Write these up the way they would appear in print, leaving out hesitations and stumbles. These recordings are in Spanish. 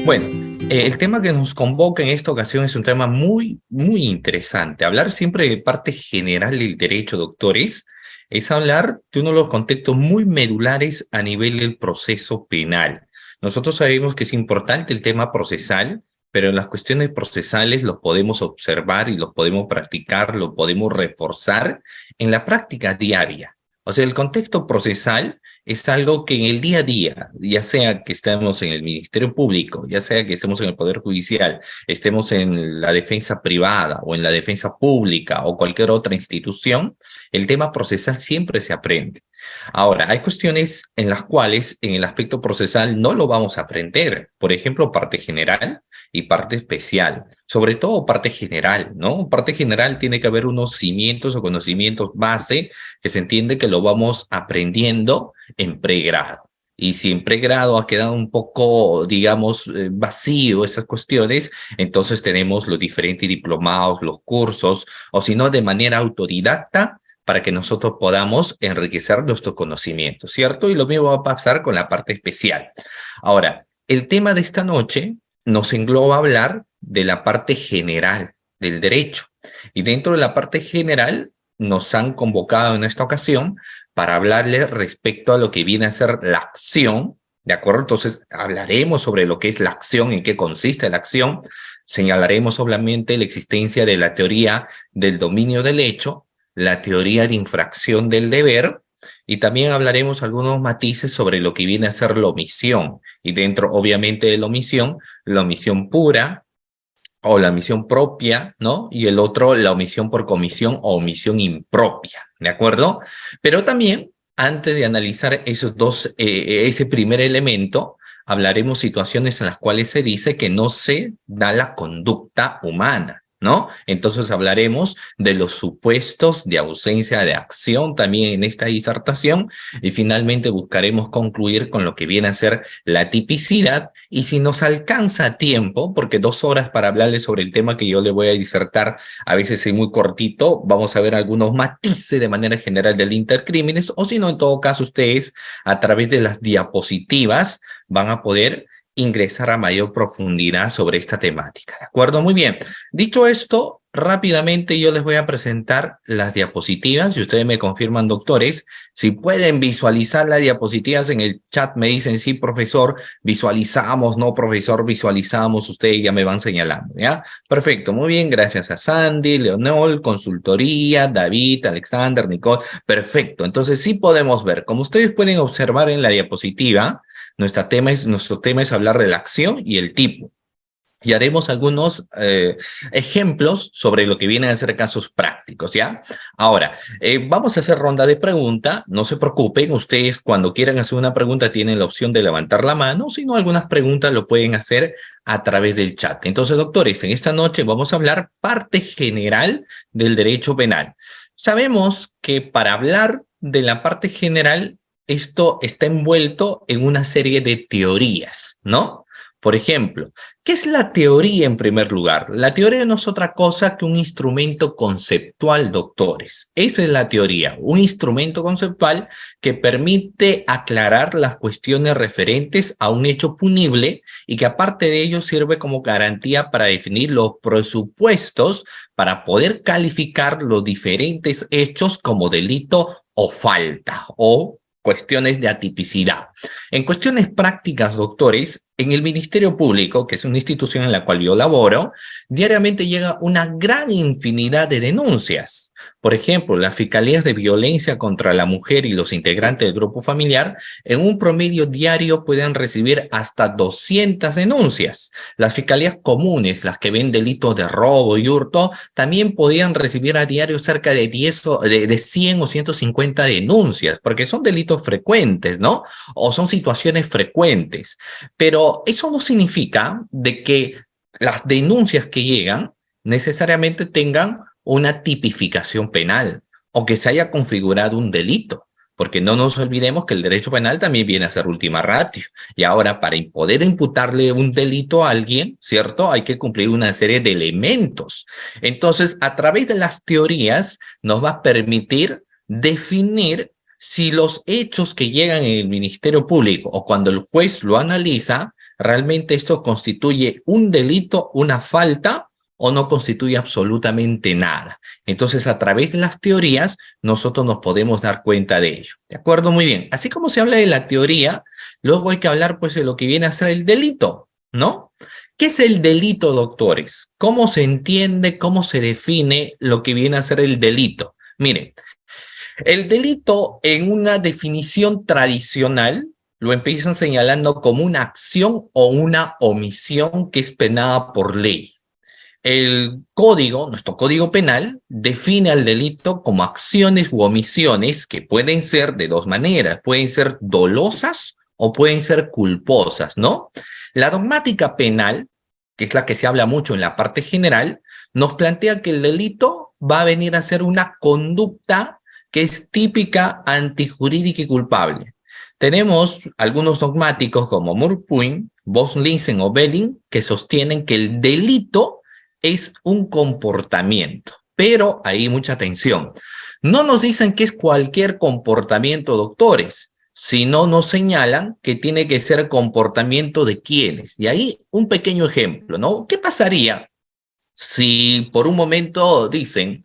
Bueno, el tema que nos convoca en esta ocasión es un tema muy interesante. Hablar siempre de parte general del derecho, doctores, es hablar de uno de los contextos muy medulares a nivel del proceso penal. Nosotros sabemos que es importante el tema procesal, pero en las cuestiones procesales los podemos observar y los podemos practicar, los podemos reforzar en la práctica diaria. O sea, el contexto procesal es algo que en el día a día, ya sea que estemos en el Ministerio Público, ya sea que estemos en el Poder Judicial, estemos en la defensa privada o en la defensa pública o cualquier otra institución, el tema procesal siempre se aprende. Ahora, hay cuestiones en las cuales en el aspecto procesal no lo vamos a aprender. Por ejemplo, parte general y parte especial. Sobre todo parte general, ¿no? Parte general tiene que haber unos cimientos o conocimientos base que se entiende que lo vamos aprendiendo en pregrado. Y si en pregrado ha quedado un poco, digamos, vacío esas cuestiones, entonces tenemos los diferentes diplomados, los cursos, o si no, de manera autodidacta, para que nosotros podamos enriquecer nuestros conocimientos, ¿cierto? Y lo mismo va a pasar con la parte especial. Ahora, el tema de esta noche nos engloba hablar de la parte general del derecho. Y dentro de la parte general nos han convocado en esta ocasión para hablarle respecto a lo que viene a ser la acción, ¿de acuerdo? Entonces hablaremos sobre lo que es la acción, en qué consiste la acción, señalaremos obviamente la existencia de la teoría del dominio del hecho, la teoría de infracción del deber, y también hablaremos algunos matices sobre lo que viene a ser la omisión, y dentro obviamente de la omisión pura, o la omisión propia, ¿no? Y el otro, la omisión por comisión o omisión impropia, ¿de acuerdo? Pero también, antes de analizar esos dos, ese primer elemento, hablaremos situaciones en las cuales se dice que no se da la conducta humana, ¿no? Entonces hablaremos de los supuestos de ausencia de acción también en esta disertación y finalmente buscaremos concluir con lo que viene a ser la tipicidad y si nos alcanza tiempo, porque 2 horas para hablarles sobre el tema que yo le voy a disertar a veces es muy cortito, vamos a ver algunos matices de manera general del intercrímenes o si no, en todo caso ustedes a través de las diapositivas van a poder ingresar a mayor profundidad sobre esta temática, ¿de acuerdo? Muy bien. Dicho esto, rápidamente yo les voy a presentar las diapositivas y ustedes me confirman, doctores, si pueden visualizar las diapositivas en el chat, me dicen sí, profesor, visualizamos, no, profesor, visualizamos, ustedes ya me van señalando, ¿ya? Perfecto, muy bien, gracias a Sandy, Leonol, consultoría, David, Alexander, Nicole, perfecto. Entonces sí podemos ver, como ustedes pueden observar en la diapositiva, nuestro tema es hablar de la acción y el tipo. Y haremos algunos ejemplos sobre lo que vienen a ser casos prácticos, ¿ya? Ahora, vamos a hacer ronda de pregunta. No se preocupen, ustedes cuando quieran hacer una pregunta tienen la opción de levantar la mano, si no, algunas preguntas lo pueden hacer a través del chat. Entonces, doctores, en esta noche vamos a hablar parte general del derecho penal. Sabemos que para hablar de la parte general, esto está envuelto en una serie de teorías, ¿no? Por ejemplo, ¿qué es la teoría en primer lugar? La teoría no es otra cosa que un instrumento conceptual, doctores. Esa es la teoría, un instrumento conceptual que permite aclarar las cuestiones referentes a un hecho punible y que aparte de ello sirve como garantía para definir los presupuestos para poder calificar los diferentes hechos como delito o falta o cuestiones de atipicidad. En cuestiones prácticas, doctores, en el Ministerio Público, que es una institución en la cual yo laboro, diariamente llega una gran infinidad de denuncias. Por ejemplo, las fiscalías de violencia contra la mujer y los integrantes del grupo familiar, en un promedio diario pueden recibir hasta 200 denuncias. Las fiscalías comunes, las que ven delitos de robo y hurto, también podían recibir a diario cerca de 100 o 150 denuncias, porque son delitos frecuentes, ¿no? O son situaciones frecuentes. Pero eso no significa de que las denuncias que llegan necesariamente tengan una tipificación penal o que se haya configurado un delito, porque no nos olvidemos que el derecho penal también viene a ser última ratio. Y ahora, para poder imputarle un delito a alguien, ¿cierto? Hay que cumplir una serie de elementos. Entonces, a través de las teorías, nos va a permitir definir si los hechos que llegan en el Ministerio Público o cuando el juez lo analiza ¿realmente esto constituye un delito, una falta, o no constituye absolutamente nada? Entonces, a través de las teorías, nosotros nos podemos dar cuenta de ello. ¿De acuerdo? Muy bien. Así como se habla de la teoría, luego hay que hablar pues de lo que viene a ser el delito, ¿no? ¿Qué es el delito, doctores? ¿Cómo se entiende, cómo se define lo que viene a ser el delito? Miren, el delito en una definición tradicional lo empiezan señalando como una acción o una omisión que es penada por ley. El código, nuestro código penal, define al delito como acciones u omisiones que pueden ser de dos maneras, pueden ser dolosas o pueden ser culposas, ¿no? La dogmática penal, que es la que se habla mucho en la parte general, nos plantea que el delito va a venir a ser una conducta que es típica, antijurídica y culpable. Tenemos algunos dogmáticos como Murphy, Boslinsen o Belling que sostienen que el delito es un comportamiento, pero hay mucha atención. No nos dicen que es cualquier comportamiento, doctores, sino nos señalan que tiene que ser comportamiento de quienes. Y ahí un pequeño ejemplo, ¿no? ¿Qué pasaría si por un momento dicen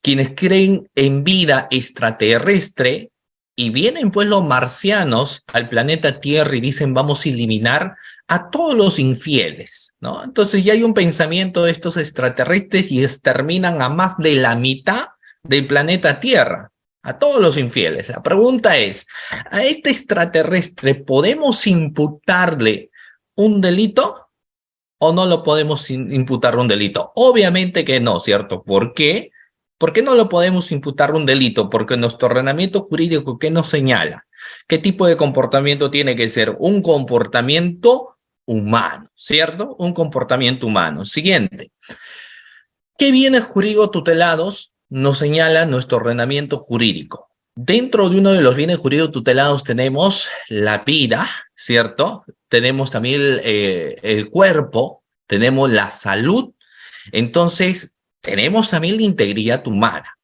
quienes creen en vida extraterrestre y vienen pues los marcianos al planeta Tierra y dicen vamos a eliminar a todos los infieles, ¿no? Entonces ya hay un pensamiento de estos extraterrestres y exterminan a más de la mitad del planeta Tierra, a todos los infieles. La pregunta es, ¿a este extraterrestre podemos imputarle un delito o no lo podemos imputar un delito? Obviamente que no, ¿cierto? ¿Por qué? ¿Por qué no lo podemos imputar un delito? Porque nuestro ordenamiento jurídico, ¿qué nos señala? ¿Qué tipo de comportamiento tiene que ser? Un comportamiento humano, ¿cierto? Un comportamiento humano. Siguiente. ¿Qué bienes jurídicos tutelados nos señala nuestro ordenamiento jurídico? Dentro de uno de los bienes jurídicos tutelados tenemos la vida, ¿cierto? Tenemos también el cuerpo, tenemos la salud. Entonces, tenemos también la integridad humana.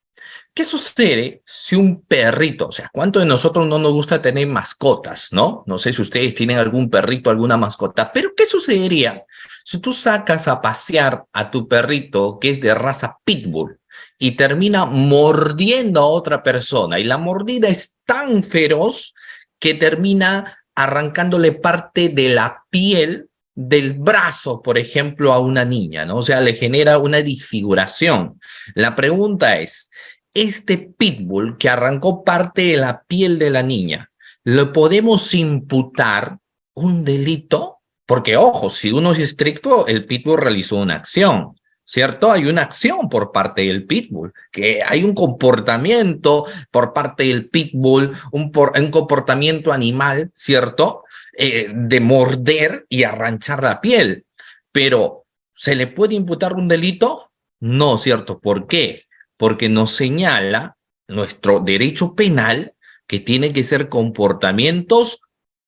¿Qué sucede si un perrito, o sea, cuánto de nosotros no nos gusta tener mascotas, ¿no? No sé si ustedes tienen algún perrito, alguna mascota, pero ¿qué sucedería si tú sacas a pasear a tu perrito que es de raza pitbull y termina mordiendo a otra persona y la mordida es tan feroz que termina arrancándole parte de la piel del brazo, por ejemplo, a una niña, ¿no? O sea, le genera una disfiguración. La pregunta es, este pitbull que arrancó parte de la piel de la niña, ¿le podemos imputar un delito? Porque, ojo, si uno es estricto, el pitbull realizó una acción, ¿cierto? Hay una acción por parte del pitbull, que hay un comportamiento por parte del pitbull, un comportamiento animal, ¿cierto? De morder y arranchar la piel. Pero, ¿se le puede imputar un delito? No, ¿cierto? ¿Por qué? Porque nos señala nuestro derecho penal que tiene que ser comportamientos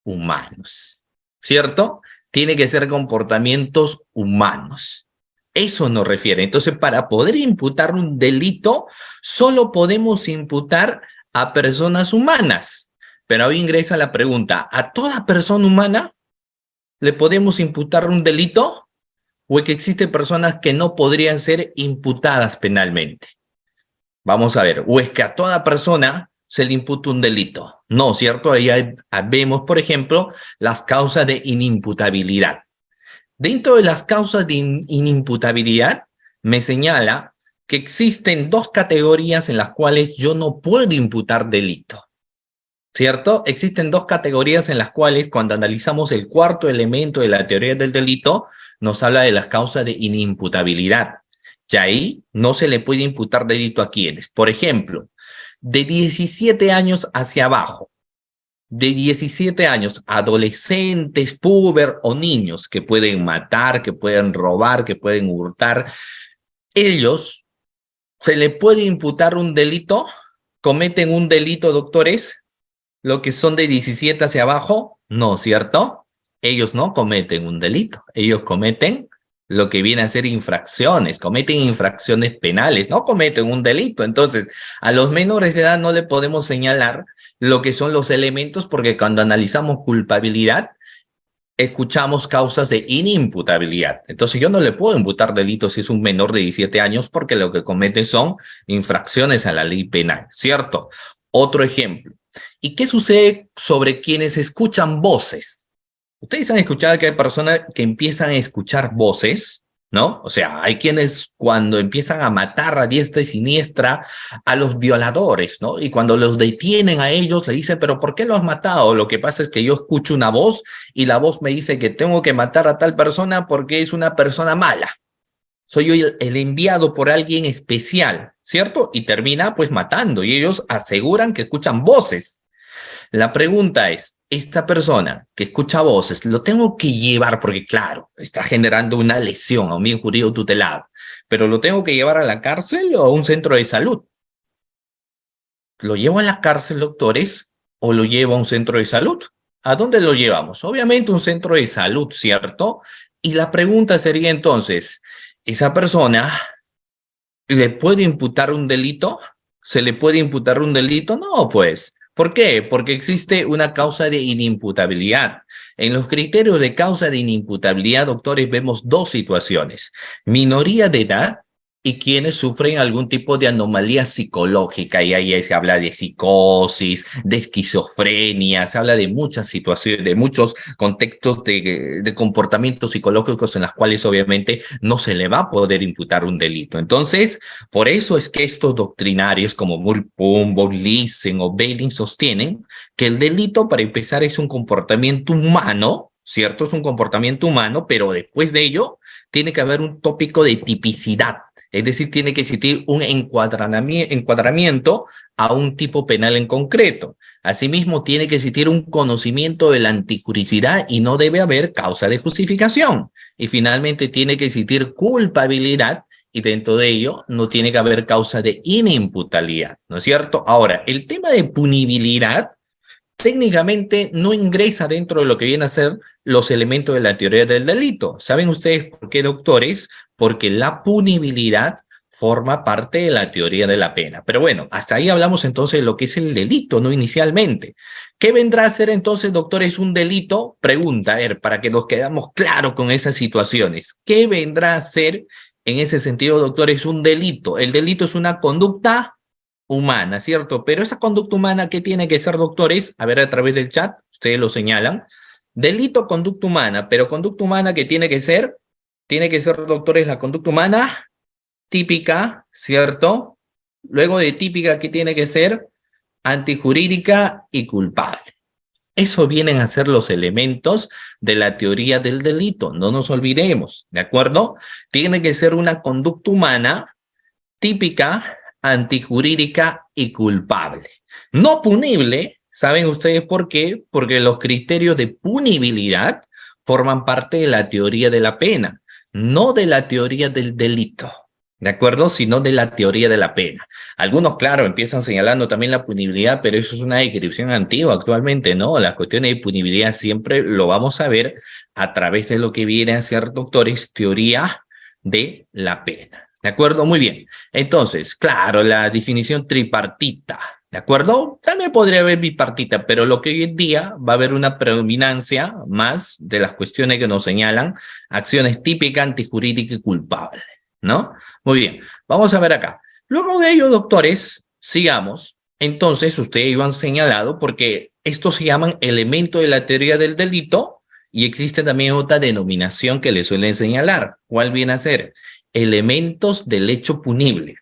humanos, ¿cierto? Tiene que ser comportamientos humanos. Eso nos refiere. Entonces, para poder imputar un delito, solo podemos imputar a personas humanas. Pero ahí ingresa la pregunta, ¿a toda persona humana le podemos imputar un delito? ¿O es que existen personas que no podrían ser imputadas penalmente? Vamos a ver, o es que a toda persona se le imputa un delito. No, ¿cierto? Ahí vemos, por ejemplo, las causas de inimputabilidad. Dentro de las causas de inimputabilidad, me señala que existen dos categorías en las cuales yo no puedo imputar delito, ¿cierto? Existen dos categorías en las cuales, cuando analizamos el cuarto elemento de la teoría del delito, nos habla de las causas de inimputabilidad. Y ahí no se le puede imputar delito a quienes. Por ejemplo, de 17 años hacia abajo, de 17 años, adolescentes, puber o niños que pueden matar, que pueden robar, que pueden hurtar, ellos se le puede imputar un delito, cometen un delito, doctores, lo que son de 17 hacia abajo, no, ¿cierto? Ellos no cometen un delito, ellos cometen lo que viene a ser infracciones, cometen infracciones penales, no cometen un delito. Entonces, a los menores de edad no le podemos señalar lo que son los elementos porque cuando analizamos culpabilidad, escuchamos causas de inimputabilidad. Entonces yo no le puedo imputar delitos si es un menor de 17 años porque lo que comete son infracciones a la ley penal, ¿cierto? Otro ejemplo. ¿Y qué sucede sobre quienes escuchan voces? Ustedes han escuchado que hay personas que empiezan a escuchar voces, ¿no? O sea, hay quienes cuando empiezan a matar a diestra y siniestra a los violadores, ¿no? Y cuando los detienen a ellos, le dicen, pero ¿por qué lo has matado? Lo que pasa es que yo escucho una voz y la voz me dice que tengo que matar a tal persona porque es una persona mala. Soy yo el enviado por alguien especial, ¿cierto? Y termina pues matando y ellos aseguran que escuchan voces. La pregunta es, esta persona que escucha voces, ¿lo tengo que llevar? Porque claro, está generando una lesión a un bien jurídico tutelado, pero ¿lo tengo que llevar a la cárcel o a un centro de salud? ¿Lo llevo a la cárcel, doctores, o lo llevo a un centro de salud? ¿A dónde lo llevamos? Obviamente un centro de salud, ¿cierto? Y la pregunta sería entonces, ¿esa persona le puede imputar un delito? ¿Se le puede imputar un delito? No, pues. ¿Por qué? Porque existe una causa de inimputabilidad. En los criterios de causa de inimputabilidad, doctores, vemos dos situaciones. Minoría de edad y quienes sufren algún tipo de anomalía psicológica. Y ahí se habla de psicosis, de esquizofrenia, se habla de muchas situaciones, de muchos contextos de comportamientos psicológicos en las cuales obviamente no se le va a poder imputar un delito. Entonces, por eso es que estos doctrinarios como Mulpumbo, Listen o Bailey sostienen que el delito, para empezar, es un comportamiento humano, ¿cierto? Es un comportamiento humano, pero después de ello tiene que haber un tópico de tipicidad. Es decir, tiene que existir un encuadramiento a un tipo penal en concreto. Asimismo, tiene que existir un conocimiento de la antijuricidad y no debe haber causa de justificación. Y finalmente, tiene que existir culpabilidad y dentro de ello no tiene que haber causa de inimputabilidad, ¿no es cierto? Ahora, el tema de punibilidad técnicamente no ingresa dentro de lo que viene a ser los elementos de la teoría del delito. ¿Saben ustedes por qué, doctores? Porque la punibilidad forma parte de la teoría de la pena. Pero bueno, hasta ahí hablamos entonces de lo que es el delito, ¿no? Inicialmente. ¿Qué vendrá a ser entonces, doctores, un delito? Pregunta, a ver, para que nos quedamos claros con esas situaciones. ¿Qué vendrá a ser en ese sentido, doctores, un delito? El delito es una conducta humana, ¿cierto? Pero esa conducta humana, ¿qué tiene que ser, doctores? A ver, a través del chat, ustedes lo señalan. Delito, conducta humana, pero conducta humana, ¿qué tiene que ser, doctores, la conducta humana típica, ¿cierto? Luego de típica, ¿qué tiene que ser? Antijurídica y culpable. Eso vienen a ser los elementos de la teoría del delito, no nos olvidemos, ¿de acuerdo? Tiene que ser una conducta humana típica, antijurídica y culpable. No punible, ¿saben ustedes por qué? Porque los criterios de punibilidad forman parte de la teoría de la pena, no de la teoría del delito, ¿de acuerdo? Sino de la teoría de la pena. Algunos, claro, empiezan señalando también la punibilidad, pero eso es una descripción antigua actualmente, ¿no? Las cuestiones de punibilidad siempre lo vamos a ver a través de lo que viene a ser, doctores, teoría de la pena. ¿De acuerdo? Muy bien. Entonces, claro, la definición tripartita, ¿de acuerdo? También podría haber bipartita, pero lo que hoy en día va a haber una predominancia más de las cuestiones que nos señalan, acciones típicas, antijurídica y culpable, ¿no? Muy bien, vamos a ver acá. Luego de ello, doctores, sigamos. Entonces, ustedes lo han señalado porque estos se llaman elementos de la teoría del delito y existe también otra denominación que le suelen señalar. ¿Cuál viene a ser? Elementos del hecho punible.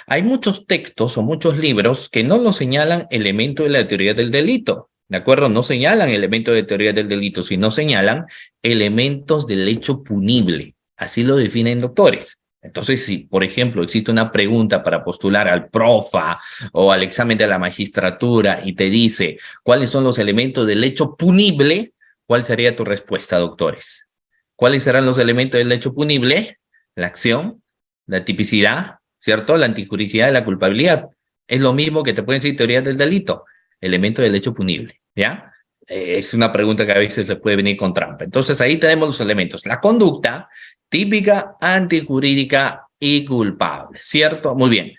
Hay muchos textos o muchos libros que no nos señalan elementos de la teoría del delito, ¿de acuerdo? No señalan elementos de teoría del delito, sino señalan elementos del hecho punible. Así lo definen doctores. Entonces, si, por ejemplo, existe una pregunta para postular al PROFA o al examen de la magistratura y te dice cuáles son los elementos del hecho punible, ¿cuál sería tu respuesta, doctores? ¿Cuáles serán los elementos del hecho punible? La acción, la tipicidad, ¿cierto? La antijuricidad y la culpabilidad. Es lo mismo que te pueden decir teoría del delito, elemento del hecho punible, ¿ya? Es una pregunta que a veces le puede venir con trampa. Entonces ahí tenemos los elementos. La conducta típica, antijurídica y culpable, ¿cierto? Muy bien.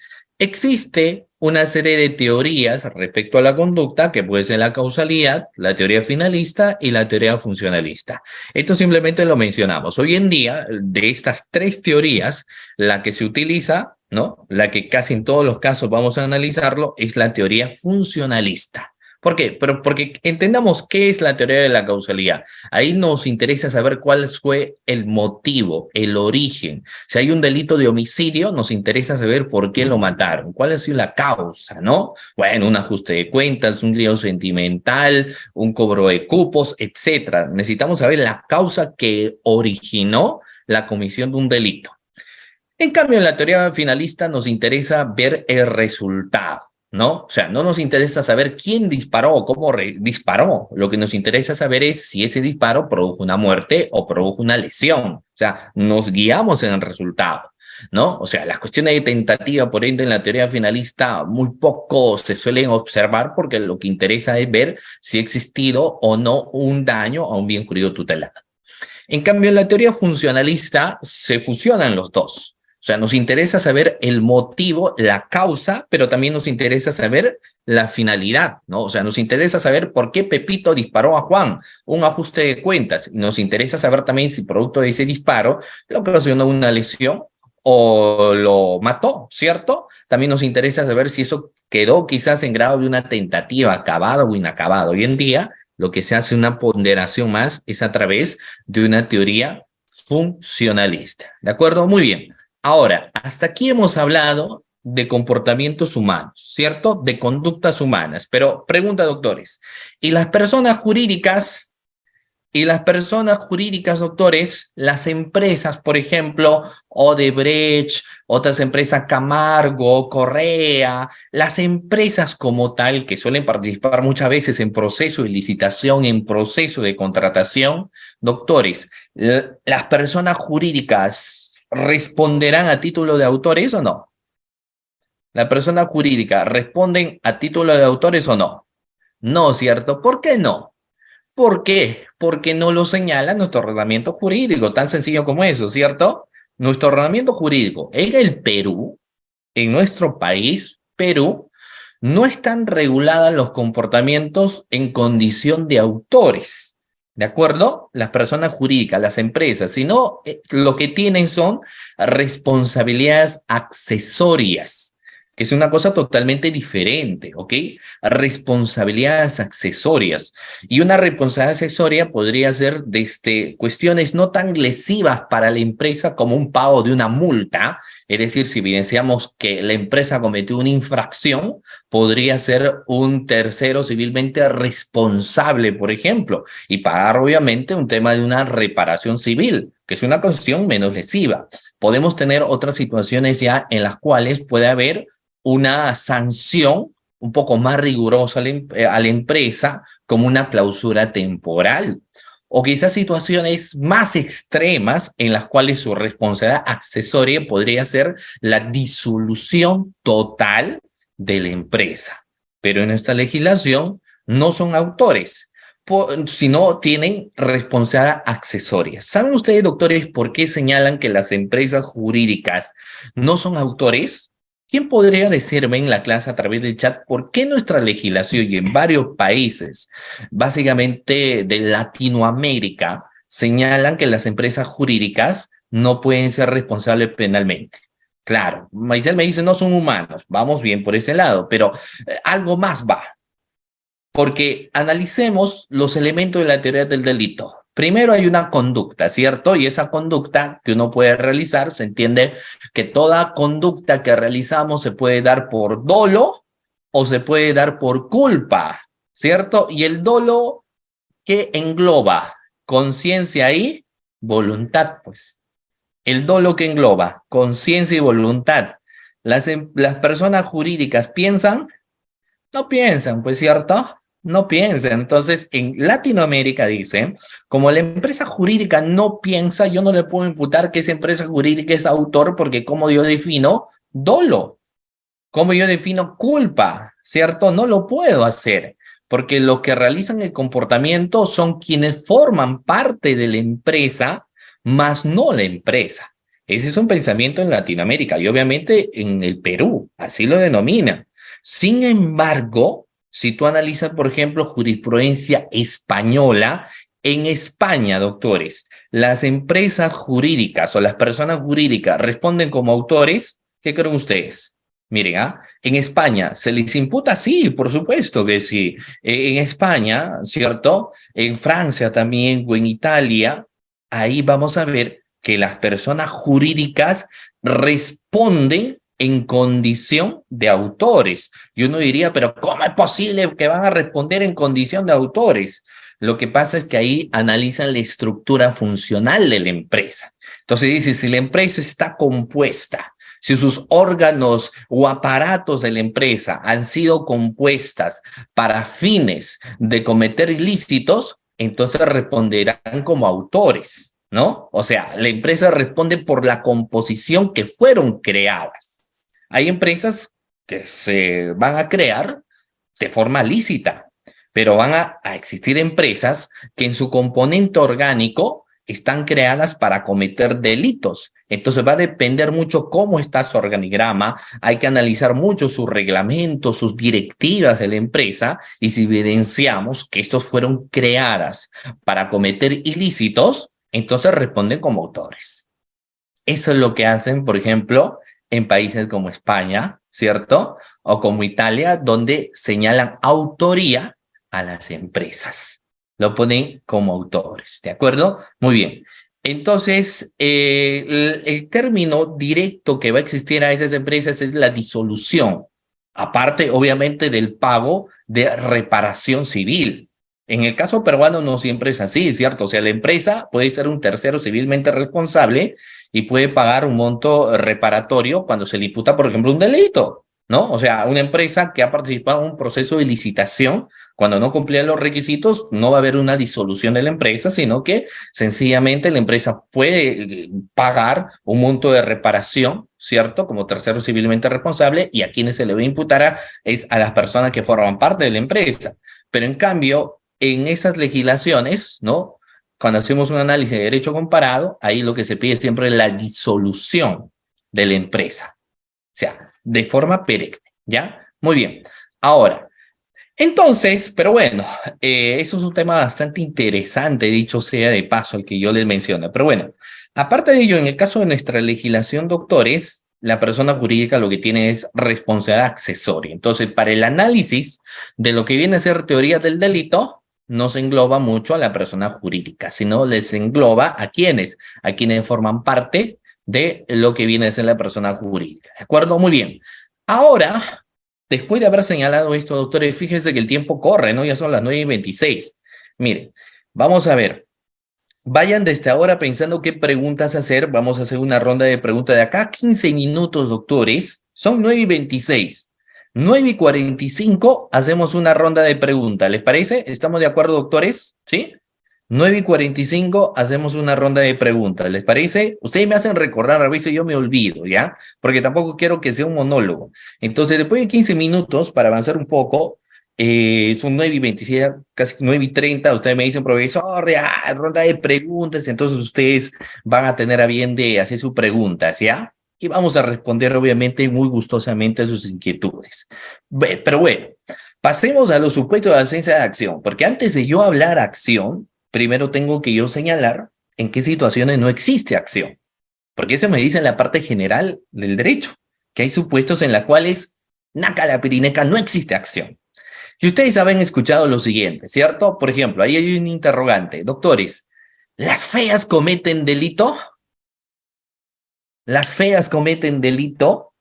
Existe una serie de teorías respecto a la conducta, que puede ser la causalidad, la teoría finalista y la teoría funcionalista. Esto simplemente lo mencionamos. Hoy en día, de estas tres teorías, la que se utiliza, ¿no? La que casi en todos los casos vamos a analizarlo, es la teoría funcionalista. ¿Por qué? Pero porque entendamos qué es la teoría de la causalidad. Ahí nos interesa saber cuál fue el motivo, el origen. Si hay un delito de homicidio, nos interesa saber por qué lo mataron, cuál ha sido la causa, ¿no? Bueno, un ajuste de cuentas, un lío sentimental, un cobro de cupos, etcétera. Necesitamos saber la causa que originó la comisión de un delito. En cambio, en la teoría finalista nos interesa ver el resultado, ¿no? O sea, no nos interesa saber quién disparó o cómo disparó. Lo que nos interesa saber es si ese disparo produjo una muerte o produjo una lesión. O sea, nos guiamos en el resultado, ¿no? O sea, las cuestiones de tentativa, por ende, en la teoría finalista muy poco se suelen observar porque lo que interesa es ver si ha existido o no un daño a un bien jurídico tutelado. En cambio, en la teoría funcionalista se fusionan los dos. O sea, nos interesa saber el motivo, la causa, pero también nos interesa saber la finalidad, ¿no? O sea, nos interesa saber por qué Pepito disparó a Juan, un ajuste de cuentas. Nos interesa saber también si producto de ese disparo le ocasionó una lesión o lo mató, ¿cierto? También nos interesa saber si eso quedó quizás en grado de una tentativa, acabado o inacabado. Hoy en día, lo que se hace una ponderación más es a través de una teoría funcionalista. ¿De acuerdo? Muy bien. Ahora, hasta aquí hemos hablado de comportamientos humanos, ¿cierto? De conductas humanas. Pero pregunta, doctores, ¿y las personas jurídicas? Y las personas jurídicas, doctores, las empresas, por ejemplo, Odebrecht, otras empresas Camargo, Correa, las empresas como tal que suelen participar muchas veces en proceso de licitación, en proceso de contratación, doctores, ¿las personas jurídicas responderán a título de autores o no? ¿La persona jurídica responden a título de autores o no? No, ¿cierto? ¿Por qué no? ¿Por qué? Porque no lo señala nuestro ordenamiento jurídico, tan sencillo como eso, ¿cierto? Nuestro ordenamiento jurídico en el Perú, en nuestro país, Perú, no están regulados los comportamientos en condición de autores, ¿de acuerdo? Las personas jurídicas, las empresas, sino lo que tienen son responsabilidades accesorias, que es una cosa totalmente diferente, ¿ok? Responsabilidades accesorias. Y una responsabilidad accesoria podría ser desde cuestiones no tan lesivas para la empresa como un pago de una multa, es decir, si evidenciamos que la empresa cometió una infracción, podría ser un tercero civilmente responsable, por ejemplo, y pagar obviamente un tema de una reparación civil, que es una cuestión menos lesiva. Podemos tener otras situaciones ya en las cuales puede haber una sanción un poco más rigurosa a la empresa, como una clausura temporal, o quizás situaciones más extremas en las cuales su responsabilidad accesoria podría ser la disolución total de la empresa. Pero en esta legislación no son autores, sino tienen responsabilidad accesoria. ¿Saben ustedes, doctores, por qué señalan que las empresas jurídicas no son autores? ¿Quién podría decirme en la clase a través del chat por qué nuestra legislación y en varios países, básicamente de Latinoamérica, señalan que las empresas jurídicas no pueden ser responsables penalmente? Claro, Maisel me dice, no son humanos, vamos bien por ese lado, pero algo más va. Porque analicemos los elementos de la teoría del delito. Primero hay una conducta, ¿cierto? Y esa conducta que uno puede realizar, se entiende que toda conducta que realizamos se puede dar por dolo o se puede dar por culpa, ¿cierto? Y el dolo que engloba conciencia y voluntad, pues. El dolo que engloba conciencia y voluntad. Las personas jurídicas piensan, no piensan, pues, ¿cierto? No piensan. Entonces, en Latinoamérica dicen, como la empresa jurídica no piensa, yo no le puedo imputar que esa empresa jurídica es autor porque como yo defino dolo, como yo defino culpa, ¿cierto? No lo puedo hacer porque los que realizan el comportamiento son quienes forman parte de la empresa, más no la empresa. Ese es un pensamiento en Latinoamérica y obviamente en el Perú, así lo denominan. Sin embargo, si tú analizas, por ejemplo, jurisprudencia española, en España, doctores, las empresas jurídicas o las personas jurídicas responden como autores. ¿Qué creen ustedes? Miren, en España se les imputa, sí, por supuesto que sí. En España, ¿cierto? En Francia también o en Italia, ahí vamos a ver que las personas jurídicas responden en condición de autores. Y uno diría, pero ¿cómo es posible que van a responder en condición de autores? Lo que pasa es que ahí analizan la estructura funcional de la empresa. Entonces dice, si la empresa está compuesta, si sus órganos o aparatos de la empresa han sido compuestas para fines de cometer ilícitos, entonces responderán como autores, ¿no? O sea, la empresa responde por la composición que fueron creadas. Hay empresas que se van a crear de forma lícita, pero van a existir empresas que en su componente orgánico están creadas para cometer delitos. Entonces va a depender mucho cómo está su organigrama, hay que analizar mucho sus reglamentos, sus directivas de la empresa, y si evidenciamos que estos fueron creadas para cometer ilícitos, entonces responden como autores. Eso es lo que hacen, por ejemplo, en países como España, ¿cierto? O como Italia, donde señalan autoría a las empresas. Lo ponen como autores, ¿de acuerdo? Muy bien. Entonces, el término directo que va a existir a esas empresas es la disolución, aparte, obviamente, del pago de reparación civil. En el caso peruano no siempre es así, ¿cierto? O sea, la empresa puede ser un tercero civilmente responsable y puede pagar un monto reparatorio cuando se le imputa, por ejemplo, un delito, ¿no? O sea, una empresa que ha participado en un proceso de licitación, cuando no cumplía los requisitos, no va a haber una disolución de la empresa, sino que sencillamente la empresa puede pagar un monto de reparación, ¿cierto? Como tercero civilmente responsable, y a quienes se le va a imputar es a las personas que forman parte de la empresa. Pero en cambio, en esas legislaciones, ¿no? Cuando hacemos un análisis de derecho comparado, ahí lo que se pide siempre es la disolución de la empresa. O sea, de forma perenne, ¿ya? Muy bien. Ahora, entonces, pero bueno, eso es un tema bastante interesante, dicho sea de paso, el que yo les menciono. Pero bueno, aparte de ello, en el caso de nuestra legislación, doctores, la persona jurídica lo que tiene es responsabilidad accesoria. Entonces, para el análisis de lo que viene a ser teoría del delito, no se engloba mucho a la persona jurídica, sino les engloba a quienes forman parte de lo que viene a ser la persona jurídica. ¿De acuerdo? Muy bien. Ahora, después de haber señalado esto, doctores, fíjense que el tiempo corre, ¿no? Ya son las 9:26. Miren, vamos a ver. Vayan desde ahora pensando qué preguntas hacer. Vamos a hacer una ronda de preguntas de acá. 15 minutos, doctores. Son 9:26. 9:45 hacemos una ronda de preguntas. ¿Les parece? ¿Estamos de acuerdo, doctores? ¿Sí? 9:45 hacemos una ronda de preguntas. ¿Les parece? Ustedes me hacen recordar, a veces yo me olvido, ¿ya? Porque tampoco quiero que sea un monólogo. Entonces, después de 15 minutos, para avanzar un poco, son 9:27, casi 9:30. Ustedes me dicen, profesor, ronda de preguntas. Entonces, ustedes van a tener a bien de hacer sus preguntas, ¿ya? Y vamos a responder, obviamente, muy gustosamente a sus inquietudes. Pero bueno, pasemos a los supuestos de la ciencia de acción, porque antes de yo hablar acción, primero tengo que yo señalar en qué situaciones no existe acción, porque eso me dice en la parte general del derecho, que hay supuestos en los cuales, naca la pirineca, no existe acción. Y ustedes habrán escuchado lo siguiente, ¿cierto? Por ejemplo, ahí hay un interrogante. Doctores, ¿las feas cometen delito? ¿Las feas cometen delito?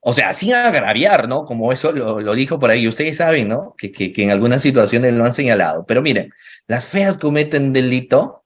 O sea, sin agraviar, ¿no? Como eso lo dijo por ahí. Ustedes saben, ¿no? Que en algunas situaciones lo han señalado. Pero miren, las feas cometen delito.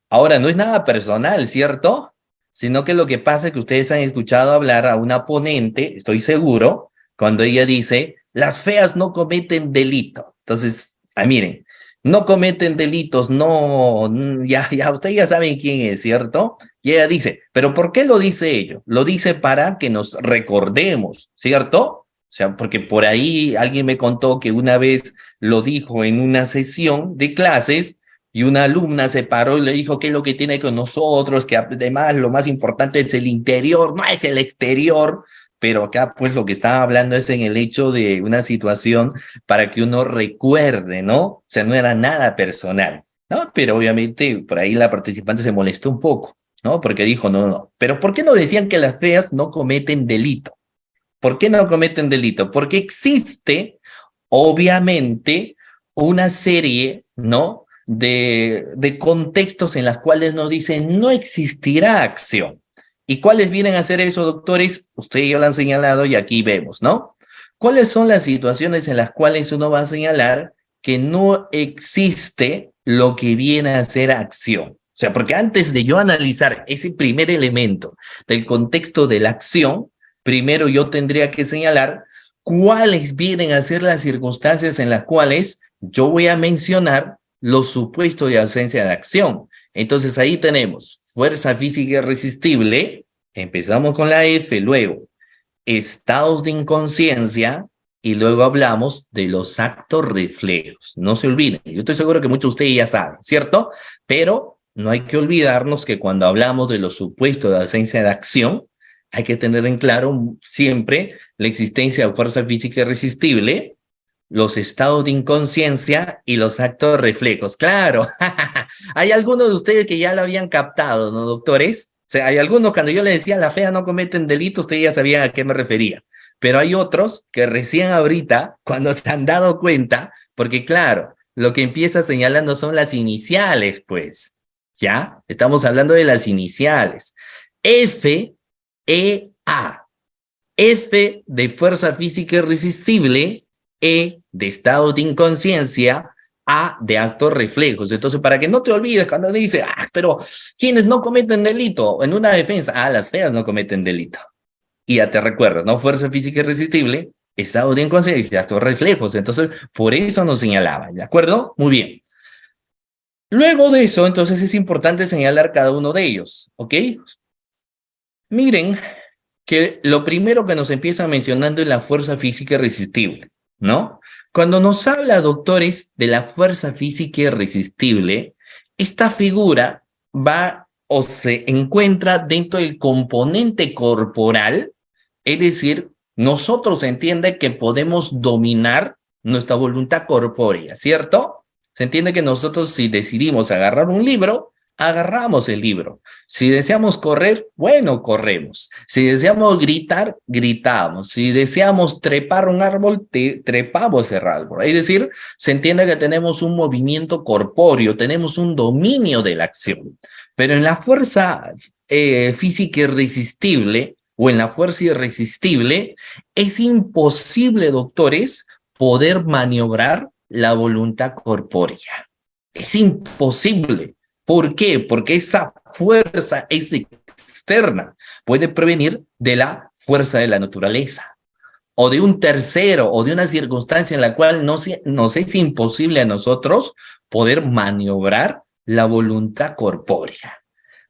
Ahora, no es nada personal, ¿cierto? Sino que lo que pasa es que ustedes han escuchado hablar a una ponente, estoy seguro, cuando ella dice, las feas no cometen delito. Entonces, miren, no cometen delitos, no, ya ustedes ya saben quién es, ¿cierto? Y ella dice, ¿pero por qué lo dice ello? Lo dice para que nos recordemos, ¿cierto? O sea, porque por ahí alguien me contó que una vez lo dijo en una sesión de clases, y una alumna se paró y le dijo qué es lo que tiene con nosotros, que además lo más importante es el interior, no es el exterior, pero acá pues lo que estaba hablando es en el hecho de una situación para que uno recuerde, ¿no? O sea, no era nada personal, ¿no? Pero obviamente por ahí la participante se molestó un poco, ¿no? Porque dijo, no, no, pero ¿por qué no decían que las feas no cometen delito? ¿Por qué no cometen delito? Porque existe, obviamente, una serie, ¿no? De contextos en los cuales nos dicen no existirá acción. ¿Y cuáles vienen a ser eso, doctores? Ustedes ya lo han señalado y aquí vemos, ¿no? ¿Cuáles son las situaciones en las cuales uno va a señalar que no existe lo que viene a ser acción? O sea, porque antes de yo analizar ese primer elemento del contexto de la acción, primero yo tendría que señalar cuáles vienen a ser las circunstancias en las cuales yo voy a mencionar los supuestos de ausencia de acción. Entonces ahí tenemos fuerza física irresistible, empezamos con la F, luego estados de inconsciencia y luego hablamos de los actos reflejos. No se olviden, yo estoy seguro que muchos de ustedes ya saben, ¿cierto? Pero no hay que olvidarnos que cuando hablamos de los supuestos de ausencia de acción, hay que tener en claro siempre la existencia de fuerza física irresistible, los estados de inconsciencia y los actos reflejos. Claro, hay algunos de ustedes que ya lo habían captado, ¿no, doctores? O sea, hay algunos cuando yo les decía la fea no cometen delitos, ustedes ya sabían a qué me refería. Pero hay otros que recién ahorita, cuando se han dado cuenta, porque claro, lo que empieza señalando son las iniciales, pues. ¿Ya? Estamos hablando de las iniciales. F, E, A. F de fuerza física irresistible, E de estado de inconsciencia, A de actos reflejos. Entonces, para que no te olvides cuando dice, pero ¿quiénes no cometen delito? En una defensa, las feas no cometen delito. Y ya te recuerdas, ¿no? Fuerza física irresistible, estado de inconsciencia, actos reflejos. Entonces, por eso nos señalaban, ¿de acuerdo? Muy bien. Luego de eso, entonces es importante señalar cada uno de ellos, ¿ok? Miren que lo primero que nos empieza mencionando es la fuerza física irresistible, ¿no? Cuando nos habla, doctores, de la fuerza física irresistible, esta figura va o se encuentra dentro del componente corporal, es decir, nosotros entiende que podemos dominar nuestra voluntad corpórea, ¿cierto? Se entiende que nosotros si decidimos agarrar un libro, agarramos el libro. Si deseamos correr, bueno, corremos. Si deseamos gritar, gritamos. Si deseamos trepar un árbol, trepamos el árbol. Es decir, se entiende que tenemos un movimiento corpóreo, tenemos un dominio de la acción. Pero en la fuerza física irresistible o en la fuerza irresistible, es imposible, doctores, poder maniobrar la voluntad corpórea. Es imposible. ¿Por qué? Porque esa fuerza es externa. Puede prevenir de la fuerza de la naturaleza o de un tercero o de una circunstancia en la cual nos es imposible a nosotros poder maniobrar la voluntad corpórea.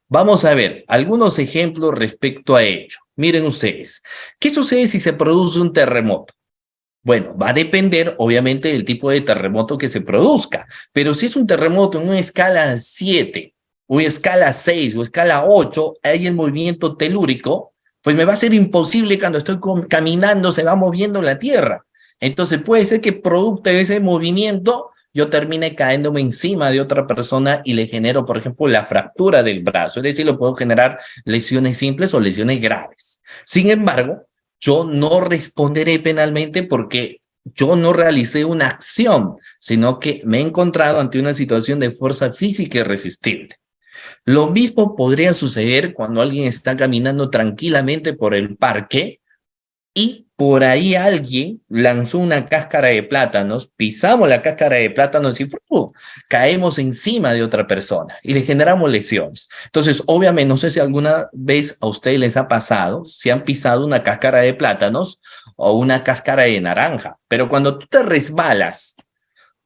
Vamos a ver algunos ejemplos respecto a ello. Miren ustedes, ¿qué sucede si se produce un terremoto? Bueno, va a depender obviamente del tipo de terremoto que se produzca, pero si es un terremoto en una escala 7, o escala 6, o escala 8, hay el movimiento telúrico, pues me va a ser imposible cuando estoy caminando, se va moviendo la tierra. Entonces puede ser que producto de ese movimiento yo termine cayéndome encima de otra persona y le genero, por ejemplo, la fractura del brazo. Es decir, lo puedo generar lesiones simples o lesiones graves. Sin embargo, yo no responderé penalmente porque yo no realicé una acción, sino que me he encontrado ante una situación de fuerza física irresistible. Lo mismo podría suceder cuando alguien está caminando tranquilamente por el parque y por ahí alguien lanzó una cáscara de plátanos, pisamos la cáscara de plátanos y caemos encima de otra persona y le generamos lesiones. Entonces, obviamente, no sé si alguna vez a ustedes les ha pasado, si han pisado una cáscara de plátanos o una cáscara de naranja, pero cuando tú te resbalas,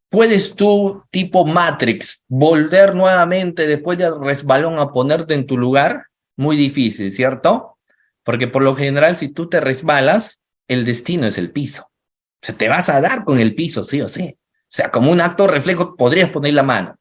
¿puedes tú, tipo Matrix, volver nuevamente después del resbalón a ponerte en tu lugar? Muy difícil, ¿cierto? Porque por lo general, si tú te resbalas, el destino es el piso. O sea, te vas a dar con el piso, sí o sí. O sea, como un acto reflejo, podrías poner la mano.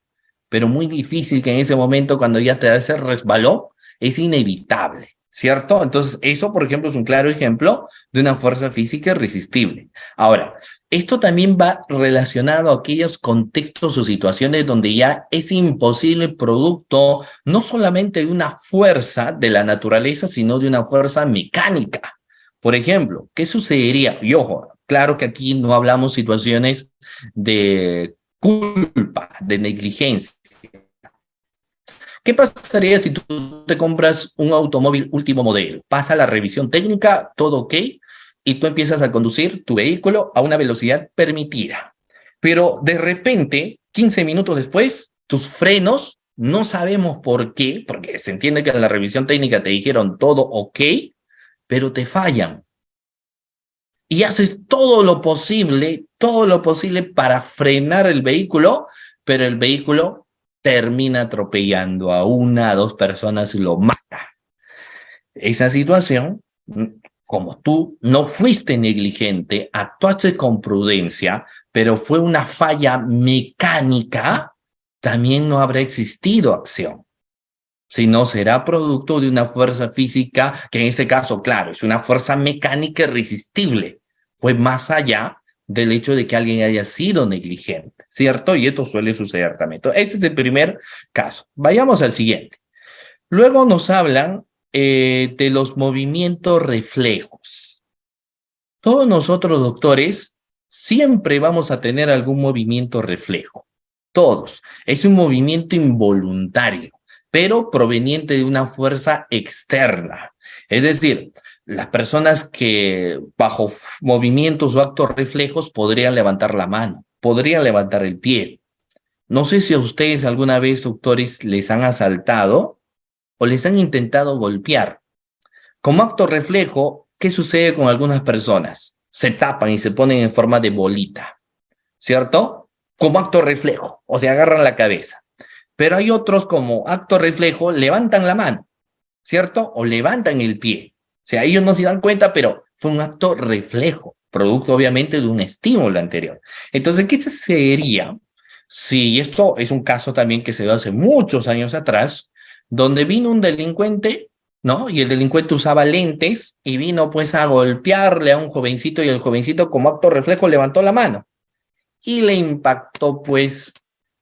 pero muy difícil que en ese momento, cuando ya te da ese resbalón, es inevitable, ¿cierto? Entonces, eso, por ejemplo, es un claro ejemplo de una fuerza física irresistible. Ahora, esto también va relacionado a aquellos contextos o situaciones donde ya es imposible producto no solamente de una fuerza de la naturaleza, sino de una fuerza mecánica. Por ejemplo, ¿qué sucedería? Y ojo, claro que aquí no hablamos situaciones de culpa, de negligencia. ¿Qué pasaría si tú te compras un automóvil último modelo? Pasa la revisión técnica, todo ok, y tú empiezas a conducir tu vehículo a una velocidad permitida. Pero de repente, 15 minutos después, tus frenos, no sabemos por qué, porque se entiende que en la revisión técnica te dijeron todo ok, pero te fallan. Y haces todo lo posible para frenar el vehículo, pero el vehículo termina atropellando a una, a dos personas y lo mata. Esa situación, como tú no fuiste negligente, actuaste con prudencia, pero fue una falla mecánica, también no habrá existido acción, sino será producto de una fuerza física que en este caso, claro, es una fuerza mecánica irresistible. Fue más allá del hecho de que alguien haya sido negligente, ¿cierto? Y esto suele suceder también. Entonces, ese es el primer caso. Vayamos al siguiente. Luego nos hablan de los movimientos reflejos. Todos nosotros, doctores, siempre vamos a tener algún movimiento reflejo. Todos. Es un movimiento involuntario, pero proveniente de una fuerza externa. Es decir, las personas que bajo movimientos o actos reflejos podrían levantar la mano, podrían levantar el pie. No sé si a ustedes alguna vez, doctores, les han asaltado o les han intentado golpear. Como acto reflejo, ¿qué sucede con algunas personas? Se tapan y se ponen en forma de bolita, ¿cierto? Como acto reflejo, o sea, agarran la cabeza. Pero hay otros como acto reflejo, levantan la mano, ¿cierto? O levantan el pie. O sea, ellos no se dan cuenta, pero fue un acto reflejo, producto obviamente de un estímulo anterior. Entonces, ¿qué sucedería si esto es un caso también que se dio hace muchos años atrás, donde vino un delincuente, ¿no? Y el delincuente usaba lentes y vino pues a golpearle a un jovencito y el jovencito como acto reflejo levantó la mano y le impactó pues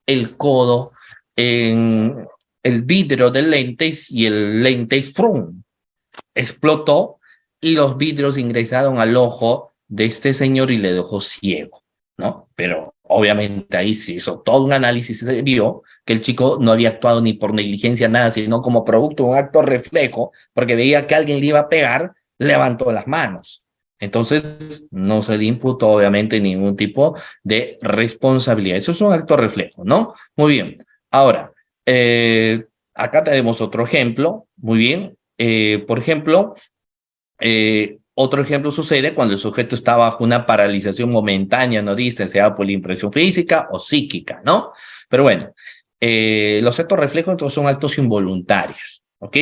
el codo en el vidrio del lentes y el lentes ¡prum! Explotó y los vidrios ingresaron al ojo de este señor y le dejó ciego, ¿no? Pero obviamente ahí se hizo todo un análisis y se vio que el chico no había actuado ni por negligencia, nada, sino como producto de un acto reflejo, porque veía que alguien le iba a pegar, levantó las manos. Entonces, no se le imputó obviamente ningún tipo de responsabilidad. Eso es un acto reflejo, ¿no? Muy bien. Ahora, acá tenemos otro ejemplo, muy bien. Por ejemplo, otro ejemplo sucede cuando el sujeto está bajo una paralización momentánea, no dice, sea por la impresión física o psíquica, ¿no? Pero bueno, los actos reflejos entonces son actos involuntarios, ¿ok?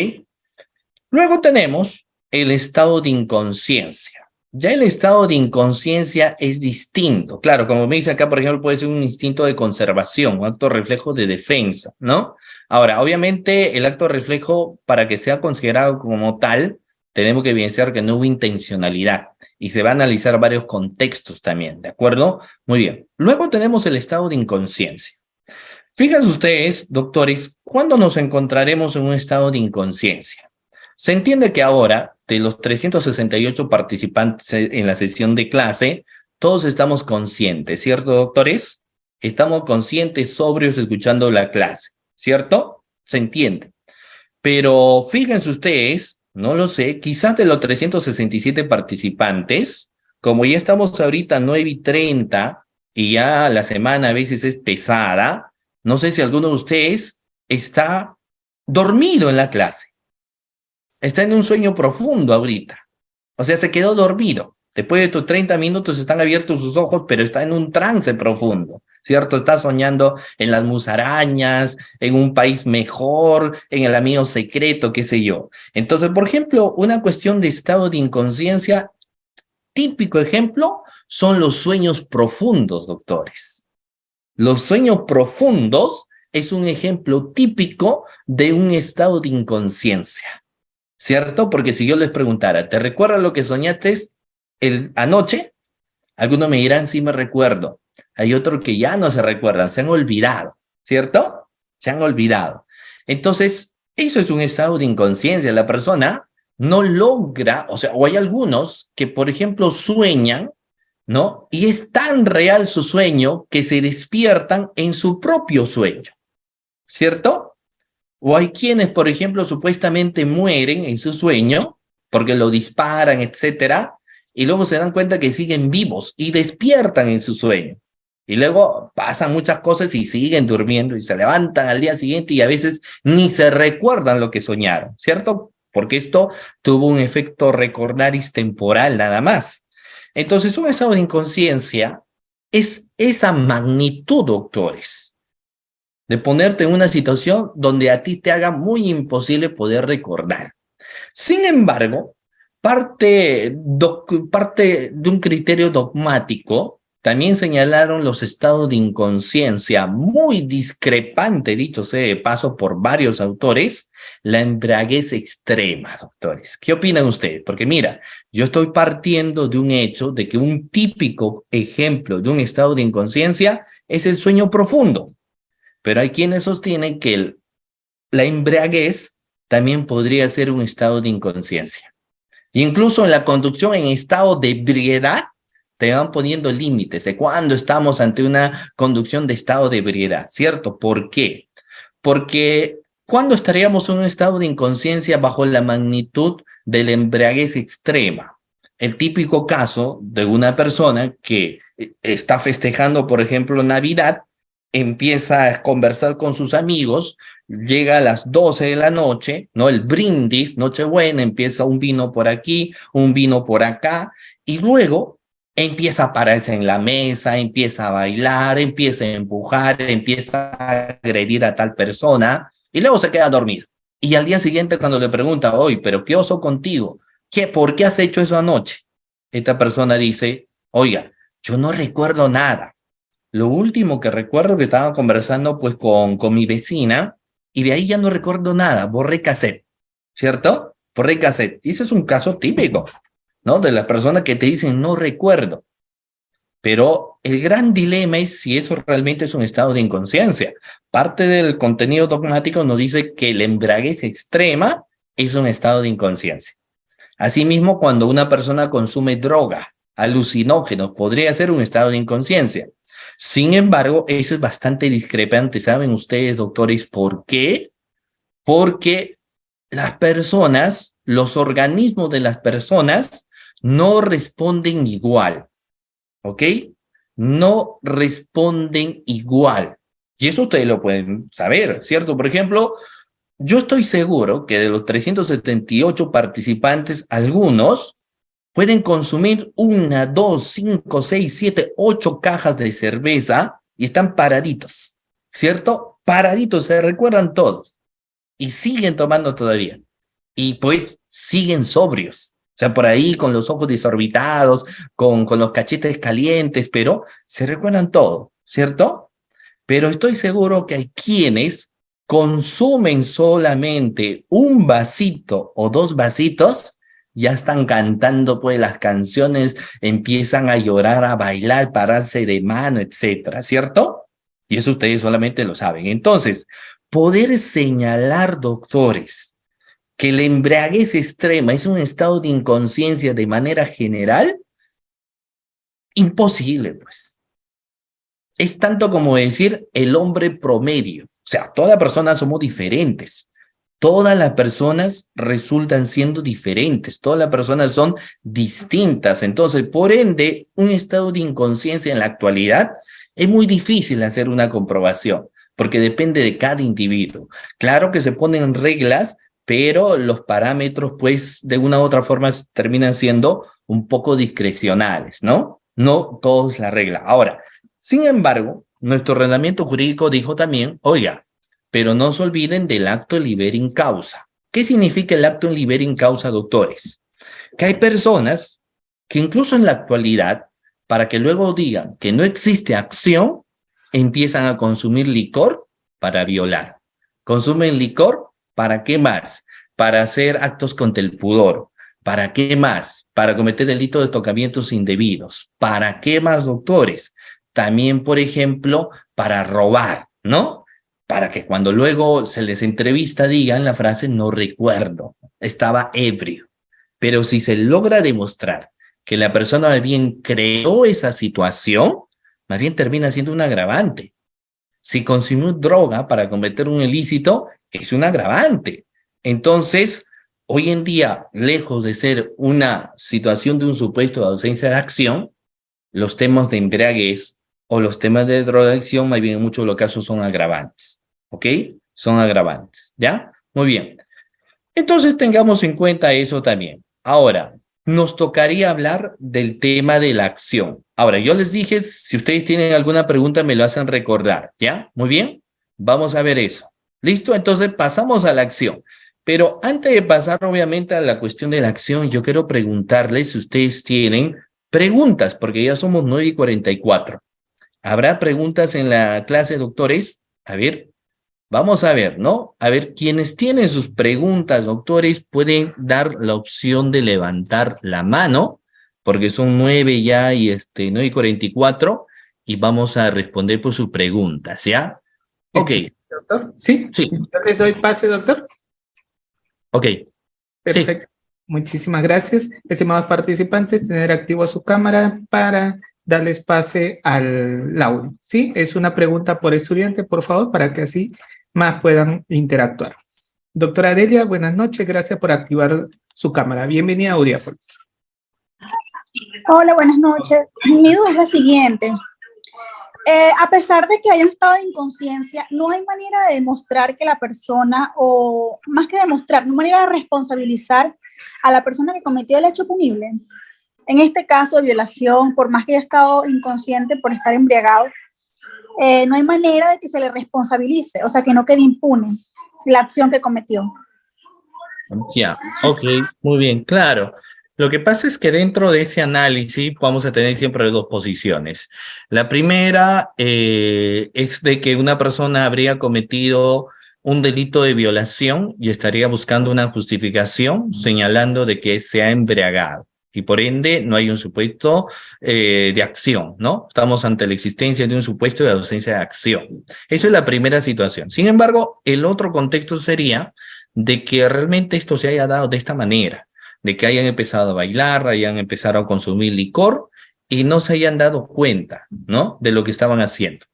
Luego tenemos el estado de inconsciencia. Ya el estado de inconsciencia es distinto. Claro, como me dice acá, por ejemplo, puede ser un instinto de conservación, un acto reflejo de defensa, ¿no? Ahora, obviamente, el acto reflejo, para que sea considerado como tal, tenemos que evidenciar que no hubo intencionalidad y se va a analizar varios contextos también, ¿de acuerdo? Muy bien. Luego tenemos el estado de inconsciencia. Fíjense ustedes, doctores, ¿cuándo nos encontraremos en un estado de inconsciencia? Se entiende que ahora, de los 368 participantes en la sesión de clase, todos estamos conscientes, ¿cierto, doctores? Estamos conscientes, sobrios, escuchando la clase, ¿cierto? Se entiende. Pero fíjense ustedes, no lo sé, quizás de los 367 participantes, como ya estamos ahorita 9:30 y ya la semana a veces es pesada, no sé si alguno de ustedes está dormido en la clase. Está en un sueño profundo ahorita. O sea, se quedó dormido. Después de estos 30 minutos están abiertos sus ojos, pero está en un trance profundo, ¿cierto? Está soñando en las musarañas, en un país mejor, en el amigo secreto, qué sé yo. Entonces, por ejemplo, una cuestión de estado de inconsciencia, típico ejemplo, son los sueños profundos, doctores. Los sueños profundos es un ejemplo típico de un estado de inconsciencia, ¿cierto? Porque si yo les preguntara, ¿te recuerdas lo que soñaste anoche? Algunos me dirán, sí me recuerdo. Hay otros que ya no se recuerdan, se han olvidado, ¿cierto? Se han olvidado. Entonces, eso es un estado de inconsciencia. La persona no logra, o sea, o hay algunos que, por ejemplo, sueñan, ¿no? Y es tan real su sueño que se despiertan en su propio sueño, ¿cierto? O hay quienes, por ejemplo, supuestamente mueren en su sueño porque lo disparan, etcétera, y luego se dan cuenta que siguen vivos y despiertan en su sueño. Y luego pasan muchas cosas y siguen durmiendo y se levantan al día siguiente y a veces ni se recuerdan lo que soñaron, ¿cierto? Porque esto tuvo un efecto recordaris temporal nada más. Entonces, un estado de inconsciencia es esa magnitud, doctores, de ponerte en una situación donde a ti te haga muy imposible poder recordar. Sin embargo, parte de un criterio dogmático, también señalaron los estados de inconsciencia muy discrepante, dicho sea de paso por varios autores, la embriaguez extrema, doctores. ¿Qué opinan ustedes? Porque mira, yo estoy partiendo de un hecho de que un típico ejemplo de un estado de inconsciencia es el sueño profundo. Pero hay quienes sostienen que la embriaguez también podría ser un estado de inconsciencia. Incluso en la conducción en estado de ebriedad, te van poniendo límites de cuándo estamos ante una conducción de estado de ebriedad, ¿cierto? ¿Por qué? Porque ¿cuándo estaríamos en un estado de inconsciencia bajo la magnitud de la embriaguez extrema? El típico caso de una persona que está festejando, por ejemplo, Navidad, empieza a conversar con sus amigos, llega a las 12 de la noche, ¿no? El brindis, Nochebuena, empieza un vino por aquí, un vino por acá, y luego empieza a pararse en la mesa, empieza a bailar, empieza a empujar, empieza a agredir a tal persona, y luego se queda dormido. Y al día siguiente cuando le pregunta, oye, pero ¿qué oso contigo? ¿Por qué has hecho eso anoche? Esta persona dice, oiga, yo no recuerdo nada. Lo último que recuerdo que estaba conversando pues con mi vecina y de ahí ya no recuerdo nada, borré cassette, ¿cierto? Borré cassette. Y ese es un caso típico, ¿no? De las personas que te dicen no recuerdo. Pero el gran dilema es si eso realmente es un estado de inconsciencia. Parte del contenido dogmático nos dice que la embriaguez extrema es un estado de inconsciencia. Asimismo, cuando una persona consume droga, alucinógenos, podría ser un estado de inconsciencia. Sin embargo, eso es bastante discrepante. ¿Saben ustedes, doctores, por qué? Porque las personas, los organismos de las personas no responden igual, ¿ok? No responden igual. Y eso ustedes lo pueden saber, ¿cierto? Por ejemplo, yo estoy seguro que de los 378 participantes, algunos pueden consumir 1, 2, 5, 6, 7, 8 cajas de cerveza y están paraditos, ¿cierto? Paraditos, se recuerdan todos y siguen tomando todavía. Y pues siguen sobrios. O sea, por ahí con los ojos desorbitados, con los cachetes calientes, pero se recuerdan todo, ¿cierto? Pero estoy seguro que hay quienes consumen solamente un vasito o 2 vasitos, ya están cantando pues las canciones, empiezan a llorar, a bailar, pararse de mano, etcétera, ¿cierto? Y eso ustedes solamente lo saben. Entonces, poder señalar, doctores, que la embriaguez extrema es un estado de inconsciencia de manera general, imposible, pues. Es tanto como decir el hombre promedio. O sea, todas las personas somos diferentes. Todas las personas resultan siendo diferentes. Todas las personas son distintas. Entonces, por ende, un estado de inconsciencia en la actualidad es muy difícil hacer una comprobación, porque depende de cada individuo. Claro que se ponen reglas, pero los parámetros, pues, de una u otra forma terminan siendo un poco discrecionales, ¿no? No todo es la regla. Ahora, sin embargo, nuestro ordenamiento jurídico dijo también, oiga, pero no se olviden del acto liberi causa. ¿Qué significa el acto liberi causa, doctores? Que hay personas que incluso en la actualidad, para que luego digan que no existe acción, empiezan a consumir licor Para violar. ¿Consumen licor? ¿Para qué más? Para hacer actos contra el pudor. ¿Para qué más? Para cometer delitos de tocamientos indebidos. ¿Para qué más, doctores? También, por ejemplo, para robar, ¿no? Para que cuando luego se les entrevista digan la frase no recuerdo, estaba ebrio. Pero si se logra demostrar que la persona más bien creó esa situación, más bien termina siendo un agravante. Si consumió droga para cometer un ilícito, es un agravante. Entonces, hoy en día, lejos de ser una situación de un supuesto de ausencia de acción, los temas de embriaguez o los temas de drogadicción, más bien en muchos de los casos son agravantes. ¿Ok? Son agravantes. ¿Ya? Muy bien. Entonces tengamos en cuenta eso también. Ahora, nos tocaría hablar del tema de la acción. Ahora, yo les dije, si ustedes tienen alguna pregunta, me lo hacen recordar, ¿ya? Muy bien, vamos a ver eso. ¿Listo? Entonces pasamos a la acción. Pero antes de pasar, obviamente, a la cuestión de la acción, yo quiero preguntarles si ustedes tienen preguntas, porque ya somos 9:44. ¿Habrá preguntas en la clase, doctores? A ver. Vamos a ver, ¿no? A ver, quienes tienen sus preguntas, doctores, pueden dar la opción de levantar la mano, porque son 9 ya y 9:44, y vamos a responder por sus preguntas, ¿ya? Ok, Excelente, doctor. ¿Sí? sí, ¿Yo les doy pase, doctor? ok, sí. Perfecto. Muchísimas gracias. Estimados participantes, tener activo su cámara para darles pase al audio. ¿Sí? Es una pregunta por estudiante, por favor, para que así más puedan interactuar. Doctora Delia, buenas noches. Gracias por activar su cámara. Bienvenida a Audiápolis. Hola, buenas noches. Mi duda es la siguiente. A pesar de que haya un estado de inconsciencia, no hay manera de demostrar que la persona, o más que demostrar, no hay manera de responsabilizar a la persona que cometió el hecho punible. En este caso de violación, por más que haya estado inconsciente por estar embriagado, no hay manera de que se le responsabilice, o sea, que no quede impune la acción que cometió. Ya, ok, muy bien, claro. Lo que pasa es que dentro de ese análisis vamos a tener siempre dos posiciones. La primera es de que una persona habría cometido un delito de violación y estaría buscando una justificación señalando de que se ha embriagado y por ende no hay un supuesto de acción, ¿no? Estamos ante la existencia de un supuesto de ausencia de acción. Esa es la primera situación. Sin embargo, el otro contexto sería de que realmente esto se haya dado de esta manera, de que hayan empezado a bailar, hayan empezado a consumir licor y no se hayan dado cuenta, ¿no? De lo que estaban haciendo.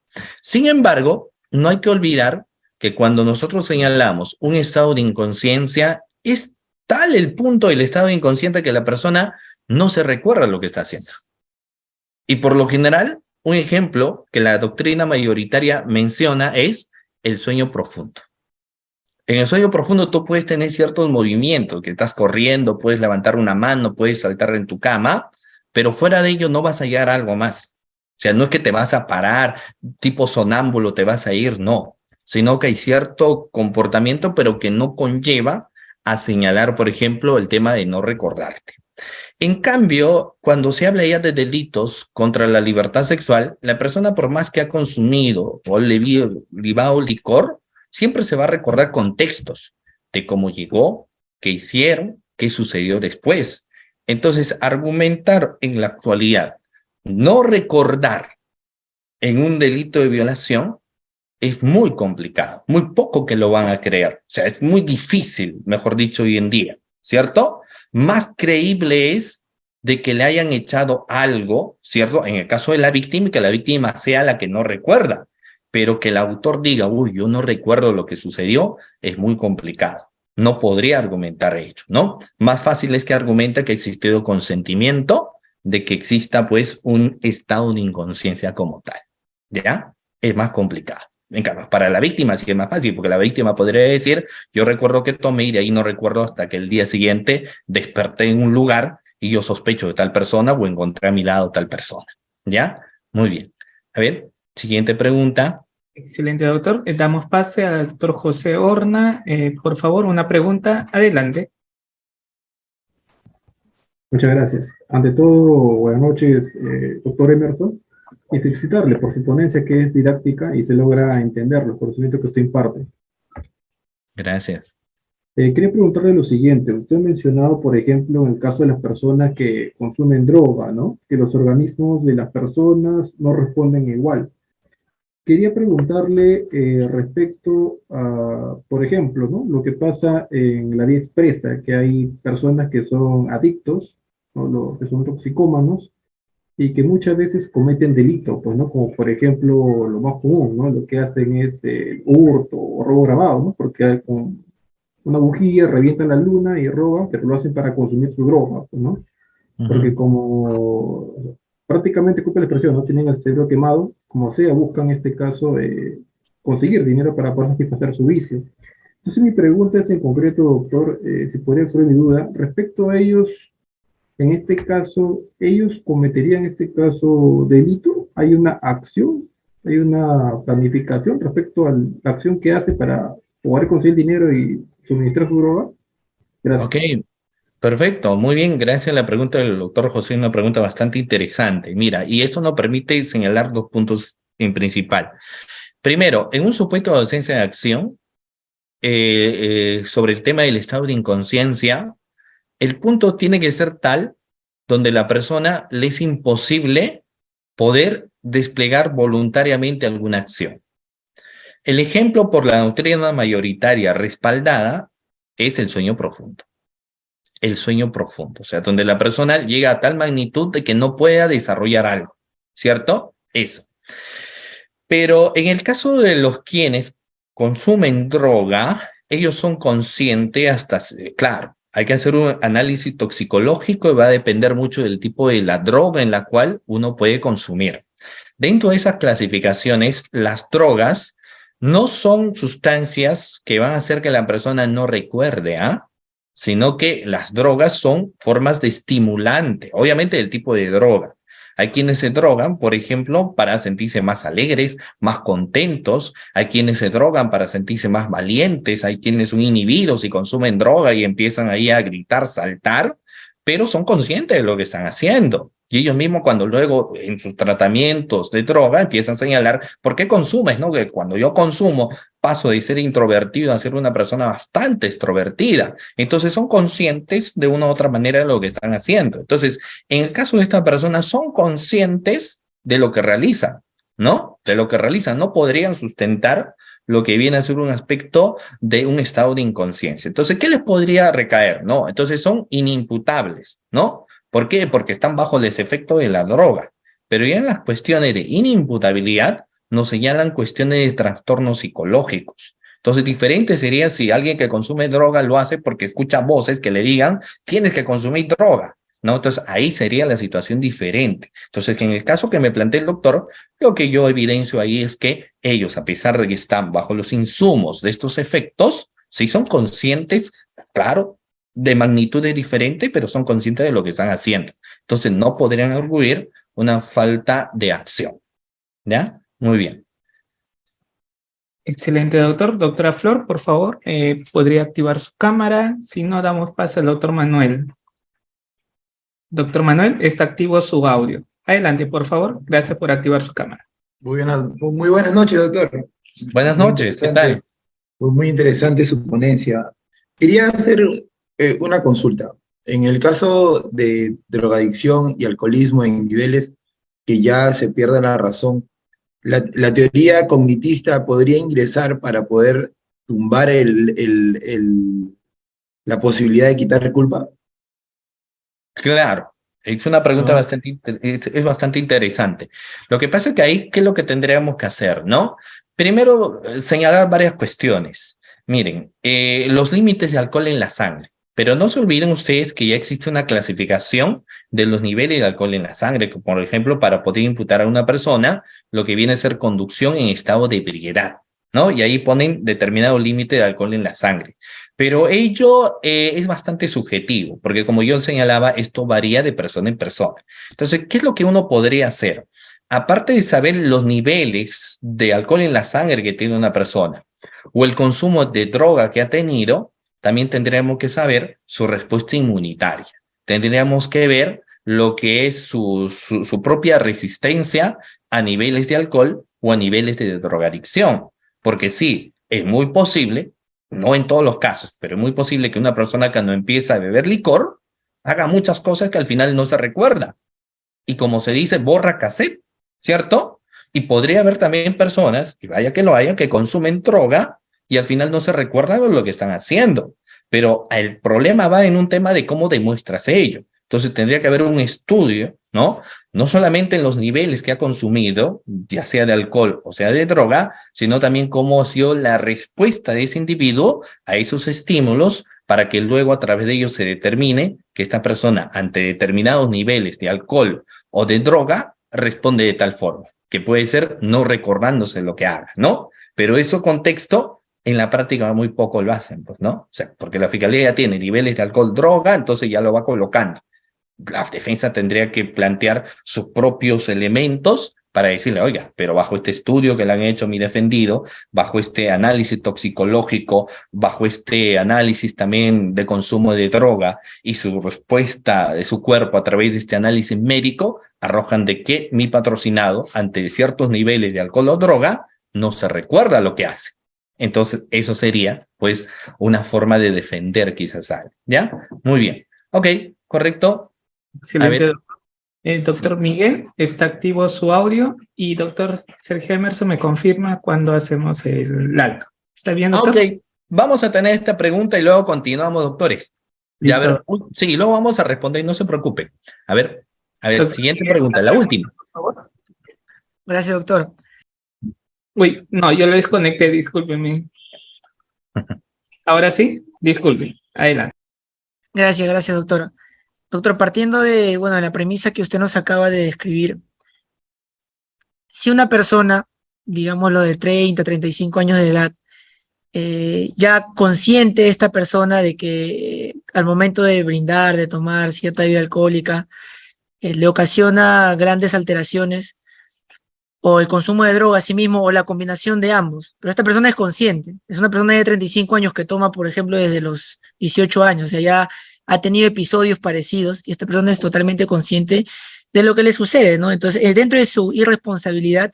Sin embargo, no hay que olvidar que cuando nosotros señalamos un estado de inconsciencia, es tal el punto del estado de inconsciente que la persona no se recuerda lo que está haciendo. Y por lo general, un ejemplo que la doctrina mayoritaria menciona es el sueño profundo. En el sueño profundo tú puedes tener ciertos movimientos, que estás corriendo, puedes levantar una mano, puedes saltar en tu cama, pero fuera de ello no vas a hallar algo más. O sea, no es que te vas a parar, tipo sonámbulo te vas a ir, no, sino que hay cierto comportamiento, pero que no conlleva a señalar, por ejemplo, el tema de no recordarte. En cambio, cuando se habla ya de delitos contra la libertad sexual, la persona por más que ha consumido o libado licor, siempre se va a recordar contextos de cómo llegó, qué hicieron, qué sucedió después. Entonces, argumentar en la actualidad, no recordar en un delito de violación es muy complicado, muy poco que lo van a creer. O sea, es muy difícil, mejor dicho, hoy en día, ¿cierto? Más creíble es de que le hayan echado algo, ¿cierto? En el caso de la víctima, y que la víctima sea la que no recuerda, pero que el autor diga, uy, yo no recuerdo lo que sucedió, es muy complicado. No podría argumentar ello, ¿no? Más fácil es que argumenta que ha existido consentimiento de que exista, pues, un estado de inconsciencia como tal, ¿ya? Es más complicado. En cambio, para la víctima sí es más fácil, porque la víctima podría decir, yo recuerdo que tomé y de ahí no recuerdo hasta que el día siguiente desperté en un lugar y yo sospecho de tal persona o encontré a mi lado tal persona. ¿Ya? Muy bien. A ver, siguiente pregunta. Excelente, doctor. Damos pase al doctor José Horna. Por favor, una pregunta. Adelante. Muchas gracias. Ante todo, buenas noches, doctor Emerson. y felicitarle por su ponencia que es didáctica y se logra entender los conocimientos que usted imparte. Gracias. Quería preguntarle lo siguiente. Usted ha mencionado, por ejemplo, en el caso de las personas que consumen droga, ¿no? Que los organismos de las personas no responden igual. Quería preguntarle respecto a, por ejemplo, ¿no? Lo que pasa en la vía expresa, que hay personas que son adictos, ¿no? Los que son toxicómanos, y que muchas veces cometen delitos, pues, ¿no? Como por ejemplo lo más común, ¿no? Lo que hacen es hurto o robo grabado, ¿no? Porque con una bujía revientan la luna y roban, pero lo hacen para consumir su droga, pues, ¿no? Porque como prácticamente, ocupa la expresión, no tienen el cerebro quemado, como sea, buscan en este caso conseguir dinero para poder satisfacer su vicio. Entonces mi pregunta es en concreto, doctor, si podría exponer mi duda, respecto a ellos, en este caso, ¿ellos cometerían en este caso delito? ¿Hay una acción? ¿Hay una planificación respecto a la acción que hace para poder conseguir dinero y suministrar su droga? Gracias. Ok, perfecto, muy bien, gracias a la pregunta del doctor José, una pregunta bastante interesante. Mira, y esto nos permite señalar dos puntos en principal. Primero, en un supuesto de ausencia de acción, sobre el tema del estado de inconsciencia, el punto tiene que ser tal donde la persona le es imposible poder desplegar voluntariamente alguna acción. El ejemplo por la doctrina mayoritaria respaldada es el sueño profundo. El sueño profundo, o sea, donde la persona llega a tal magnitud de que no pueda desarrollar algo, ¿cierto? Eso. Pero en el caso de los quienes consumen droga, ellos son conscientes hasta, claro, hay que hacer un análisis toxicológico y va a depender mucho del tipo de la droga en la cual uno puede consumir. Dentro de esas clasificaciones, las drogas no son sustancias que van a hacer que la persona no recuerde, ¿ah? Sino que las drogas son formas de estimulante, obviamente del tipo de droga. Hay quienes se drogan, por ejemplo, para sentirse más alegres, más contentos. Hay quienes se drogan para sentirse más valientes. Hay quienes son inhibidos y consumen droga y empiezan ahí a gritar, saltar, pero son conscientes de lo que están haciendo. Y ellos mismos cuando luego en sus tratamientos de droga empiezan a señalar, ¿por qué consumes? ¿No? Que cuando yo consumo paso de ser introvertido a ser una persona bastante extrovertida. Entonces son conscientes de una u otra manera de lo que están haciendo. Entonces, en el caso de estas personas son conscientes de lo que realizan, ¿no? De lo que realizan. No podrían sustentar lo que viene a ser un aspecto de un estado de inconsciencia. Entonces, ¿qué les podría recaer? ¿No? Entonces son inimputables, ¿no? ¿Por qué? Porque están bajo el efecto de la droga. Pero ya en las cuestiones de inimputabilidad nos señalan cuestiones de trastornos psicológicos. Entonces, diferente sería si alguien que consume droga lo hace porque escucha voces que le digan, tienes que consumir droga, ¿no? Entonces, ahí sería la situación diferente. Entonces, en el caso que me plantea el doctor, lo que yo evidencio ahí es que ellos, a pesar de que están bajo los insumos de estos efectos, sí son conscientes, claro, de magnitudes diferentes, pero son conscientes de lo que están haciendo. Entonces, no podrían arguir una falta de acción. ¿Ya? Muy bien. Excelente, doctor. Doctora Flor, por favor, ¿podría activar su cámara? Si no, damos paso al doctor Manuel. Doctor Manuel, está activo su audio. Adelante, por favor. Gracias por activar su cámara. Muy buenas noches, doctor. Buenas noches, ¿qué tal? Muy interesante su ponencia. Quería hacer una consulta. En el caso de drogadicción y alcoholismo en niveles que ya se pierde la razón, la teoría cognitista podría ingresar para poder tumbar la posibilidad de quitar culpa. Claro, es una pregunta es bastante interesante. Lo que pasa es que ahí, ¿qué es lo que tendríamos que hacer, no? Primero, señalar varias cuestiones. Miren, los límites de alcohol en la sangre. Pero no se olviden ustedes que ya existe una clasificación de los niveles de alcohol en la sangre, que por ejemplo, para poder imputar a una persona lo que viene a ser conducción en estado de ebriedad, ¿no? Y ahí ponen determinado límite de alcohol en la sangre. Pero ello es bastante subjetivo, porque como yo señalaba, esto varía de persona en persona. Entonces, ¿qué es lo que uno podría hacer? Aparte de saber los niveles de alcohol en la sangre que tiene una persona o el consumo de droga que ha tenido, también tendríamos que saber su respuesta inmunitaria. Tendríamos que ver lo que es su propia resistencia a niveles de alcohol o a niveles de drogadicción. Porque sí, es muy posible, no en todos los casos, pero es muy posible que una persona cuando empieza a beber licor haga muchas cosas que al final no se recuerda. Y como se dice, borra cassette, ¿cierto? Y podría haber también personas, y vaya que lo haya, que consumen droga y al final no se recuerdan de lo que están haciendo. Pero el problema va en un tema de cómo demuestras ello. Entonces tendría que haber un estudio, ¿no? No solamente en los niveles que ha consumido, ya sea de alcohol o sea de droga, sino también cómo ha sido la respuesta de ese individuo a esos estímulos para que luego a través de ellos se determine que esta persona ante determinados niveles de alcohol o de droga responde de tal forma, que puede ser no recordándose lo que haga, ¿no? Pero eso contexto en la práctica muy poco lo hacen, pues, ¿no? O sea, porque la fiscalía ya tiene niveles de alcohol, droga, entonces ya lo va colocando. La defensa tendría que plantear sus propios elementos para decirle, oiga, pero bajo este estudio que le han hecho mi defendido, bajo este análisis toxicológico, bajo este análisis también de consumo de droga y su respuesta de su cuerpo a través de este análisis médico, arrojan de que mi patrocinado, ante ciertos niveles de alcohol o droga, no se recuerda lo que hace. Entonces, eso sería, pues, una forma de defender quizás algo, ¿ya? Muy bien. Ok, correcto. Excelente, ver. doctor. Doctor Miguel, está activo su audio y doctor Sergio Emerson me confirma cuando hacemos el alto. ¿Está bien, doctor? Ok, vamos a tener esta pregunta y luego continuamos, doctores. Ya, a ver, Listo. sí, luego vamos a responder, no se preocupen. A ver, Doctor siguiente Miguel, pregunta, la última. por favor. Gracias, doctor. Uy, no, yo lo desconecté, discúlpenme. Ahora sí, disculpen, adelante. Gracias, doctor. Doctor, partiendo de, bueno, la premisa que usted nos acaba de describir, si una persona, digámoslo de 30, 35 años de edad, ya consciente esta persona de que al momento de brindar, de tomar cierta bebida alcohólica, le ocasiona grandes alteraciones, o el consumo de droga a sí mismo, o la combinación de ambos. Pero esta persona es consciente, es una persona de 35 años que toma, por ejemplo, desde los 18 años, o sea, ya ha tenido episodios parecidos, y esta persona es totalmente consciente de lo que le sucede, ¿no? Entonces, dentro de su irresponsabilidad,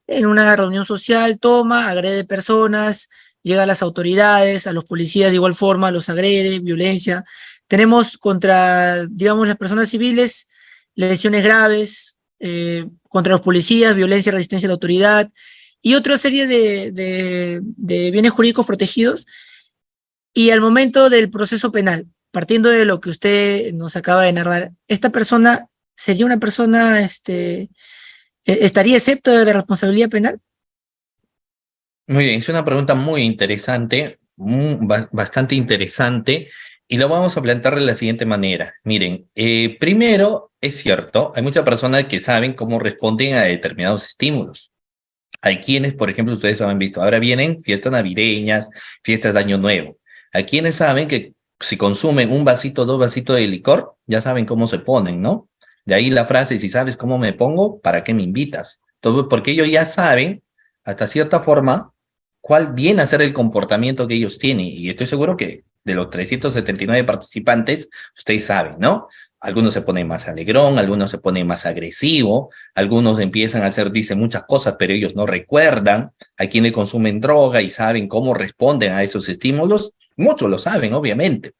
en una reunión social, toma, agrede personas, llega a las autoridades, a los policías de igual forma, los agrede, violencia. Tenemos contra, digamos, las personas civiles, lesiones graves, contra los policías, violencia, resistencia a la autoridad, y otra serie de bienes jurídicos protegidos. Y al momento del proceso penal, partiendo de lo que usted nos acaba de narrar, ¿esta persona sería una persona, estaría excepto de la responsabilidad penal? Muy bien, es una pregunta muy interesante, bastante interesante, y lo vamos a plantear de la siguiente manera. Miren, primero, es cierto, hay muchas personas que saben cómo responden a determinados estímulos. Hay quienes, por ejemplo, ustedes han visto, ahora vienen fiestas navideñas, fiestas de Año Nuevo. Hay quienes saben que si consumen un vasito, 2 vasitos de licor, ya saben cómo se ponen, ¿no? De ahí la frase, si sabes cómo me pongo, ¿para qué me invitas? Todo porque ellos ya saben, hasta cierta forma, cuál viene a ser el comportamiento que ellos tienen. Y estoy seguro que de los 379 participantes, ustedes saben, ¿no? Algunos se ponen más alegrón, algunos se ponen más agresivo, algunos empiezan a hacer, dicen muchas cosas, pero ellos no recuerdan. Hay quienes consumen droga y saben cómo responden a esos estímulos. Muchos lo saben, obviamente.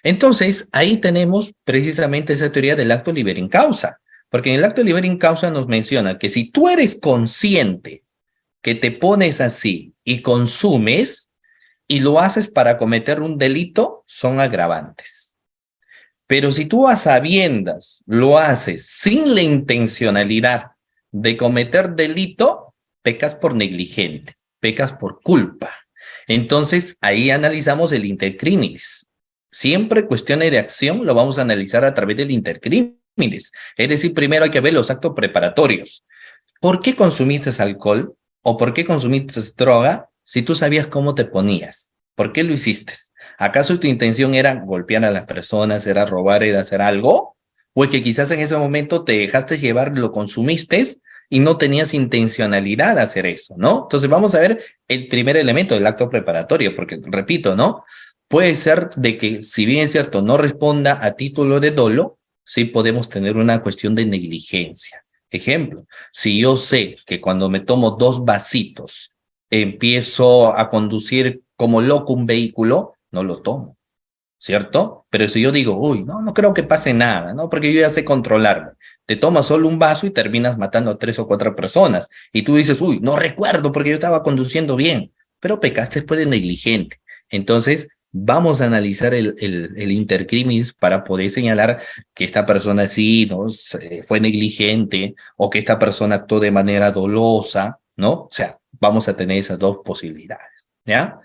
Entonces, ahí tenemos precisamente esa teoría del acto libere causa, porque en el acto libere causa nos menciona que si tú eres consciente que te pones así y consumes y lo haces para cometer un delito, son agravantes. Pero si tú a sabiendas lo haces sin la intencionalidad de cometer delito, pecas por negligente, pecas por culpa. Entonces, ahí analizamos el intercriminis. Siempre cuestiones de acción lo vamos a analizar a través del intercriminis. Es decir, primero hay que ver los actos preparatorios. ¿Por qué consumiste alcohol o por qué consumiste droga si tú sabías cómo te ponías? ¿Por qué lo hiciste? ¿Acaso tu intención era golpear a las personas, era robar, era hacer algo? ¿O es que quizás en ese momento te dejaste llevar, lo consumiste y no tenías intencionalidad de hacer eso, ¿no? Entonces vamos a ver el primer elemento del acto preparatorio, porque repito, ¿no? Puede ser de que, si bien es cierto, no responda a título de dolo, sí podemos tener una cuestión de negligencia. Ejemplo, si yo sé que cuando me tomo 2 vasitos empiezo a conducir como loco un vehículo, no lo tomo, ¿cierto? Pero si yo digo, uy, no creo que pase nada, ¿no? Porque yo ya sé controlarme. Te tomas solo un vaso y terminas matando a 3 o 4 personas. Y tú dices, uy, no recuerdo porque yo estaba conduciendo bien, pero pecaste después de negligente. Entonces, vamos a analizar el intercrimis para poder señalar que esta persona sí, ¿no? Fue negligente o que esta persona actuó de manera dolosa, ¿no? O sea, vamos a tener esas 2 posibilidades, ¿ya?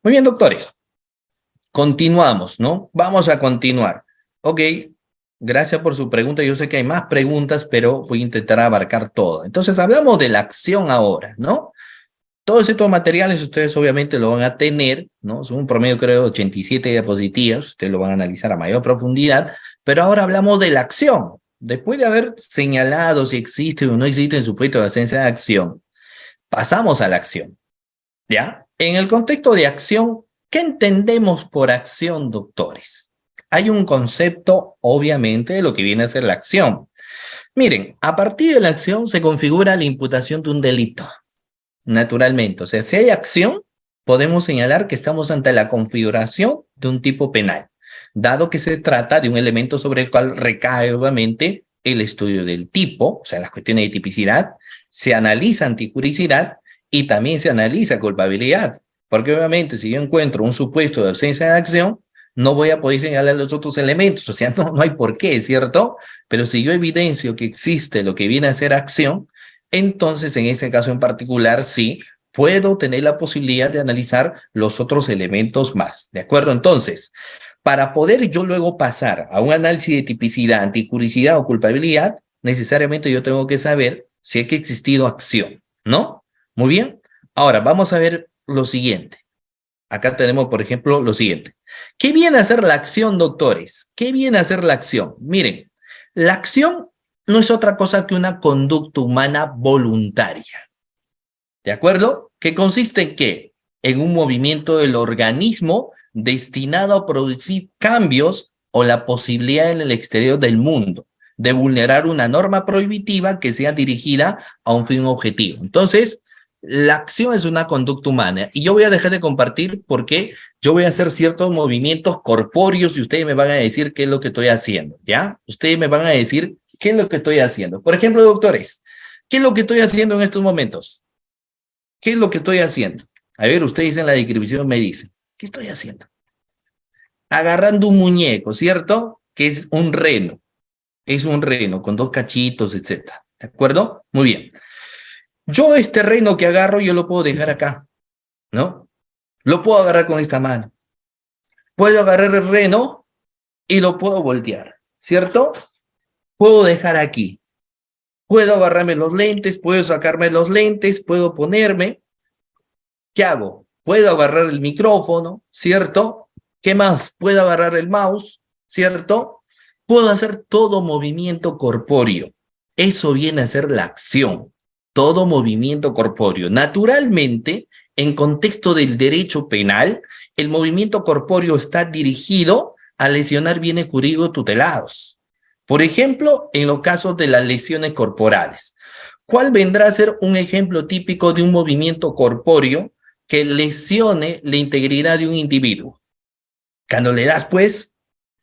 Muy bien, doctores. Continuamos, ¿no? Vamos a continuar. Ok, gracias por su pregunta. Yo sé que hay más preguntas, pero voy a intentar abarcar todo. Entonces, hablamos de la acción ahora, ¿no? Todos estos materiales ustedes obviamente lo van a tener, ¿no? Son un promedio, creo, de 87 diapositivas. Ustedes lo van a analizar a mayor profundidad. Pero ahora hablamos de la acción. Después de haber señalado si existe o no existe el supuesto de ausencia de acción, pasamos a la acción, ¿ya? En el contexto de acción, ¿qué entendemos por acción, doctores? Hay un concepto, obviamente, de lo que viene a ser la acción. Miren, a partir de la acción se configura la imputación de un delito, naturalmente. O sea, si hay acción, podemos señalar que estamos ante la configuración de un tipo penal, dado que se trata de un elemento sobre el cual recae, obviamente, el estudio del tipo, o sea, las cuestiones de tipicidad, se analiza antijuricidad y también se analiza culpabilidad. Porque obviamente si yo encuentro un supuesto de ausencia de acción, no voy a poder señalar los otros elementos, o sea, no hay por qué, ¿cierto? Pero si yo evidencio que existe lo que viene a ser acción, entonces en ese caso en particular sí puedo tener la posibilidad de analizar los otros elementos más, ¿de acuerdo? Entonces, para poder yo luego pasar a un análisis de tipicidad, antijuricidad o culpabilidad, necesariamente yo tengo que saber si ha existido acción, ¿no? Muy bien. Ahora, vamos a ver lo siguiente. Acá tenemos, por ejemplo, lo siguiente. ¿Qué viene a hacer la acción, doctores? ¿Qué viene a hacer la acción? Miren, la acción no es otra cosa que una conducta humana voluntaria. ¿De acuerdo? ¿Que consiste en qué? En un movimiento del organismo destinado a producir cambios o la posibilidad en el exterior del mundo de vulnerar una norma prohibitiva que sea dirigida a un fin objetivo. Entonces, la acción es una conducta humana y yo voy a dejar de compartir porque yo voy a hacer ciertos movimientos corpóreos y ustedes me van a decir qué es lo que estoy haciendo, ¿ya? Ustedes me van a decir qué es lo que estoy haciendo. Por ejemplo, doctores, ¿qué es lo que estoy haciendo en estos momentos? ¿Qué es lo que estoy haciendo? A ver, ustedes en la descripción me dicen, ¿qué estoy haciendo? Agarrando un muñeco, ¿cierto? Que es un reno. Es un reno con 2 cachitos, etcétera. ¿De acuerdo? Muy bien. Yo este reno que agarro, yo lo puedo dejar acá, ¿no? Lo puedo agarrar con esta mano. Puedo agarrar el reno y lo puedo voltear, ¿cierto? Puedo dejar aquí. Puedo agarrarme los lentes, puedo sacarme los lentes, puedo ponerme. ¿Qué hago? Puedo agarrar el micrófono, ¿cierto? ¿Qué más? Puedo agarrar el mouse, ¿cierto? Puedo hacer todo movimiento corpóreo. Eso viene a ser la acción. Todo movimiento corpóreo. Naturalmente, en contexto del derecho penal, el movimiento corpóreo está dirigido a lesionar bienes jurídicos tutelados. Por ejemplo, en los casos de las lesiones corporales. ¿Cuál vendrá a ser un ejemplo típico de un movimiento corpóreo que lesione la integridad de un individuo? Cuando le das, pues,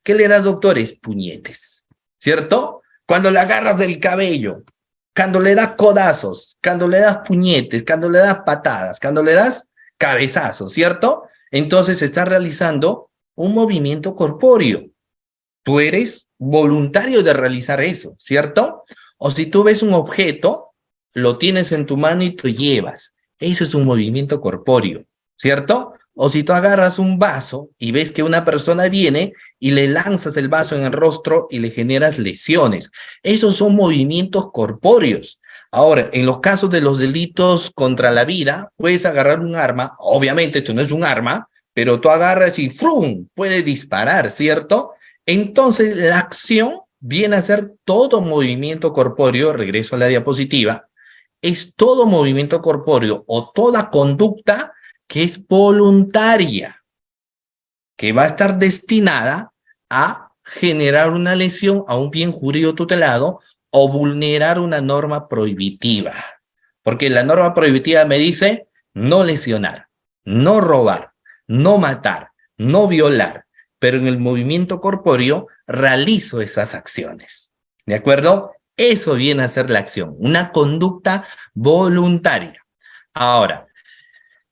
¿qué le das, doctores? Puñetes, ¿cierto? Cuando le agarras del cabello, cuando le das codazos, cuando le das puñetes, cuando le das patadas, cuando le das cabezazos, ¿cierto? Entonces está realizando un movimiento corpóreo. Tú eres voluntario de realizar eso, ¿cierto? O si tú ves un objeto, lo tienes en tu mano y te llevas. Eso es un movimiento corpóreo, ¿cierto? O si tú agarras un vaso y ves que una persona viene y le lanzas el vaso en el rostro y le generas lesiones. Esos son movimientos corpóreos. Ahora, en los casos de los delitos contra la vida, puedes agarrar un arma. Obviamente esto no es un arma, pero tú agarras y ¡frum! Puedes disparar, ¿cierto? Entonces, la acción viene a ser todo movimiento corpóreo, regreso a la diapositiva, es todo movimiento corpóreo o toda conducta que es voluntaria, que va a estar destinada a generar una lesión a un bien jurídico tutelado o vulnerar una norma prohibitiva. Porque la norma prohibitiva me dice no lesionar, no robar, no matar, no violar, pero en el movimiento corpóreo realizo esas acciones. ¿De acuerdo? Eso viene a ser la acción, una conducta voluntaria. Ahora,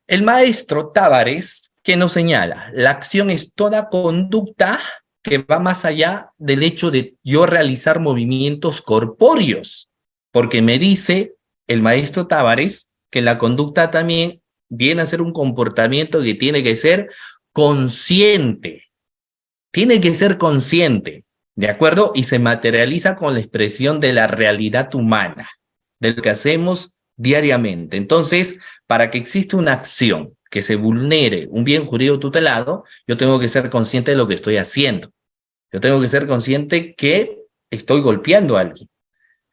el maestro Tavares, ¿qué nos señala? La acción es toda conducta que va más allá del hecho de yo realizar movimientos corpóreos, porque me dice el maestro Tavares que la conducta también viene a ser un comportamiento que tiene que ser consciente, ¿de acuerdo? Y se materializa con la expresión de la realidad humana, de lo que hacemos diariamente. Entonces, para que exista una acción que se vulnere un bien jurídico tutelado, yo tengo que ser consciente de lo que estoy haciendo. Yo tengo que ser consciente que estoy golpeando a alguien.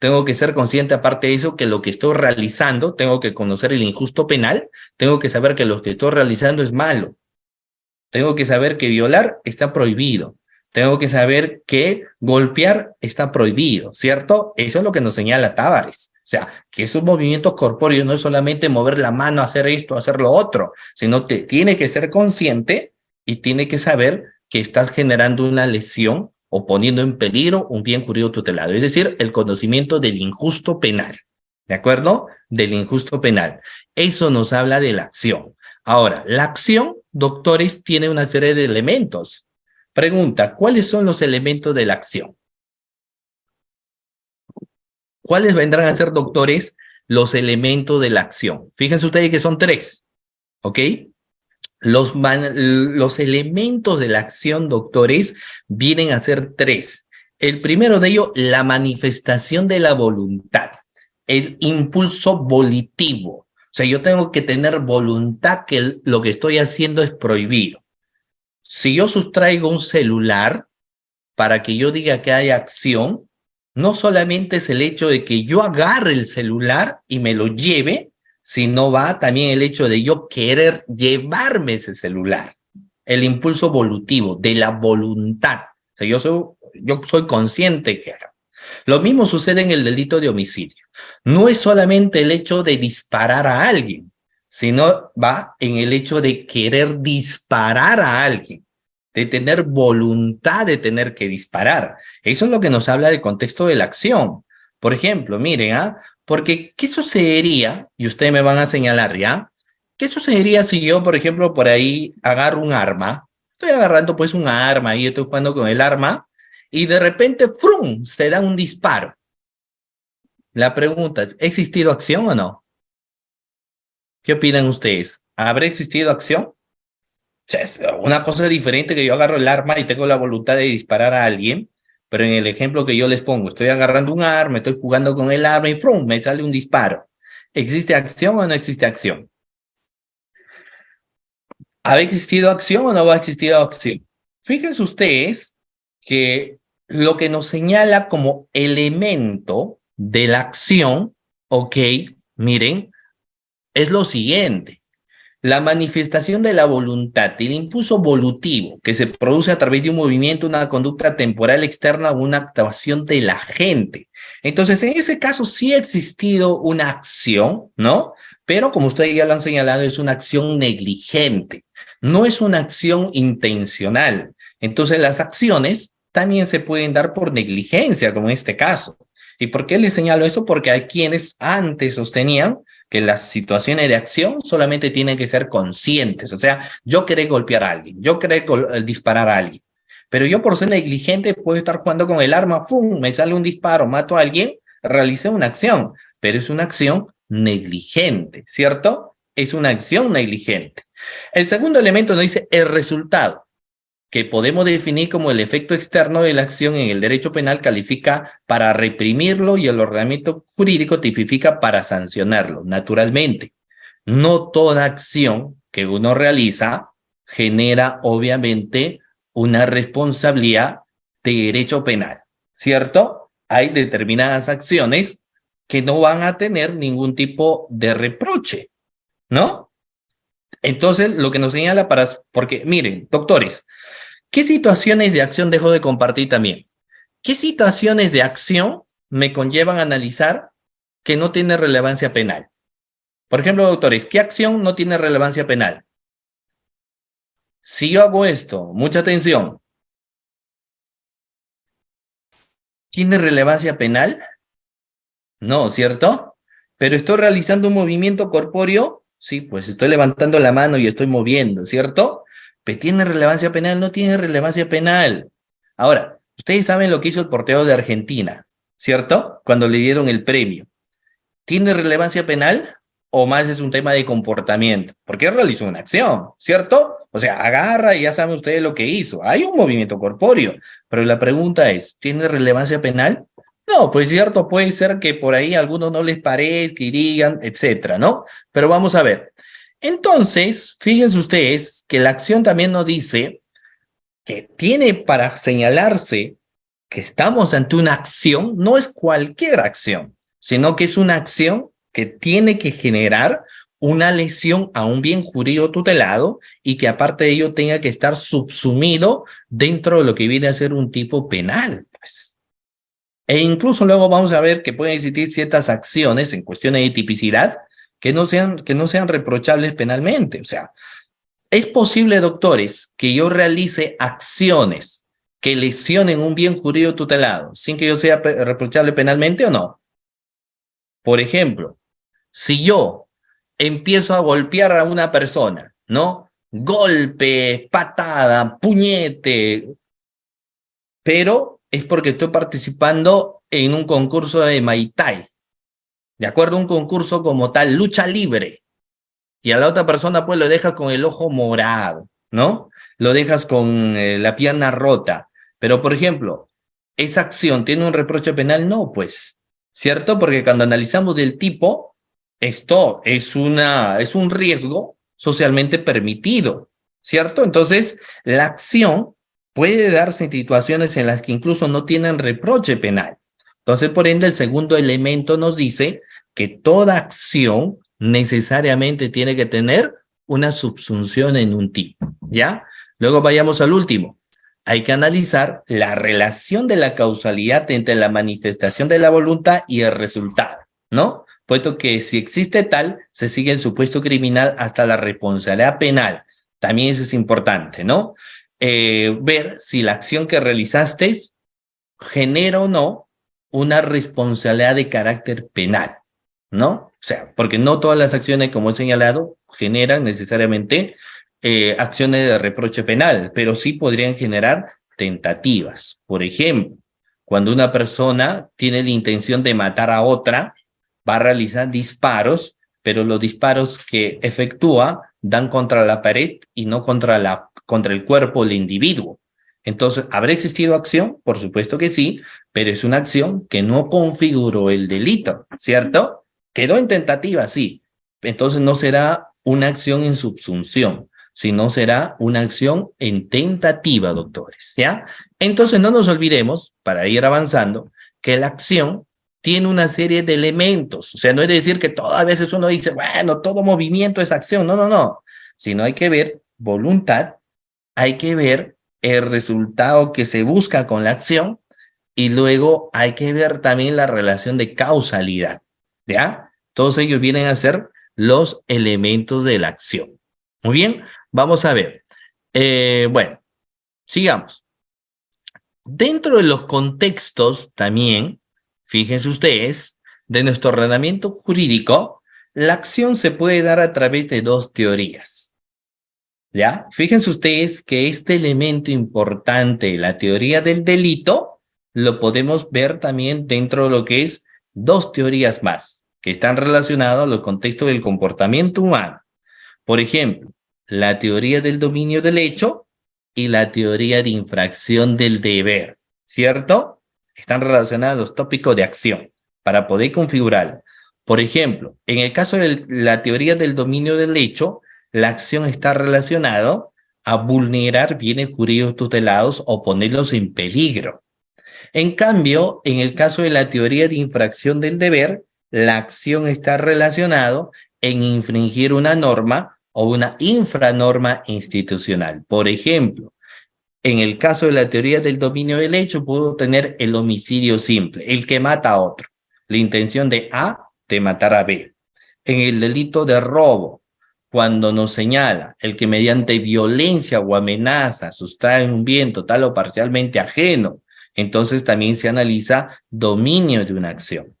Tengo que ser consciente, aparte de eso, que lo que estoy realizando, tengo que conocer el injusto penal, tengo que saber que lo que estoy realizando es malo. Tengo que saber que violar está prohibido. Tengo que saber que golpear está prohibido, ¿cierto? Eso es lo que nos señala Tavares. O sea, que esos movimientos corpóreos no es solamente mover la mano, hacer esto, hacer lo otro, sino que tiene que ser consciente y tiene que saber que estás generando una lesión o poniendo en peligro un bien jurídico tutelado. Es decir, el conocimiento del injusto penal. ¿De acuerdo? Del injusto penal. Eso nos habla de la acción. Ahora, la acción, doctores, tiene una serie de elementos. Pregunta, ¿cuáles son los elementos de la acción? ¿Cuáles vendrán a ser, doctores, los elementos de la acción? Fíjense ustedes que son 3, ¿ok? Los elementos de la acción, doctores, vienen a ser 3. El primero de ellos, la manifestación de la voluntad, el impulso volitivo. O sea, yo tengo que tener voluntad que lo que estoy haciendo es prohibido. Si yo sustraigo un celular para que yo diga que hay acción, no solamente es el hecho de que yo agarre el celular y me lo lleve, sino va también el hecho de yo querer llevarme ese celular. El impulso volutivo, de la voluntad. O sea, yo soy consciente que haga. Lo mismo sucede en el delito de homicidio. No es solamente el hecho de disparar a alguien, sino va en el hecho de querer disparar a alguien, de tener voluntad de tener que disparar. Eso es lo que nos habla del contexto de la acción. Por ejemplo, miren, porque ¿qué sucedería? Y ustedes me van a señalar, ¿ya? ¿Qué sucedería si yo, por ejemplo, por ahí agarro un arma? Estoy agarrando pues un arma y estoy jugando con el arma y de repente, ¡frum!, se da un disparo. La pregunta es, ¿ha existido acción o no? ¿Qué opinan ustedes? ¿Habrá existido acción? O sea, una cosa diferente que yo agarro el arma y tengo la voluntad de disparar a alguien, pero en el ejemplo que yo les pongo, estoy agarrando un arma, estoy jugando con el arma y ¡frum!, me sale un disparo. ¿Existe acción o no existe acción? ¿Ha existido acción o no ha existido acción? Fíjense ustedes que lo que nos señala como elemento de la acción, ok, miren, es lo siguiente. La manifestación de la voluntad, el impulso volutivo que se produce a través de un movimiento, una conducta temporal externa o una actuación de la gente. Entonces, en ese caso sí ha existido una acción, ¿no? Pero como ustedes ya lo han señalado, es una acción negligente, no es una acción intencional. Entonces, las acciones también se pueden dar por negligencia, como en este caso. ¿Y por qué les señalo eso? Porque hay quienes antes sostenían que las situaciones de acción solamente tienen que ser conscientes. O sea, yo querer golpear a alguien, yo querer disparar a alguien. Pero yo por ser negligente puedo estar jugando con el arma, ¡fum!, me sale un disparo, mato a alguien, realicé una acción, pero es una acción negligente, ¿cierto? Es una acción negligente. El segundo elemento nos dice el resultado, que podemos definir como el efecto externo de la acción en el derecho penal, califica para reprimirlo y el ordenamiento jurídico tipifica para sancionarlo. Naturalmente, no toda acción que uno realiza genera obviamente una responsabilidad de derecho penal, ¿cierto? Hay determinadas acciones que no van a tener ningún tipo de reproche, ¿no? Entonces, lo que nos señala porque miren, doctores, ¿qué situaciones de acción dejo de compartir también? ¿Qué situaciones de acción me conllevan a analizar que no tiene relevancia penal. Por ejemplo, doctores, ¿qué acción no tiene relevancia penal? Si yo hago esto, mucha atención, ¿tiene relevancia penal? No, ¿cierto? Pero estoy realizando un movimiento corpóreo, sí, pues estoy levantando la mano y estoy moviendo, ¿cierto? ¿Pero tiene relevancia penal? No tiene relevancia penal. Ahora, ustedes saben lo que hizo el portero de Argentina, ¿cierto? Cuando le dieron el premio. ¿Tiene relevancia penal o más es un tema de comportamiento? Porque realizó una acción, ¿cierto? O sea, agarra y ya saben ustedes lo que hizo. Hay un movimiento corpóreo, pero la pregunta es, ¿tiene relevancia penal? No, pues cierto, puede ser que por ahí a algunos no les parezca y digan, etcétera, ¿no? Pero vamos a ver. Entonces, fíjense ustedes que la acción también nos dice que tiene para señalarse que estamos ante una acción, no es cualquier acción, sino que es una acción que tiene que generar una lesión a un bien jurídico tutelado y que aparte de ello tenga que estar subsumido dentro de lo que viene a ser un tipo penal, pues. E incluso luego vamos a ver que pueden existir ciertas acciones en cuestiones de tipicidad que no sean reprochables penalmente. O sea, ¿es posible, doctores, que yo realice acciones que lesionen un bien jurídico tutelado sin que yo sea reprochable penalmente o no? Por ejemplo, si yo empiezo a golpear a una persona, ¿no? Golpe, patada, puñete, pero es porque estoy participando en un concurso de Muay Thai, de acuerdo a un concurso como tal, lucha libre, y a la otra persona pues lo dejas con el ojo morado, ¿no? Lo dejas con la pierna rota, pero por ejemplo, ¿esa acción tiene un reproche penal? No, pues, ¿cierto? Porque cuando analizamos del tipo, esto es un riesgo socialmente permitido, ¿cierto? Entonces, la acción puede darse en situaciones en las que incluso no tienen reproche penal. Entonces, por ende, el segundo elemento nos dice que toda acción necesariamente tiene que tener una subsunción en un tipo, ¿ya? Luego vayamos al último. Hay que analizar la relación de la causalidad entre la manifestación de la voluntad y el resultado, ¿no? Puesto que si existe tal, se sigue el supuesto criminal hasta la responsabilidad penal. También eso es importante, ¿no? Ver si la acción que realizaste genera o no una responsabilidad de carácter penal, ¿no? O sea, porque no todas las acciones, como he señalado, generan necesariamente acciones de reproche penal, pero sí podrían generar tentativas. Por ejemplo, cuando una persona tiene la intención de matar a otra, va a realizar disparos, pero los disparos que efectúa dan contra la pared y no contra el cuerpo del individuo. Entonces, ¿habrá existido acción? Por supuesto que sí, pero es una acción que no configuró el delito, ¿cierto? Quedó en tentativa, sí. Entonces no será una acción en subsunción, sino será una acción en tentativa, doctores, ¿ya? Entonces no nos olvidemos, para ir avanzando, que la acción tiene una serie de elementos. O sea, no es decir que todas veces uno dice, bueno, todo movimiento es acción. No, no, no. Sino hay que ver voluntad, hay que ver el resultado que se busca con la acción y luego hay que ver también la relación de causalidad, ¿ya? Todos ellos vienen a ser los elementos de la acción. Muy bien, vamos a ver. Bueno, sigamos. Dentro de los contextos también, fíjense ustedes, de nuestro ordenamiento jurídico, la acción se puede dar a través de dos teorías. ¿Ya? Fíjense ustedes que este elemento importante, la teoría del delito, lo podemos ver también dentro de lo que es dos teorías más, que están relacionadas a los contextos del comportamiento humano. Por ejemplo, la teoría del dominio del hecho y la teoría de infracción del deber, ¿cierto? Están relacionados a los tópicos de acción para poder configurar. Por ejemplo, en el caso de la teoría del dominio del hecho, la acción está relacionada a vulnerar bienes jurídicos tutelados o ponerlos en peligro. En cambio, en el caso de la teoría de infracción del deber, la acción está relacionada en infringir una norma o una infranorma institucional. Por ejemplo, En el caso de la teoría del dominio del hecho, puedo tener el homicidio simple, el que mata a otro, la intención de A de matar a B. En el delito de robo, cuando nos señala el que mediante violencia o amenaza sustrae un bien total o parcialmente ajeno, entonces también se analiza dominio de una acción.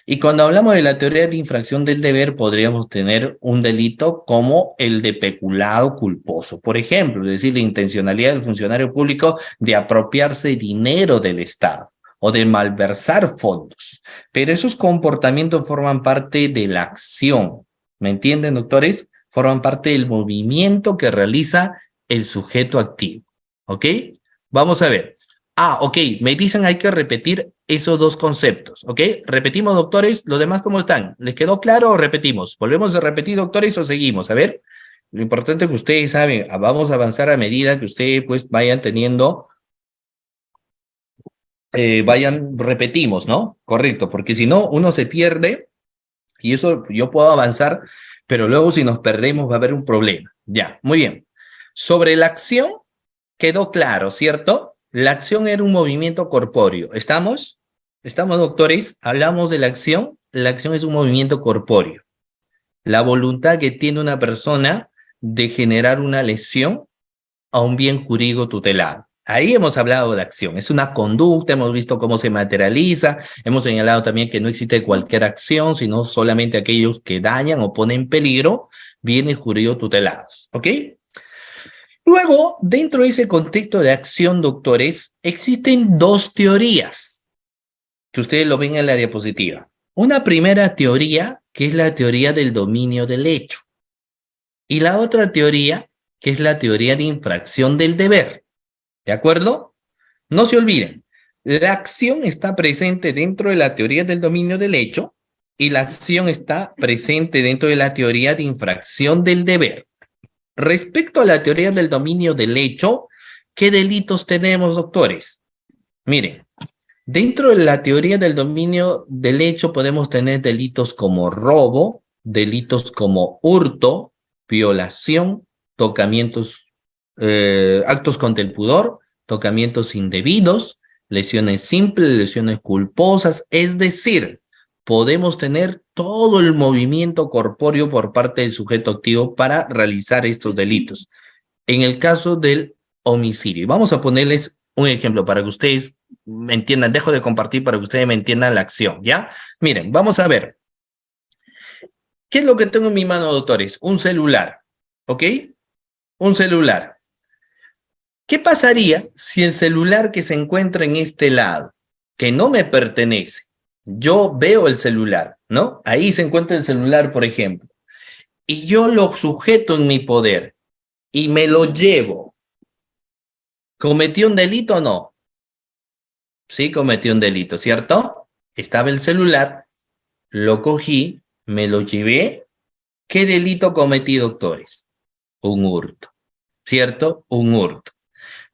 Y cuando hablamos de la teoría de infracción del deber, podríamos tener un delito como el de peculado culposo, por ejemplo, es decir, la intencionalidad del funcionario público de apropiarse dinero del Estado o de malversar fondos. Pero esos comportamientos forman parte de la acción, ¿me entienden, doctores? Forman parte del movimiento que realiza el sujeto activo, ¿ok? Vamos a ver. Ok, me dicen hay que repetir esos dos conceptos, ¿ok? Repetimos, doctores, ¿los demás cómo están? ¿Les quedó claro o repetimos? ¿Volvemos a repetir, doctores, o seguimos? A ver, lo importante es que ustedes saben, vamos a avanzar a medida que ustedes pues vayan teniendo, repetimos, ¿no? Correcto, porque si no, uno se pierde y eso yo puedo avanzar, pero luego si nos perdemos va a haber un problema. Ya, muy bien. Sobre la acción, quedó claro, ¿cierto? La acción era un movimiento corpóreo. ¿Estamos? ¿Estamos, doctores? Hablamos de la acción. La acción es un movimiento corpóreo. La voluntad que tiene una persona de generar una lesión a un bien jurídico tutelado. Ahí hemos hablado de acción. Es una conducta, hemos visto cómo se materializa. Hemos señalado también que no existe cualquier acción, sino solamente aquellos que dañan o ponen en peligro bienes jurídicos tutelados. ¿Ok? Luego, dentro de ese contexto de acción, doctores, existen dos teorías que ustedes lo ven en la diapositiva. Una primera teoría, que es la teoría del dominio del hecho, y la otra teoría, que es la teoría de infracción del deber. ¿De acuerdo? No se olviden, la acción está presente dentro de la teoría del dominio del hecho y la acción está presente dentro de la teoría de infracción del deber. Respecto a la teoría del dominio del hecho, ¿qué delitos tenemos, doctores? Miren, dentro de la teoría del dominio del hecho podemos tener delitos como robo, delitos como hurto, violación, tocamientos, actos contra el pudor, tocamientos indebidos, lesiones simples, lesiones culposas, es decir, podemos tener todo el movimiento corpóreo por parte del sujeto activo para realizar estos delitos. En el caso del homicidio, vamos a ponerles un ejemplo para que ustedes me entiendan, dejo de compartir para que ustedes me entiendan la acción, ¿ya? Miren, vamos a ver. ¿Qué es lo que tengo en mi mano, doctores? Un celular, ¿ok? Un celular. ¿Qué pasaría si el celular que se encuentra en este lado, que no me pertenece, yo veo el celular, ¿no? Ahí se encuentra el celular, por ejemplo, y yo lo sujeto en mi poder y me lo llevo? ¿Cometí un delito o no? Sí, cometí un delito, ¿cierto? Estaba el celular, lo cogí, me lo llevé. ¿Qué delito cometí, doctores? Un hurto, ¿cierto? Un hurto.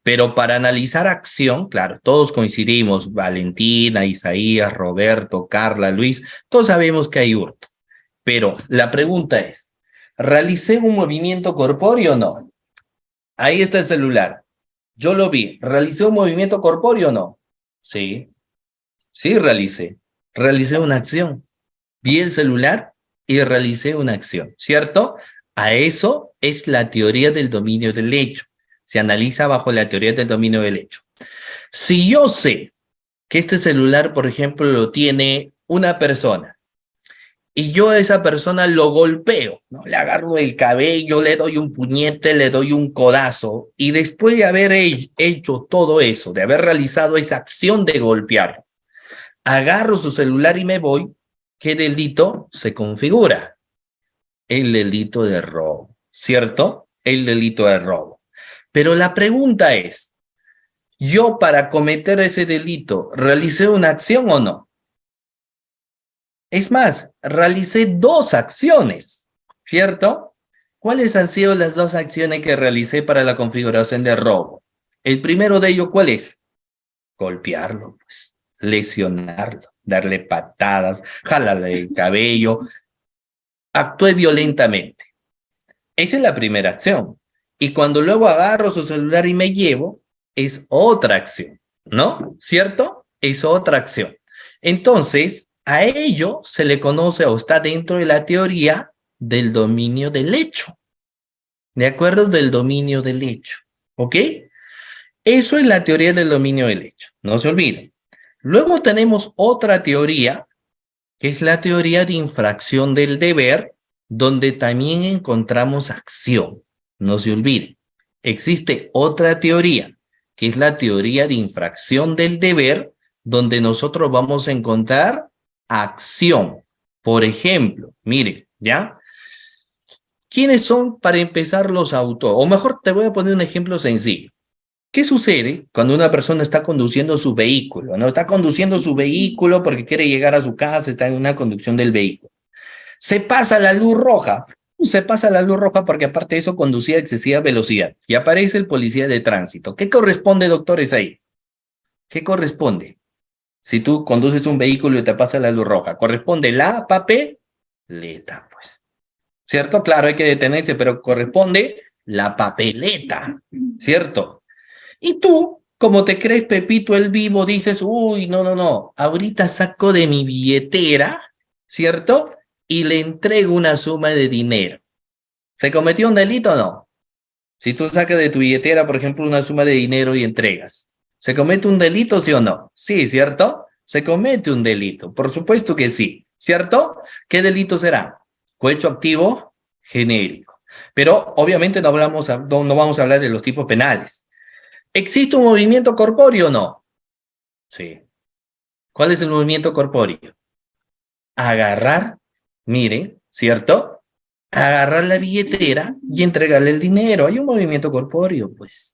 Pero para analizar acción, claro, todos coincidimos, Valentina, Isaías, Roberto, Carla, Luis, todos sabemos que hay hurto. Pero la pregunta es, ¿realicé un movimiento corpóreo o no? Ahí está el celular. Yo lo vi. ¿Realicé un movimiento corpóreo o no? Sí. Sí, realicé. Realicé una acción. Vi el celular y realicé una acción, ¿cierto? A eso es la teoría del dominio del hecho. Se analiza bajo la teoría del dominio del hecho. Si yo sé que este celular, por ejemplo, lo tiene una persona y yo a esa persona lo golpeo, ¿no? Le agarro el cabello, le doy un puñete, le doy un codazo, y después de haber hecho todo eso, de haber realizado esa acción de golpear, agarro su celular y me voy, ¿qué delito se configura? El delito de robo, ¿cierto? El delito de robo. Pero la pregunta es, ¿yo para cometer ese delito realicé una acción o no? Es más, realicé dos acciones, ¿cierto? ¿Cuáles han sido las dos acciones que realicé para la configuración de robo? El primero de ellos, ¿cuál es? Golpearlo, pues, lesionarlo, darle patadas, jalarle el cabello. Actué violentamente. Esa es la primera acción. Y cuando luego agarro su celular y me llevo, es otra acción, ¿no? ¿Cierto? Es otra acción. Entonces, a ello se le conoce o está dentro de la teoría del dominio del hecho. ¿De acuerdo? Del dominio del hecho. ¿Ok? Eso es la teoría del dominio del hecho. No se olviden. Luego tenemos otra teoría, que es la teoría de infracción del deber, donde también encontramos acción. No se olviden. Existe otra teoría, que es la teoría de infracción del deber, donde nosotros vamos a encontrar acción. Por ejemplo, miren, ¿ya? ¿Quiénes son, para empezar, los autores? O mejor, te voy a poner un ejemplo sencillo. ¿Qué sucede cuando una persona está conduciendo su vehículo? ¿No? Está conduciendo su vehículo porque quiere llegar a su casa, está en una conducción del vehículo. Se pasa la luz roja. Se pasa la luz roja porque aparte de eso conducía a excesiva velocidad. Y aparece el policía de tránsito. ¿Qué corresponde, doctores, ahí? ¿Qué corresponde? Si tú conduces un vehículo y te pasa la luz roja, corresponde la papeleta, pues. ¿Cierto? Claro, hay que detenerse, pero corresponde la papeleta, ¿cierto? Y tú, como te crees Pepito el Vivo, dices, uy, no, ahorita saco de mi billetera, ¿cierto? Y le entrego una suma de dinero. ¿Se cometió un delito o no? Si tú sacas de tu billetera, por ejemplo, una suma de dinero y entregas, ¿se comete un delito, sí o no? Sí, ¿cierto? Se comete un delito, por supuesto que sí, ¿cierto? ¿Qué delito será? Cohecho activo genérico. Pero obviamente no vamos a hablar de los tipos penales. ¿Existe un movimiento corpóreo o no? Sí. ¿Cuál es el movimiento corpóreo? Agarrar, miren, ¿cierto? Agarrar la billetera y entregarle el dinero. Hay un movimiento corpóreo, pues.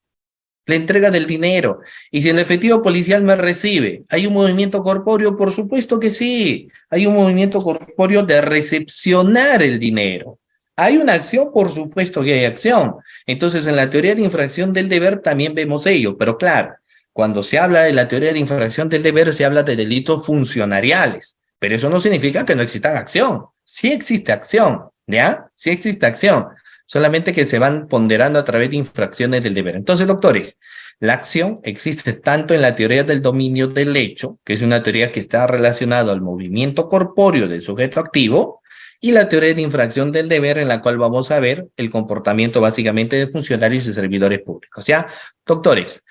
La entrega del dinero. Y si el efectivo policial me recibe, ¿hay un movimiento corpóreo? Por supuesto que sí. Hay un movimiento corpóreo de recepcionar el dinero. ¿Hay una acción? Por supuesto que hay acción. Entonces, en la teoría de infracción del deber también vemos ello. Pero claro, cuando se habla de la teoría de infracción del deber, se habla de delitos funcionariales. Pero eso no significa que no exista acción. Sí existe acción, ¿ya? Sí existe acción. Solamente que se van ponderando a través de infracciones del deber. Entonces, doctores, la acción existe tanto en la teoría del dominio del hecho, que es una teoría que está relacionada al movimiento corpóreo del sujeto activo, y la teoría de infracción del deber, en la cual vamos a ver el comportamiento básicamente de funcionarios y servidores públicos. ¿Ya? Doctores,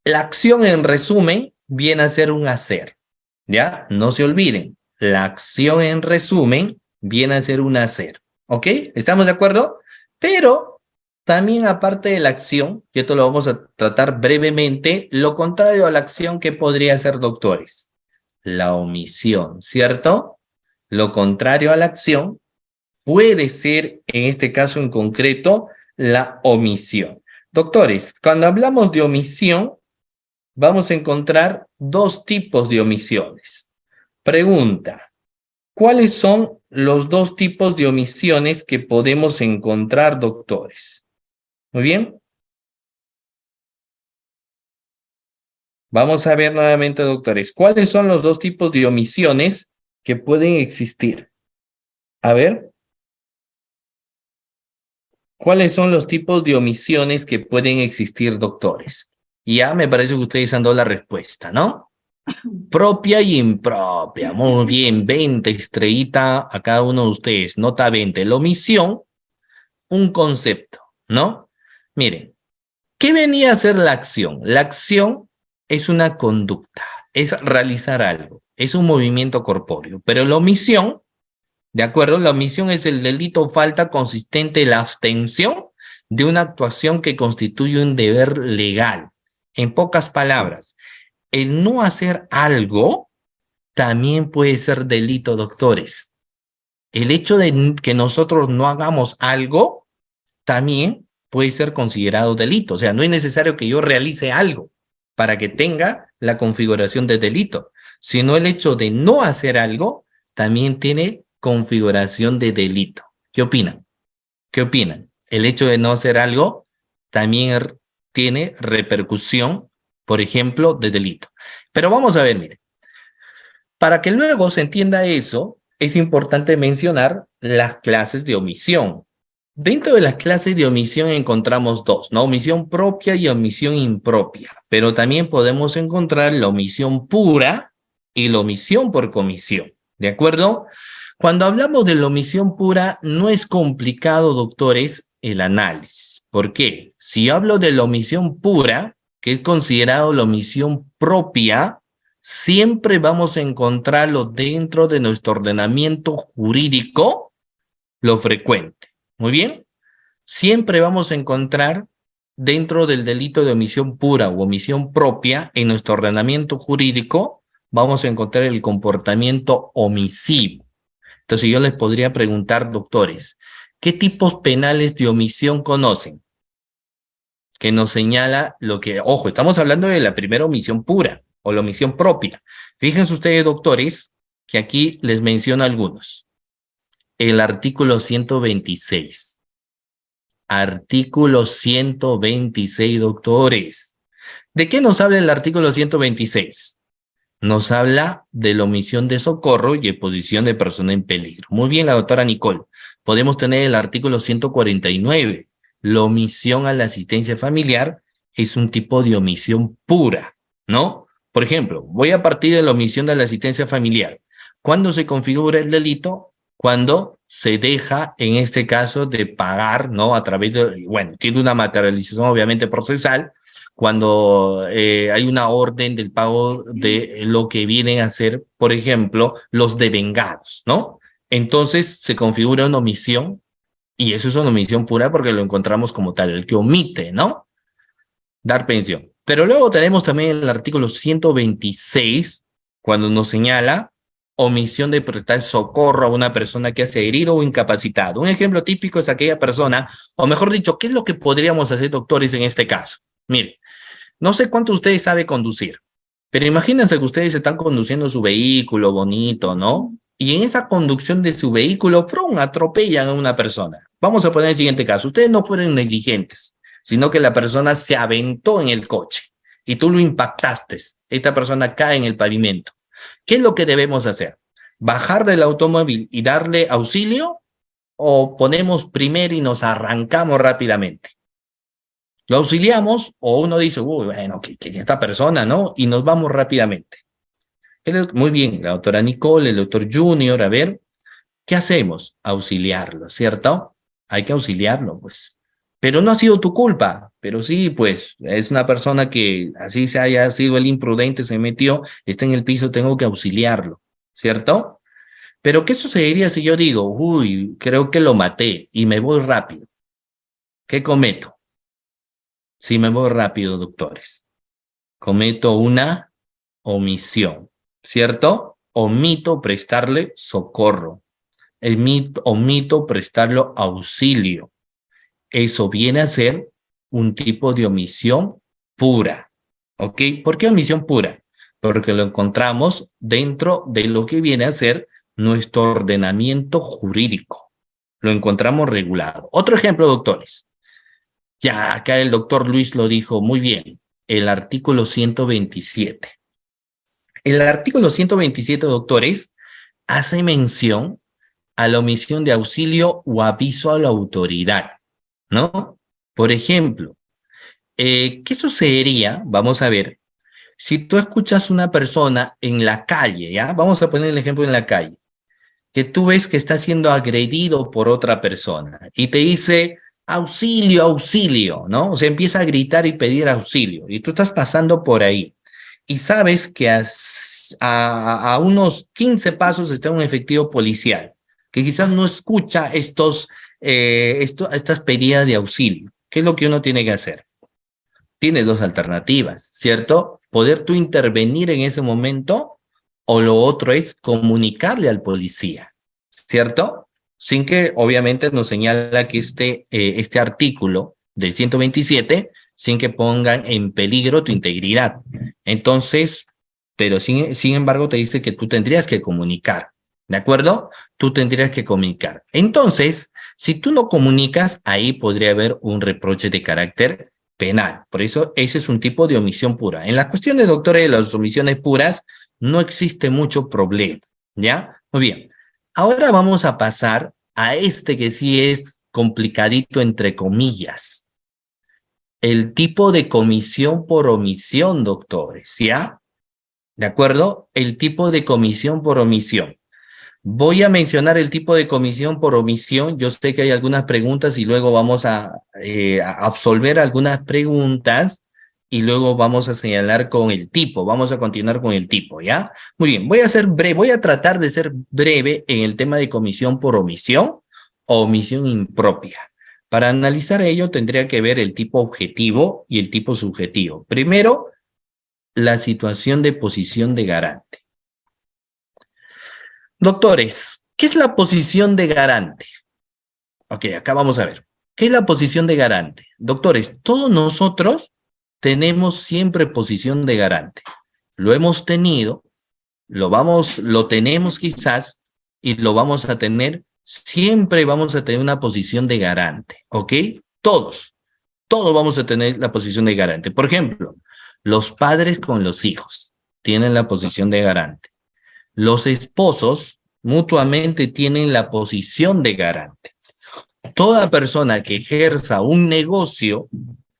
la acción en resumen viene a ser un hacer. ¿Ya? No se olviden, la acción en resumen viene a ser un hacer. ¿Ok? ¿Estamos de acuerdo? Pero también aparte de la acción, y esto lo vamos a tratar brevemente, lo contrario a la acción que podría ser, doctores, la omisión, ¿cierto? Lo contrario a la acción puede ser, en este caso en concreto, la omisión. Doctores, cuando hablamos de omisión, vamos a encontrar dos tipos de omisiones. Pregunta: ¿cuáles son los dos tipos de omisiones que podemos encontrar, doctores? Muy bien. Vamos a ver nuevamente, doctores, ¿cuáles son los dos tipos de omisiones que pueden existir? A ver. ¿Cuáles son los tipos de omisiones que pueden existir, doctores? Ya me parece que ustedes han dado la respuesta, ¿no? Propia y impropia. Muy bien, 20 estrellita a cada uno de ustedes. Nota 20. La omisión, un concepto, ¿no? Miren, ¿qué venía a ser la acción? La acción es una conducta, es realizar algo, es un movimiento corpóreo, pero la omisión, ¿de acuerdo? La omisión es el delito o falta consistente en la abstención de una actuación que constituye un deber legal. En pocas palabras, el no hacer algo también puede ser delito, doctores. El hecho de que nosotros no hagamos algo también puede ser considerado delito. O sea, no es necesario que yo realice algo para que tenga la configuración de delito, sino el hecho de no hacer algo también tiene configuración de delito. ¿Qué opinan? ¿Qué opinan? El hecho de no hacer algo también tiene repercusión, por ejemplo, de delito. Pero vamos a ver, mire. Para que luego se entienda eso, es importante mencionar las clases de omisión. Dentro de las clases de omisión encontramos dos, ¿no? Omisión propia y omisión impropia, pero también podemos encontrar la omisión pura y la omisión por comisión, ¿de acuerdo? Cuando hablamos de la omisión pura, no es complicado, doctores, el análisis. ¿Por qué? Si hablo de la omisión pura, que es considerado la omisión propia, siempre vamos a encontrarlo dentro de nuestro ordenamiento jurídico, lo frecuente. Muy bien, siempre vamos a encontrar dentro del delito de omisión pura o omisión propia en nuestro ordenamiento jurídico, vamos a encontrar el comportamiento omisivo. Entonces yo les podría preguntar, doctores, ¿qué tipos penales de omisión conocen? Que nos señala lo que, ojo, estamos hablando de la primera omisión pura o la omisión propia. Fíjense ustedes, doctores, que aquí les menciono algunos. El artículo 126. Artículo 126, doctores. ¿De qué nos habla el artículo 126? Nos habla de la omisión de socorro y exposición de persona en peligro. Muy bien, la doctora Nicole. Podemos tener el artículo 149. La omisión a la asistencia familiar es un tipo de omisión pura, ¿no? Por ejemplo, voy a partir de la omisión de la asistencia familiar. ¿Cuándo se configura el delito? Cuando se deja, en este caso, de pagar, ¿no? A través de, bueno, tiene una materialización obviamente procesal, cuando hay una orden del pago de lo que vienen a ser, por ejemplo, los devengados, ¿no? Entonces se configura una omisión, y eso es una omisión pura porque lo encontramos como tal, el que omite, ¿no? Dar pensión. Pero luego tenemos también el artículo 126, cuando nos señala omisión de prestar socorro a una persona que ha sido herido o incapacitado. Un ejemplo típico es aquella persona, o mejor dicho, ¿qué es lo que podríamos hacer, doctores, en este caso? Mire, no sé cuánto ustedes saben conducir, pero imagínense que ustedes están conduciendo su vehículo bonito, ¿no? Y en esa conducción de su vehículo, ¡frum!, atropellan a una persona. Vamos a poner el siguiente caso. Ustedes no fueron negligentes, sino que la persona se aventó en el coche y tú lo impactaste. Esta persona cae en el pavimento. ¿Qué es lo que debemos hacer? ¿Bajar del automóvil y darle auxilio o ponemos primero y nos arrancamos rápidamente? Lo auxiliamos o uno dice, uy, bueno, que esta persona, ¿no? Y nos vamos rápidamente. Muy bien, la doctora Nicole, el doctor Junior, a ver, ¿qué hacemos? Auxiliarlo, ¿cierto? Hay que auxiliarlo, pues. Pero no ha sido tu culpa, pero sí, pues, es una persona que así se haya sido el imprudente, se metió, está en el piso, tengo que auxiliarlo, ¿cierto? Pero ¿qué sucedería si yo digo, uy, creo que lo maté y me voy rápido? ¿Qué cometo? Si me voy rápido, doctores, cometo una omisión, ¿cierto? Omito prestarle socorro, omito prestarle auxilio. Eso viene a ser un tipo de omisión pura, ¿ok? ¿Por qué omisión pura? Porque lo encontramos dentro de lo que viene a ser nuestro ordenamiento jurídico. Lo encontramos regulado. Otro ejemplo, doctores. Ya acá el doctor Luis lo dijo muy bien. El artículo 127. El artículo 127, doctores, hace mención a la omisión de auxilio o aviso a la autoridad, ¿no? Por ejemplo, ¿qué sucedería? Vamos a ver, si tú escuchas una persona en la calle, ¿ya? Vamos a poner el ejemplo en la calle, que tú ves que está siendo agredido por otra persona y te dice, auxilio, auxilio, ¿no? O sea, empieza a gritar y pedir auxilio y tú estás pasando por ahí y sabes que a unos 15 pasos está un efectivo policial que quizás no escucha estas pedidas de auxilio. ¿Qué es lo que uno tiene que hacer? Tienes dos alternativas, ¿cierto? Poder tú intervenir en ese momento o lo otro es comunicarle al policía, ¿cierto? Sin que obviamente nos señala que este artículo del 127, sin que pongan en peligro tu integridad. Entonces, pero sin embargo te dice que tú tendrías que comunicar, ¿de acuerdo? Tú tendrías que comunicar. Entonces, si tú no comunicas, ahí podría haber un reproche de carácter penal. Por eso, ese es un tipo de omisión pura. En las cuestiones, doctores, de las omisiones puras, no existe mucho problema, ¿ya? Muy bien. Ahora vamos a pasar a este que sí es complicadito entre comillas. El tipo de comisión por omisión, doctores, ¿ya? ¿De acuerdo? El tipo de comisión por omisión. Voy a mencionar el tipo de comisión por omisión. Yo sé que hay algunas preguntas y luego vamos a absolver algunas preguntas y luego vamos a señalar con el tipo. Vamos a continuar con el tipo, ¿ya? Muy bien, voy a ser breve, voy a tratar de ser breve en el tema de comisión por omisión o omisión impropia. Para analizar ello tendría que ver el tipo objetivo y el tipo subjetivo. Primero, la situación de posición de garante. Doctores, ¿qué es la posición de garante? Ok, acá vamos a ver. ¿Qué es la posición de garante? Doctores, todos nosotros tenemos siempre posición de garante. Lo hemos tenido, lo tenemos quizás y lo vamos a tener. Siempre vamos a tener una posición de garante, ¿ok? Todos vamos a tener la posición de garante. Por ejemplo, los padres con los hijos tienen la posición de garante. Los esposos mutuamente tienen la posición de garante. Toda persona que ejerza un negocio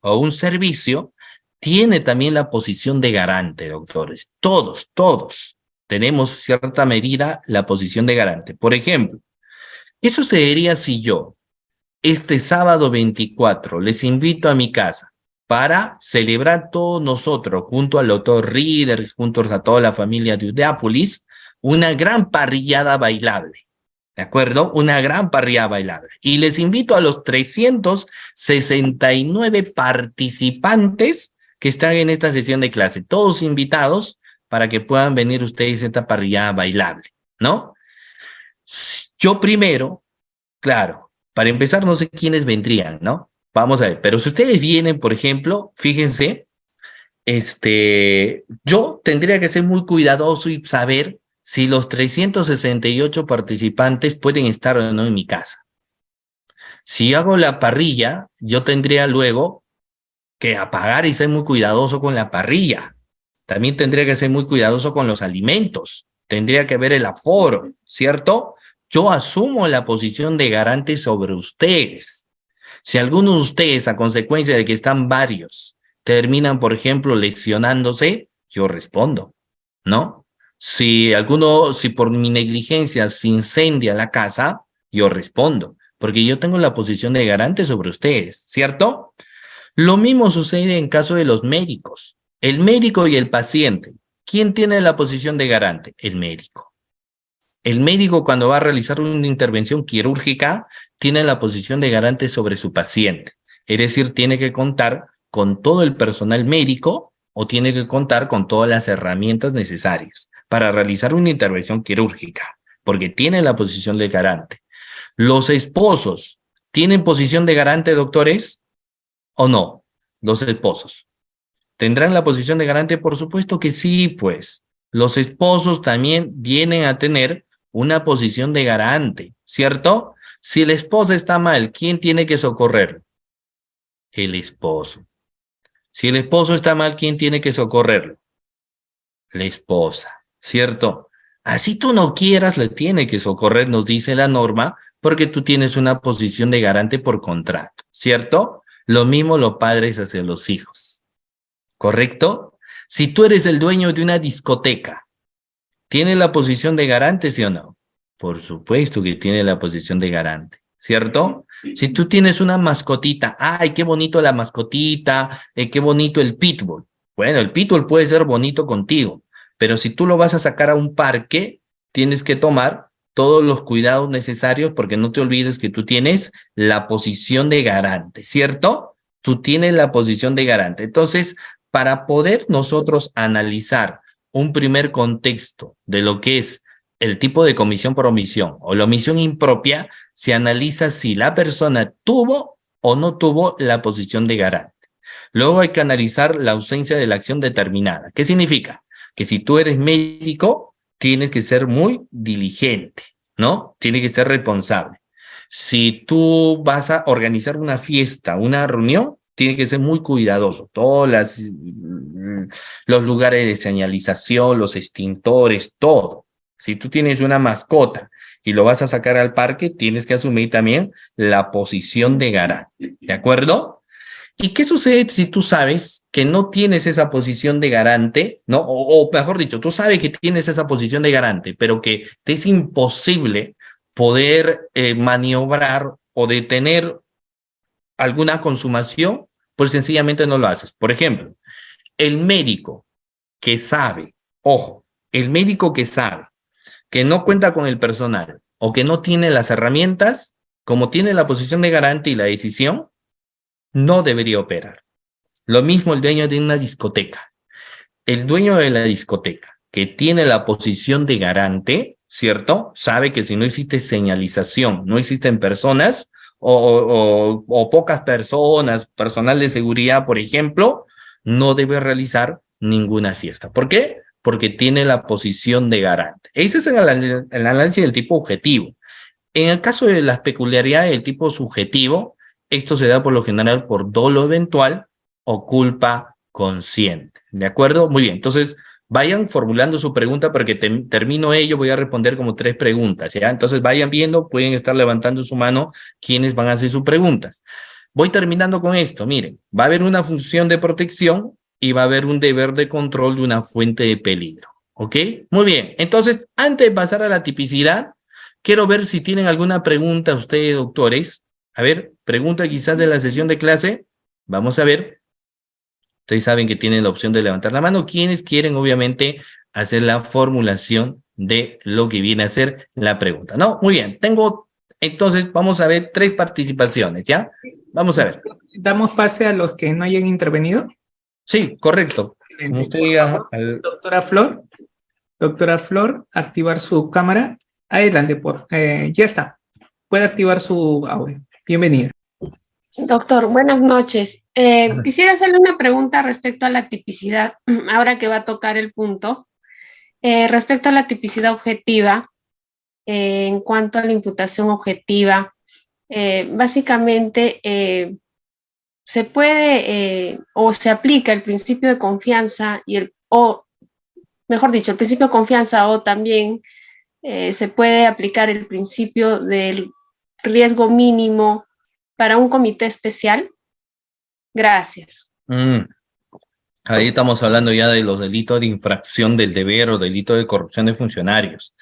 o un servicio tiene también la posición de garante, doctores. Todos tenemos cierta medida la posición de garante. Por ejemplo, ¿qué sucedería si yo este sábado 24 les invito a mi casa para celebrar todos nosotros, junto al doctor Reader, juntos a toda la familia de Udeápolis, una gran parrillada bailable? ¿De acuerdo? Una gran parrillada bailable. Y les invito a los 369 participantes que están en esta sesión de clase, todos invitados para que puedan venir ustedes a esta parrillada bailable, ¿no? Yo primero, claro, para empezar no sé quiénes vendrían, ¿no? Vamos a ver, pero si ustedes vienen, por ejemplo, fíjense, yo tendría que ser muy cuidadoso y saber si los 368 participantes pueden estar o no en mi casa. Si hago la parrilla, yo tendría luego que apagar y ser muy cuidadoso con la parrilla. También tendría que ser muy cuidadoso con los alimentos. Tendría que ver el aforo, ¿cierto? Yo asumo la posición de garante sobre ustedes. Si alguno de ustedes, a consecuencia de que están varios, terminan, por ejemplo, lesionándose, yo respondo, ¿no? Si por mi negligencia se incendia la casa, yo respondo, porque yo tengo la posición de garante sobre ustedes, ¿cierto? Lo mismo sucede en caso de los médicos. El médico y el paciente. ¿Quién tiene la posición de garante? El médico. El médico, cuando va a realizar una intervención quirúrgica, tiene la posición de garante sobre su paciente. Es decir, tiene que contar con todo el personal médico o tiene que contar con todas las herramientas necesarias para realizar una intervención quirúrgica, porque tiene la posición de garante. ¿Los esposos tienen posición de garante, doctores? ¿O no? Los esposos. ¿Tendrán la posición de garante? Por supuesto que sí, pues. Los esposos también vienen a tener una posición de garante, ¿cierto? Si el esposo está mal, ¿quién tiene que socorrerlo? El esposo. Si el esposo está mal, ¿quién tiene que socorrerlo? La esposa, ¿cierto? Así tú no quieras, le tiene que socorrer, nos dice la norma, porque tú tienes una posición de garante por contrato, ¿cierto? Lo mismo los padres hacia los hijos, ¿correcto? Si tú eres el dueño de una discoteca, ¿tiene la posición de garante, sí o no? Por supuesto que tiene la posición de garante, ¿cierto? Si tú tienes una mascotita, ¡ay, qué bonito la mascotita! ¡Qué bonito el pitbull! Bueno, el pitbull puede ser bonito contigo, pero si tú lo vas a sacar a un parque, tienes que tomar todos los cuidados necesarios porque no te olvides que tú tienes la posición de garante, ¿cierto? Tú tienes la posición de garante. Entonces, para poder nosotros analizar un primer contexto de lo que es el tipo de comisión por omisión o la omisión impropia, se analiza si la persona tuvo o no tuvo la posición de garante. Luego hay que analizar la ausencia de la acción determinada. ¿Qué significa? Que si tú eres médico, tienes que ser muy diligente, ¿no? Tienes que ser responsable. Si tú vas a organizar una fiesta, una reunión, tienes que ser muy cuidadoso. Todos los lugares de señalización, los extintores, todo, Si tú tienes una mascota y lo vas a sacar al parque, tienes que asumir también la posición de garante, ¿de acuerdo? ¿Y qué sucede si tú sabes que no tienes esa posición de garante, ¿no? O mejor dicho, tú sabes que tienes esa posición de garante, pero que te es imposible poder maniobrar o detener alguna consumación, pues sencillamente no lo haces. Por ejemplo, el médico que sabe, ojo, el médico que sabe que no cuenta con el personal o que no tiene las herramientas, como tiene la posición de garante y la decisión, no debería operar. Lo mismo el dueño de una discoteca. El dueño de la discoteca que tiene la posición de garante, ¿cierto? Sabe que si no existe señalización, no existen personas o pocas personas, personal de seguridad, por ejemplo, no debe realizar ninguna fiesta. ¿Por qué? Porque tiene la posición de garante. Ese es el análisis del tipo objetivo. En el caso de las peculiaridades del tipo subjetivo, esto se da por lo general por dolo eventual o culpa consciente. ¿De acuerdo? Muy bien. Entonces, vayan formulando su pregunta porque termino ello, voy a responder como 3 preguntas, ¿ya? Entonces, vayan viendo, pueden estar levantando su mano quienes van a hacer sus preguntas. Voy terminando con esto. Miren, va a haber una función de protección y va a haber un deber de control de una fuente de peligro. ¿Ok? Muy bien. Entonces, antes de pasar a la tipicidad, quiero ver si tienen alguna pregunta ustedes, doctores. A ver, pregunta quizás de la sesión de clase. Vamos a ver. Ustedes saben que tienen la opción de levantar la mano. Quienes quieren, obviamente, hacer la formulación de lo que viene a ser la pregunta. ¿No? Muy bien. Entonces, vamos a ver 3 participaciones, ¿ya? Vamos a ver. ¿Damos pase a los que no hayan intervenido? Sí, correcto. Como usted diga, Doctora Flor, activar su cámara. Adelante, ya está. Puede activar su audio. Bienvenida. Doctor, buenas noches. Quisiera hacerle una pregunta respecto a la tipicidad, ahora que va a tocar el punto. Respecto a la tipicidad objetiva, en cuanto a la imputación objetiva, básicamente se puede o se aplica el principio de confianza o el principio de confianza o también se puede aplicar el principio del riesgo mínimo para un comité especial. Gracias. Ahí estamos hablando ya de los delitos de infracción del deber o delito de corrupción de funcionarios.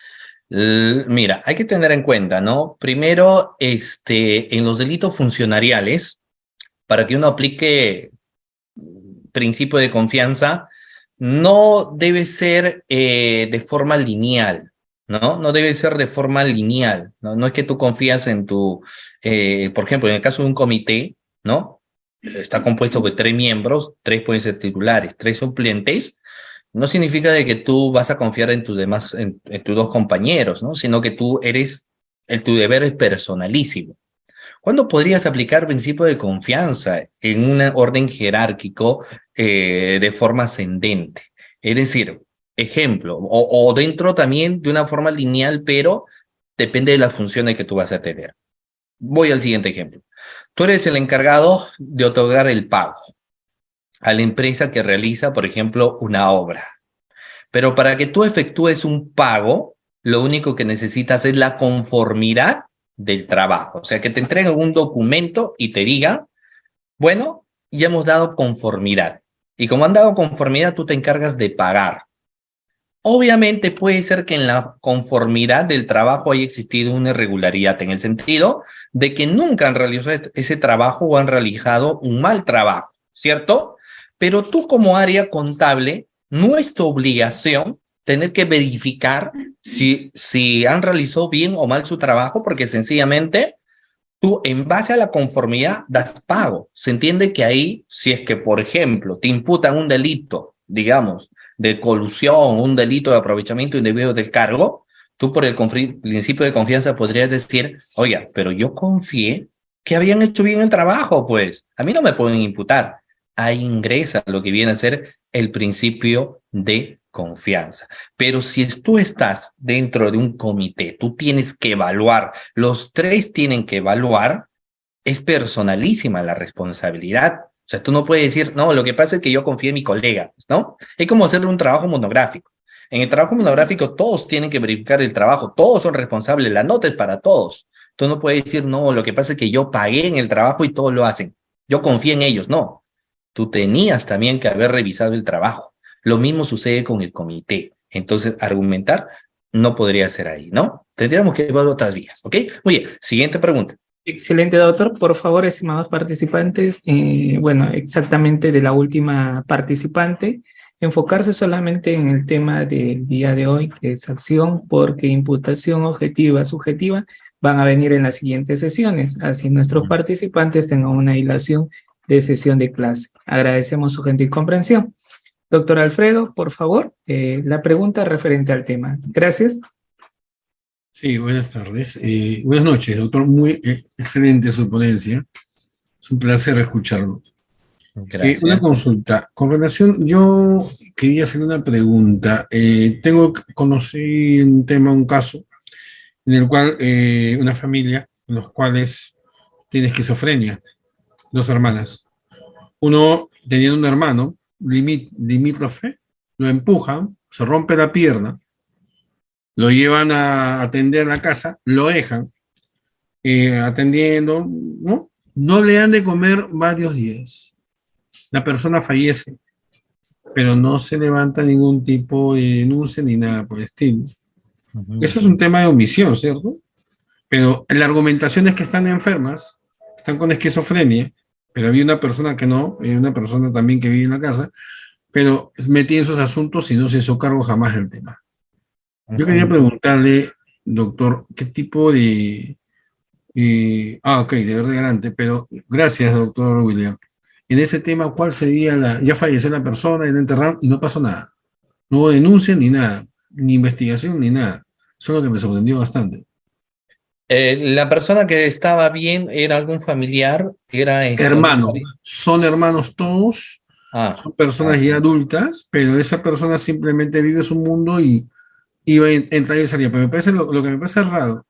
Mira, hay que tener en cuenta, ¿no? Primero, en los delitos funcionariales, para que uno aplique principio de confianza, no debe ser de forma lineal, ¿no? No debe ser de forma lineal, ¿no? No es que tú confías en por ejemplo, en el caso de un comité, ¿no? Está compuesto por 3 miembros, 3 pueden ser titulares, 3 suplentes. No significa de que tú vas a confiar en tus demás, en tus 2 compañeros, ¿no? Sino que tu deber es personalísimo. ¿Cuándo podrías aplicar principio de confianza en un orden jerárquico de forma ascendente? Es decir, ejemplo, o dentro también de una forma lineal, pero depende de las funciones que tú vas a tener. Voy al siguiente ejemplo. Tú eres el encargado de otorgar el pago a la empresa que realiza, por ejemplo, una obra. Pero para que tú efectúes un pago, lo único que necesitas es la conformidad del trabajo. O sea, que te entreguen un documento y te digan, bueno, ya hemos dado conformidad. Y como han dado conformidad, tú te encargas de pagar. Obviamente puede ser que en la conformidad del trabajo haya existido una irregularidad, en el sentido de que nunca han realizado ese trabajo o han realizado un mal trabajo, ¿cierto? Pero tú como área contable, no es tu obligación tener que verificar si han realizado bien o mal su trabajo, porque sencillamente tú en base a la conformidad das pago. Se entiende que ahí, si es que, por ejemplo, te imputan un delito, digamos, de colusión, un delito de aprovechamiento indebido del cargo, tú por el principio de confianza podrías decir, oiga, pero yo confié que habían hecho bien el trabajo, pues a mí no me pueden imputar. Ahí ingresa lo que viene a ser el principio de confianza. Pero si tú estás dentro de un comité, tú tienes que evaluar, los 3 tienen que evaluar, es personalísima la responsabilidad. O sea, tú no puedes decir, no, lo que pasa es que yo confié en mi colega, ¿no? Es como hacerle un trabajo monográfico. En el trabajo monográfico todos tienen que verificar el trabajo, todos son responsables, la nota es para todos. Tú no puedes decir, no, lo que pasa es que yo pagué en el trabajo y todos lo hacen. Yo confío en ellos, no. Tú tenías también que haber revisado el trabajo. Lo mismo sucede con el comité. Entonces, argumentar no podría ser ahí, ¿no? Tendríamos que ver otras vías, ¿ok? Muy bien, siguiente pregunta. Excelente, doctor. Por favor, estimados participantes, bueno, exactamente de la última participante, enfocarse solamente en el tema del día de hoy, que es acción, porque imputación objetiva, subjetiva, van a venir en las siguientes sesiones, así nuestros participantes tengan una hilación de sesión de clase. Agradecemos su gentil comprensión. Doctor Alfredo, por favor, la pregunta referente al tema. Gracias. Sí, buenas tardes. Buenas noches, doctor. Muy excelente su ponencia. Es un placer escucharlo. Gracias. Una consulta. Con relación, yo quería hacer una pregunta. Conocí un tema, un caso, en el cual una familia, en los cuales tiene esquizofrenia, dos hermanas. Uno, teniendo un hermano, limítrofe, lo empujan, se rompe la pierna, lo llevan a atender a la casa, lo dejan atendiendo, ¿no? No le han de comer varios días. La persona fallece, pero no se levanta ningún tipo de denuncia ni nada por el estilo. Eso es un tema de omisión, ¿cierto? Pero la argumentación es que están enfermas, están con esquizofrenia, pero había una persona que no, una persona también que vive en la casa, pero metí en esos asuntos y no se hizo cargo jamás del tema. Yo quería preguntarle, doctor, qué tipo de... ok, de verdad adelante, pero gracias, doctor William. En ese tema, ¿cuál sería la... Ya falleció la persona, y la enterraron y no pasó nada. No hubo denuncia ni nada, ni investigación ni nada. Eso es lo que me sorprendió bastante. La persona que estaba bien era algún familiar, era Hermano, son hermanos todos, son personas ya adultas, pero esa persona simplemente vive su mundo y entra y salía. Pero me parece lo que me parece raro,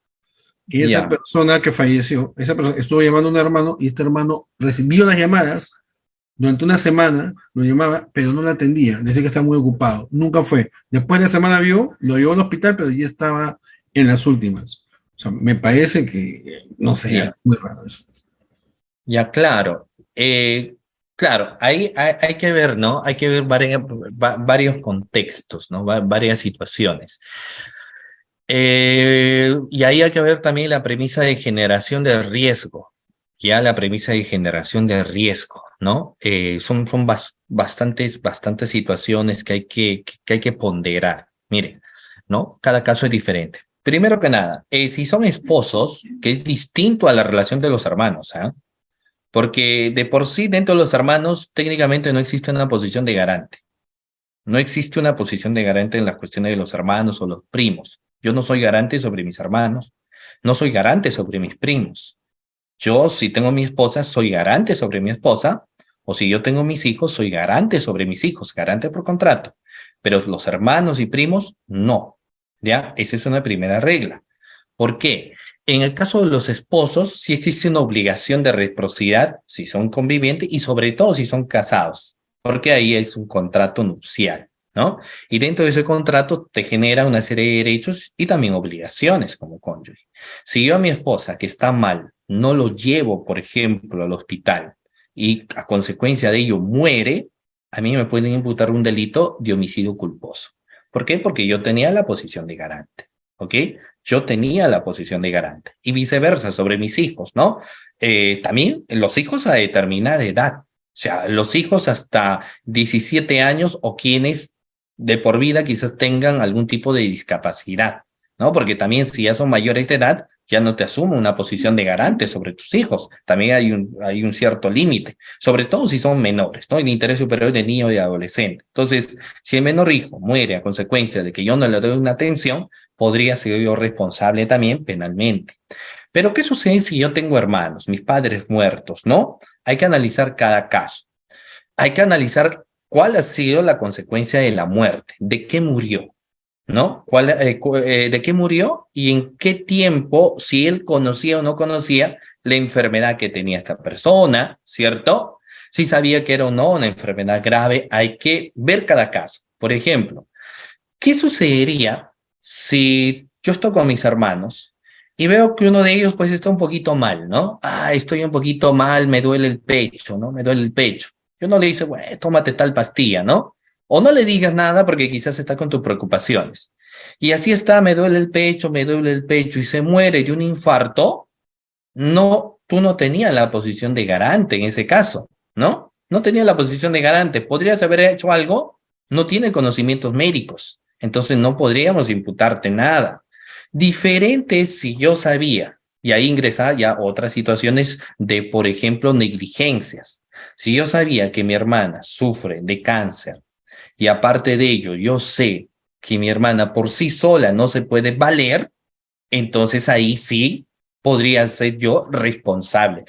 que esa persona que falleció, esa persona estuvo llamando a un hermano y este hermano recibió las llamadas durante una semana, lo llamaba, pero no la atendía, decía que estaba muy ocupado, nunca fue. Después de la semana lo llevó al hospital, pero ya estaba en las últimas. O sea, me parece que, no sé, muy raro eso. Ya, claro. Claro, ahí hay que ver, ¿no? Hay que ver varios contextos, ¿no? Varias situaciones. Y ahí hay que ver también la premisa de generación de riesgo. Ya la premisa de generación de riesgo, ¿no? Son bastantes situaciones que hay que ponderar. Miren, ¿no? Cada caso es diferente. Primero que nada, si son esposos, que es distinto a la relación de los hermanos, ¿ah? Porque de por sí dentro de los hermanos técnicamente no existe una posición de garante. No existe una posición de garante en las cuestiones de los hermanos o los primos. Yo no soy garante sobre mis hermanos, no soy garante sobre mis primos. Yo, si tengo mi esposa, soy garante sobre mi esposa, o si yo tengo mis hijos, soy garante sobre mis hijos, garante por contrato. Pero los hermanos y primos, no. ¿Ya? Esa es una primera regla. ¿Por qué? En el caso de los esposos, sí existe una obligación de reciprocidad si son convivientes y sobre todo si son casados, porque ahí es un contrato nupcial, ¿no? Y dentro de ese contrato te genera una serie de derechos y también obligaciones como cónyuge. Si yo a mi esposa que está mal no lo llevo, por ejemplo, al hospital y a consecuencia de ello muere, a mí me pueden imputar un delito de homicidio culposo. ¿Por qué? Porque yo tenía la posición de garante, ¿ok? Yo tenía la posición de garante. Y viceversa sobre mis hijos, ¿no? También los hijos a determinada edad. O sea, los hijos hasta 17 años o quienes de por vida quizás tengan algún tipo de discapacidad, ¿no? Porque también si ya son mayores de edad, ya no te asume una posición de garante sobre tus hijos. También hay un cierto límite, sobre todo si son menores, ¿no? El interés superior de niño y adolescente. Entonces, si el menor hijo muere a consecuencia de que yo no le doy una atención, podría ser yo responsable también penalmente. Pero, ¿qué sucede si yo tengo hermanos, mis padres muertos, ¿no? Hay que analizar cada caso. Hay que analizar cuál ha sido la consecuencia de la muerte, de qué murió, ¿no? ¿De qué murió y en qué tiempo, si él conocía o no conocía la enfermedad que tenía esta persona, ¿cierto? Si sabía que era o no una enfermedad grave, hay que ver cada caso. Por ejemplo, ¿Qué sucedería si yo estoy con mis hermanos y veo que uno de ellos pues está un poquito mal, ¿no? Ah, estoy un poquito mal, me duele el pecho, ¿no? Me duele el pecho. Yo no le dice, bueno, tómate tal pastilla, ¿no? O no le digas nada porque quizás está con tus preocupaciones. Y así está, me duele el pecho y se muere de un infarto. No, tú no tenías la posición de garante en ese caso, ¿no? No tenías la posición de garante. ¿Podrías haber hecho algo? No tiene conocimientos médicos, entonces no podríamos imputarte nada. Diferente es si yo sabía, y ahí ingresa ya otras situaciones de, por ejemplo, negligencias. Si yo sabía que mi hermana sufre de cáncer y aparte de ello yo sé que mi hermana por sí sola no se puede valer, entonces ahí sí podría ser yo responsable.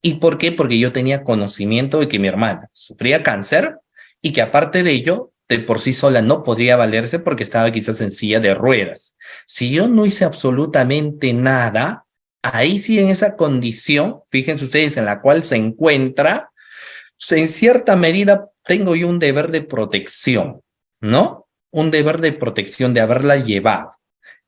¿Y por qué? Porque yo tenía conocimiento de que mi hermana sufría cáncer y que aparte de ello, de por sí sola no podría valerse porque estaba quizás en silla de ruedas. Si yo no hice absolutamente nada, ahí sí en esa condición, fíjense ustedes en la cual se encuentra, en cierta medida tengo yo un deber de protección, ¿no? Un deber de protección de haberla llevado.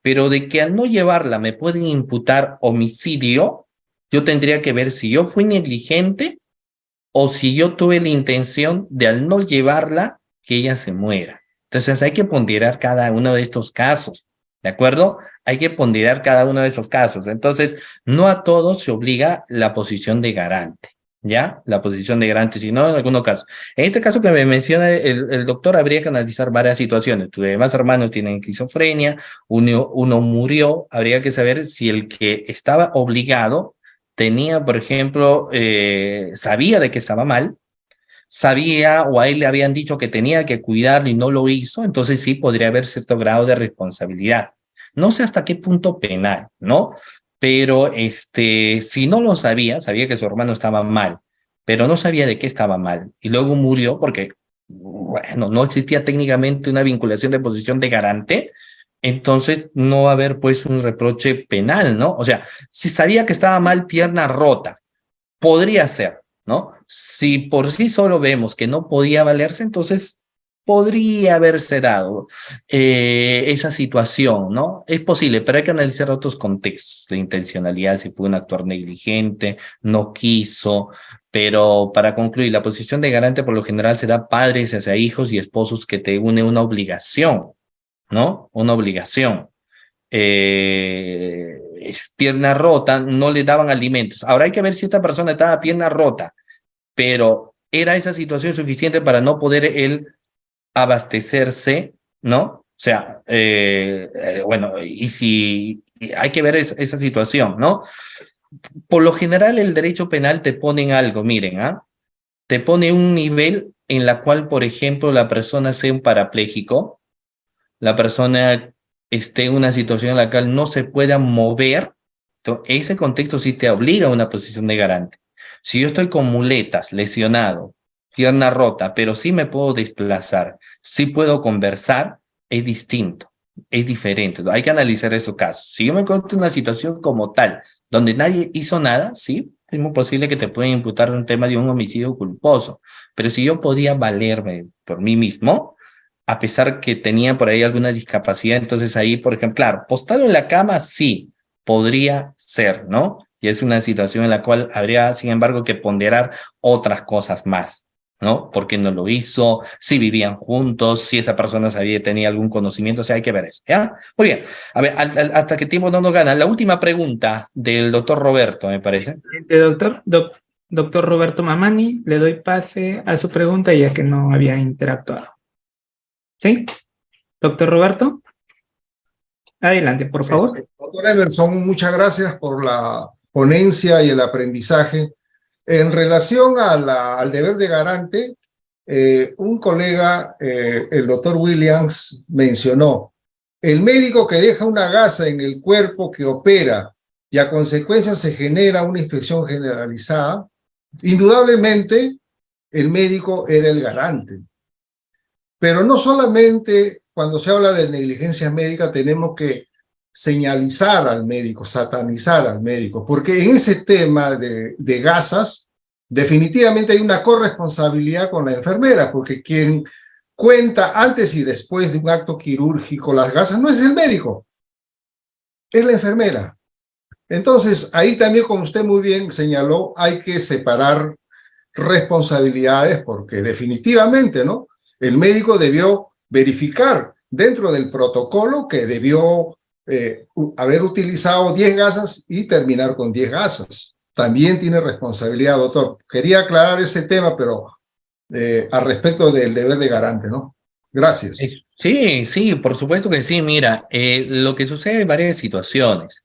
Pero de que al no llevarla me pueden imputar homicidio, yo tendría que ver si yo fui negligente o si yo tuve la intención de al no llevarla, que ella se muera. Entonces hay que ponderar cada uno de estos casos, ¿de acuerdo? Hay que ponderar cada uno de esos casos. Entonces, no a todos se obliga la posición de garante, ¿ya? La posición de garante, sino en algunos casos. En este caso que me menciona el doctor, habría que analizar varias situaciones. Tus demás hermanos tienen esquizofrenia, uno murió, habría que saber si el que estaba obligado tenía, por ejemplo, sabía de que estaba mal, sabía o a él le habían dicho que tenía que cuidarlo y no lo hizo, entonces sí podría haber cierto grado de responsabilidad. No sé hasta qué punto penal, ¿no? Pero si no lo sabía, sabía que su hermano estaba mal, pero no sabía de qué estaba mal y luego murió porque, bueno, no existía técnicamente una vinculación de posición de garante, entonces no va a haber pues un reproche penal, ¿no? O sea, si sabía que estaba mal, pierna rota, podría ser, ¿no? Si por sí solo vemos que no podía valerse, entonces podría haberse dado esa situación, ¿no? Es posible, pero hay que analizar otros contextos de intencionalidad, si fue un actuar negligente, no quiso, pero para concluir, la posición de garante por lo general se da padres hacia hijos y esposos que te une una obligación, ¿no? Una obligación. Es pierna rota, no le daban alimentos. Ahora hay que ver si esta persona estaba pierna rota, pero era esa situación suficiente para no poder él abastecerse, ¿no? O sea, bueno, y si hay que ver esa situación, ¿no? Por lo general el derecho penal te pone en algo, miren, ¿ah? Te pone un nivel en la cual, por ejemplo, la persona sea un parapléjico, la persona esté en una situación en la cual no se pueda mover, ese contexto sí te obliga a una posición de garante. Si yo estoy con muletas, lesionado, pierna rota, pero sí me puedo desplazar, sí puedo conversar, es distinto, es diferente. Hay que analizar esos casos. Si yo me encuentro en una situación como tal, donde nadie hizo nada, sí, es muy posible que te puedan imputar un tema de un homicidio culposo. Pero si yo podía valerme por mí mismo, a pesar que tenía por ahí alguna discapacidad, entonces ahí, por ejemplo, claro, postado en la cama, sí, podría ser, ¿no? Y es una situación en la cual habría, sin embargo, que ponderar otras cosas más, ¿no? ¿Por qué no lo hizo? Si vivían juntos, si esa persona sabía, tenía algún conocimiento, o sea, hay que ver eso, ¿ya? Muy bien. A ver, hasta qué tiempo no nos gana. La última pregunta del doctor Roberto, me parece. Doctor Roberto Mamani, le doy pase a su pregunta ya que no había interactuado. ¿Sí? Doctor Roberto. Adelante, por favor. Doctor Emerson, muchas gracias por la ponencia y el aprendizaje. En relación al deber de garante, un colega, el doctor Williams, mencionó, el médico que deja una gasa en el cuerpo que opera y a consecuencia se genera una infección generalizada, indudablemente el médico era el garante. Pero no solamente cuando se habla de negligencia médica tenemos que señalizar al médico, satanizar al médico, porque en ese tema de gasas definitivamente hay una corresponsabilidad con la enfermera, porque quien cuenta antes y después de un acto quirúrgico las gasas, no es el médico, es la enfermera. Entonces, ahí también, como usted muy bien señaló, hay que separar responsabilidades porque definitivamente, ¿no? El médico debió verificar dentro del protocolo que debió haber utilizado 10 gasas y terminar con 10 gasas. También tiene responsabilidad, doctor. Quería aclarar ese tema, pero al respecto del deber de garante, ¿no? Gracias. Sí, sí, por supuesto que sí. Mira, lo que sucede en varias situaciones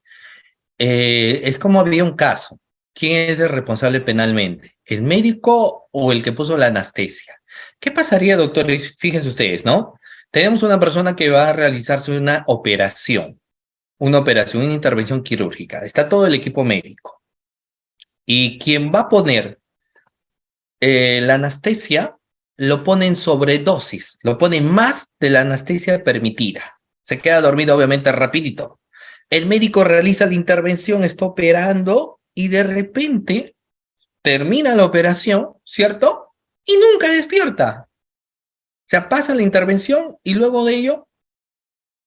es como había un caso. ¿Quién es el responsable penalmente? ¿El médico o el que puso la anestesia? ¿Qué pasaría, doctores? Fíjense ustedes, ¿no? Tenemos una persona que va a realizarse una operación, una intervención quirúrgica. Está todo el equipo médico. Y quien va a poner la anestesia, lo pone en sobredosis, lo pone más de la anestesia permitida. Se queda dormido, obviamente, rapidito. El médico realiza la intervención, está operando y de repente termina la operación, ¿cierto? Y nunca despierta. O sea, pasa la intervención y luego de ello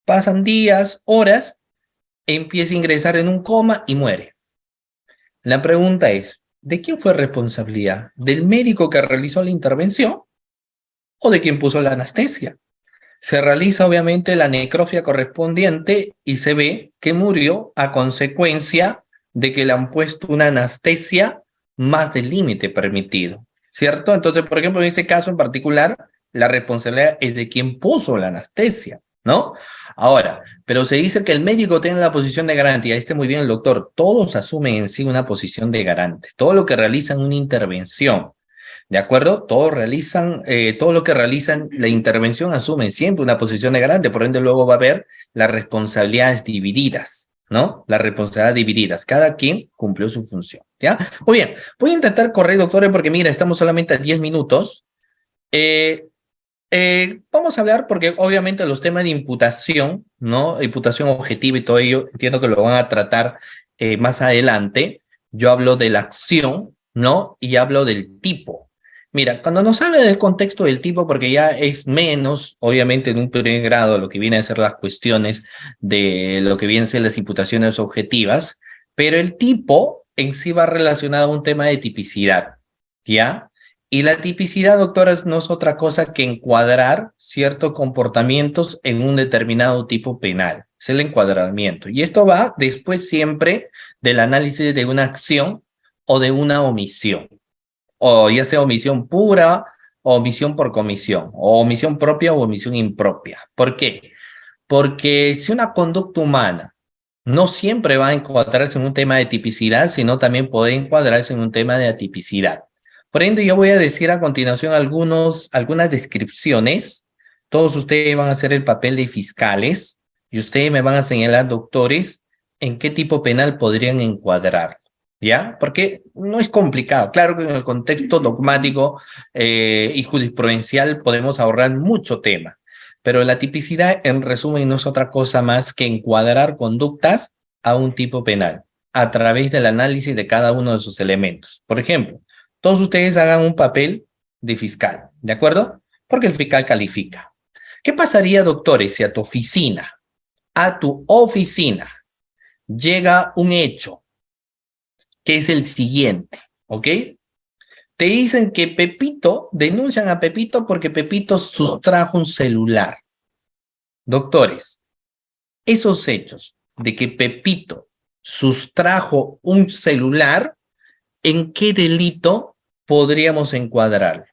pasan días, horas, empieza a ingresar en un coma y muere. La pregunta es, ¿de quién fue responsabilidad? ¿Del médico que realizó la intervención o de quien puso la anestesia? Se realiza obviamente la necropsia correspondiente y se ve que murió a consecuencia de que le han puesto una anestesia más del límite permitido, ¿cierto? Entonces, por ejemplo, en ese caso en particular, la responsabilidad es de quien puso la anestesia, ¿no? Ahora, pero se dice que el médico tiene la posición de garantía. Este muy bien el doctor. Todos asumen en sí una posición de garante. Todo lo que realizan una intervención, ¿de acuerdo? Todos realizan, todo lo que realizan la intervención asumen siempre una posición de garante. Por ende, luego va a haber las responsabilidades divididas, ¿no? Las responsabilidades divididas. Cada quien cumplió su función, ¿ya? Muy bien. Voy a intentar correr, doctores, porque mira, estamos solamente a 10 minutos. Vamos a hablar, porque obviamente los temas de imputación, ¿no? Imputación objetiva y todo ello, entiendo que lo van a tratar más adelante. Yo hablo de la acción, ¿no? Y hablo del tipo. Mira, cuando nos habla del contexto del tipo, porque ya es menos, obviamente en un primer grado, lo que viene a ser las cuestiones de lo que vienen a ser las imputaciones objetivas, pero el tipo en sí va relacionado a un tema de tipicidad, ¿ya? Y la tipicidad, doctoras, no es otra cosa que encuadrar ciertos comportamientos en un determinado tipo penal. Es el encuadramiento. Y esto va después siempre del análisis de una acción o de una omisión. O ya sea omisión pura, o omisión por comisión, o omisión propia o omisión impropia. ¿Por qué? Porque si una conducta humana no siempre va a encuadrarse en un tema de tipicidad, sino también puede encuadrarse en un tema de atipicidad. Por ende, yo voy a decir a continuación algunas descripciones. Todos ustedes van a hacer el papel de fiscales y ustedes me van a señalar, doctores, en qué tipo penal podrían encuadrar, ¿ya? Porque no es complicado. Claro que en el contexto dogmático y jurisprudencial podemos ahorrar mucho tema, pero la tipicidad, en resumen, no es otra cosa más que encuadrar conductas a un tipo penal a través del análisis de cada uno de sus elementos. Por ejemplo, todos ustedes hagan un papel de fiscal, ¿de acuerdo? Porque el fiscal califica. ¿Qué pasaría, doctores, si a tu oficina, llega un hecho que es el siguiente, ¿ok? Te dicen que Pepito, denuncian a Pepito porque Pepito sustrajo un celular. Doctores, esos hechos de que Pepito sustrajo un celular, ¿en qué delito podríamos encuadrar?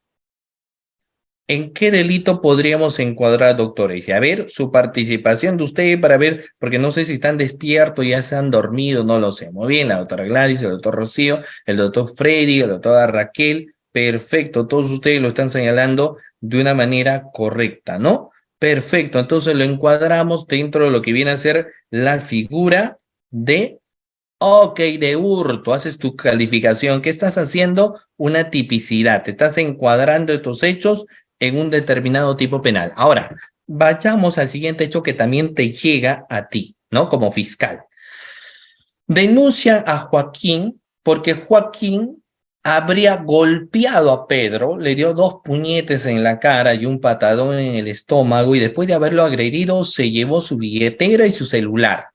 ¿En qué delito podríamos encuadrar, doctores? Y a ver, su participación de ustedes para ver, porque no sé si están despiertos, ya se han dormido, no lo sé. Muy bien, la doctora Gladys, el doctor Rocío, el doctor Freddy, la doctora Raquel. Perfecto, todos ustedes lo están señalando de una manera correcta, ¿no? Perfecto, entonces lo encuadramos dentro de lo que viene a ser la figura de de hurto, haces tu calificación. ¿Qué estás haciendo? Una tipicidad. Te estás encuadrando estos hechos en un determinado tipo penal. Ahora, vayamos al siguiente hecho que también te llega a ti, ¿no? Como fiscal. Denuncian a Joaquín porque Joaquín habría golpeado a Pedro, le dio 2 puñetes en la cara y un patadón en el estómago, y después de haberlo agredido se llevó su billetera y su celular.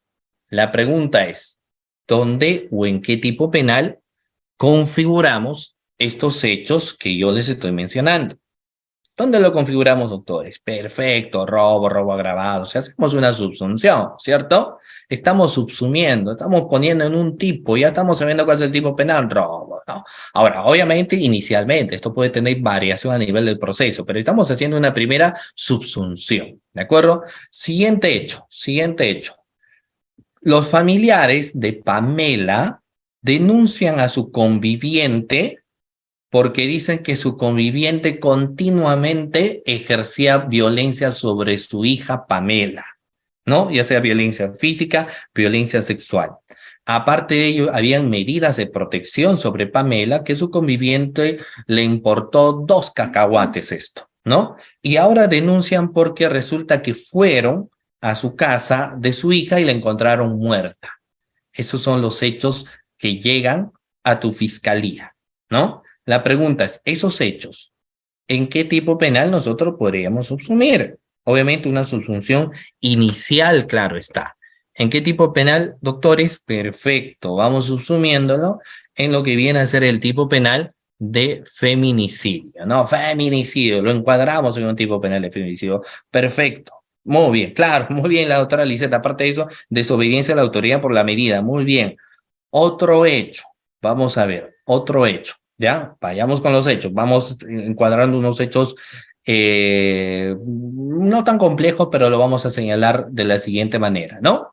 La pregunta es, ¿dónde o en qué tipo penal configuramos estos hechos que yo les estoy mencionando? ¿Dónde lo configuramos, doctores? Perfecto, robo agravado. O sea, hacemos una subsunción, ¿cierto? Estamos subsumiendo, estamos poniendo en un tipo, ya estamos sabiendo cuál es el tipo penal, robo, ¿no? Ahora, obviamente, inicialmente, esto puede tener variación a nivel del proceso, pero estamos haciendo una primera subsunción, ¿de acuerdo? Siguiente hecho. Los familiares de Pamela denuncian a su conviviente porque dicen que su conviviente continuamente ejercía violencia sobre su hija Pamela, ¿no? Ya sea violencia física, violencia sexual. Aparte de ello, habían medidas de protección sobre Pamela que su conviviente le importó 2 cacahuates esto, ¿no? Y ahora denuncian porque resulta que fueron a su casa de su hija y la encontraron muerta. Esos son los hechos que llegan a tu fiscalía, ¿no? La pregunta es, esos hechos, ¿en qué tipo penal nosotros podríamos subsumir? Obviamente una subsunción inicial, claro está. ¿En qué tipo penal, doctores? Perfecto, vamos subsumiéndolo en lo que viene a ser el tipo penal de feminicidio, ¿no? Feminicidio, lo encuadramos en un tipo penal de feminicidio. Perfecto. Muy bien, claro, muy bien la doctora Liseta. Aparte de eso, desobediencia a la autoridad por la medida. Muy bien. Otro hecho, vamos a ver, otro hecho. ¿Ya? Vayamos con los hechos. Vamos encuadrando unos hechos no tan complejos, pero lo vamos a señalar de la siguiente manera, ¿no?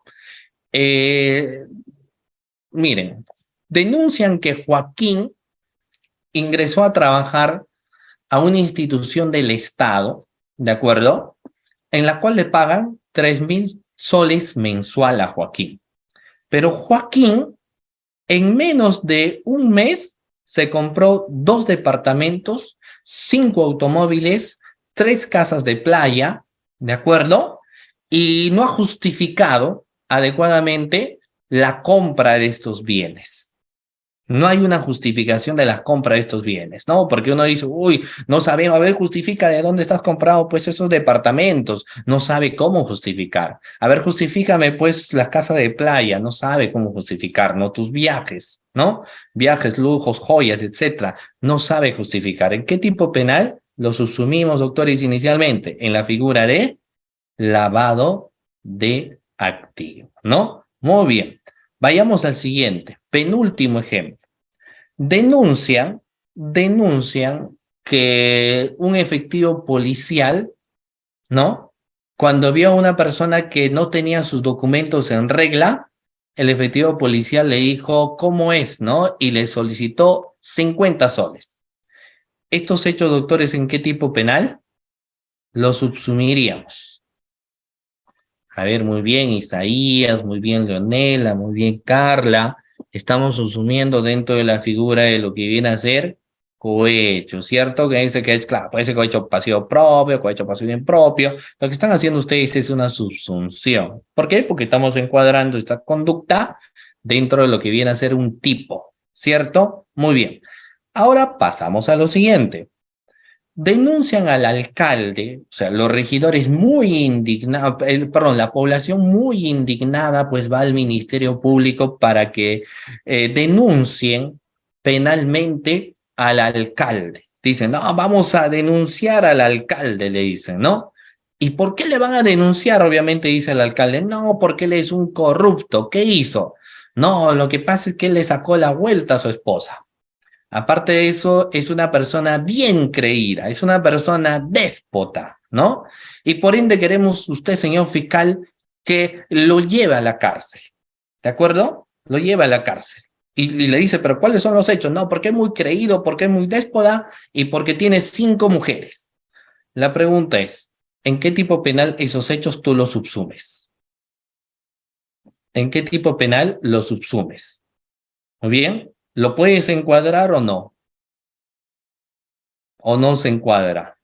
Miren, denuncian que Joaquín ingresó a trabajar a una institución del Estado, ¿de acuerdo? En la cual le pagan 3.000 soles mensual a Joaquín. Pero Joaquín, en menos de un mes, se compró 2 departamentos, 5 automóviles, 3 casas de playa, ¿de acuerdo? Y no ha justificado adecuadamente la compra de estos bienes. No hay una justificación de la compra de estos bienes, ¿no? Porque uno dice, uy, no sabemos, a ver, justifica de dónde estás comprando, pues, esos departamentos. No sabe cómo justificar. A ver, justifícame, pues, la casa de playa. No sabe cómo justificar, ¿no? Tus viajes, ¿no? Viajes, lujos, joyas, etcétera. No sabe justificar. ¿En qué tipo penal lo subsumimos, doctores, inicialmente? En la figura de lavado de activos, ¿no? Muy bien. Vayamos al siguiente, penúltimo ejemplo. Denuncian que un efectivo policial, ¿no? Cuando vio a una persona que no tenía sus documentos en regla, el efectivo policial le dijo, ¿cómo es, no? Y le solicitó 50 soles. Estos hechos, doctores, ¿en qué tipo penal? Los subsumiríamos. A ver, muy bien Isaías, muy bien Leonela, muy bien Carla. Estamos subsumiendo dentro de la figura de lo que viene a ser cohecho, ¿cierto? Que dice que es, claro, puede ser cohecho pasivo propio, cohecho pasivo impropio. Lo que están haciendo ustedes es una subsunción. ¿Por qué? Porque estamos encuadrando esta conducta dentro de lo que viene a ser un tipo, ¿cierto? Muy bien. Ahora pasamos a lo siguiente. Denuncian al alcalde, o sea, los regidores muy indignados, la población muy indignada, pues va al Ministerio Público para que denuncien penalmente al alcalde. Dicen, no, vamos a denunciar al alcalde, le dicen, ¿no? ¿Y por qué le van a denunciar? Obviamente dice el alcalde, no, porque él es un corrupto. ¿Qué hizo? No, lo que pasa es que él le sacó la vuelta a su esposa. Aparte de eso, es una persona bien creída, es una persona déspota, ¿no? Y por ende queremos usted, señor fiscal, que lo lleve a la cárcel, ¿de acuerdo? Lo lleva a la cárcel. Y le dice, ¿pero cuáles son los hechos? No, porque es muy creído, porque es muy déspota y porque tiene 5 mujeres. La pregunta es, ¿en qué tipo penal esos hechos tú los subsumes? ¿En qué tipo penal los subsumes? Muy bien. ¿Lo puedes encuadrar o no? ¿O no se encuadra?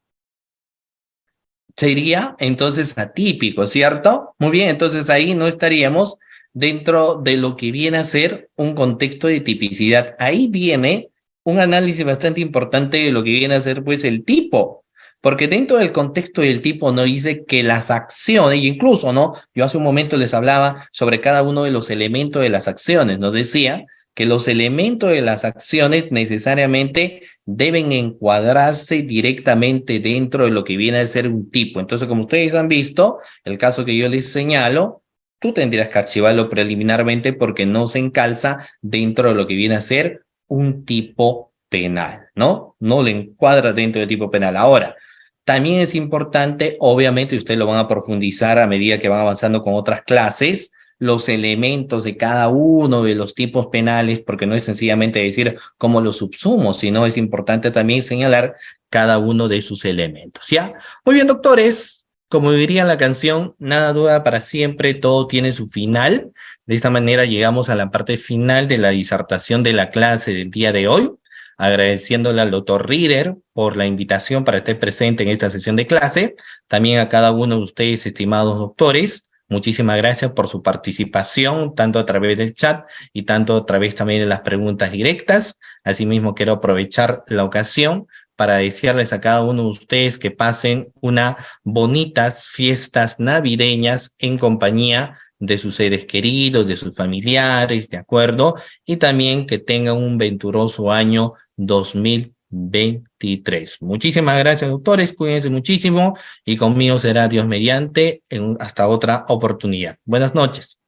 Sería entonces atípico, ¿cierto? Muy bien, entonces ahí no estaríamos dentro de lo que viene a ser un contexto de tipicidad. Ahí viene un análisis bastante importante de lo que viene a ser pues el tipo, porque dentro del contexto del tipo no dice que las acciones, y incluso, ¿no? Yo hace un momento les hablaba sobre cada uno de los elementos de las acciones, nos decía que los elementos de las acciones necesariamente deben encuadrarse directamente dentro de lo que viene a ser un tipo. Entonces, como ustedes han visto, el caso que yo les señalo, tú tendrías que archivarlo preliminarmente porque no se encalza dentro de lo que viene a ser un tipo penal, ¿no? No le encuadra dentro del tipo penal. Ahora, también es importante, obviamente, ustedes lo van a profundizar a medida que van avanzando con otras clases, los elementos de cada uno de los tipos penales, porque no es sencillamente decir cómo los subsumo, sino es importante también señalar cada uno de sus elementos, ¿ya? Muy bien, doctores, como diría la canción, nada dura para siempre, todo tiene su final. De esta manera llegamos a la parte final de la disertación de la clase del día de hoy, agradeciéndole al doctor Rieder por la invitación para estar presente en esta sesión de clase, también a cada uno de ustedes, estimados doctores. Muchísimas gracias por su participación, tanto a través del chat y tanto a través también de las preguntas directas. Asimismo, quiero aprovechar la ocasión para desearles a cada uno de ustedes que pasen unas bonitas fiestas navideñas en compañía de sus seres queridos, de sus familiares, ¿de acuerdo? Y también que tengan un venturoso año 2023. Muchísimas gracias, doctores. Cuídense muchísimo y conmigo será Dios mediante hasta otra oportunidad. Buenas noches.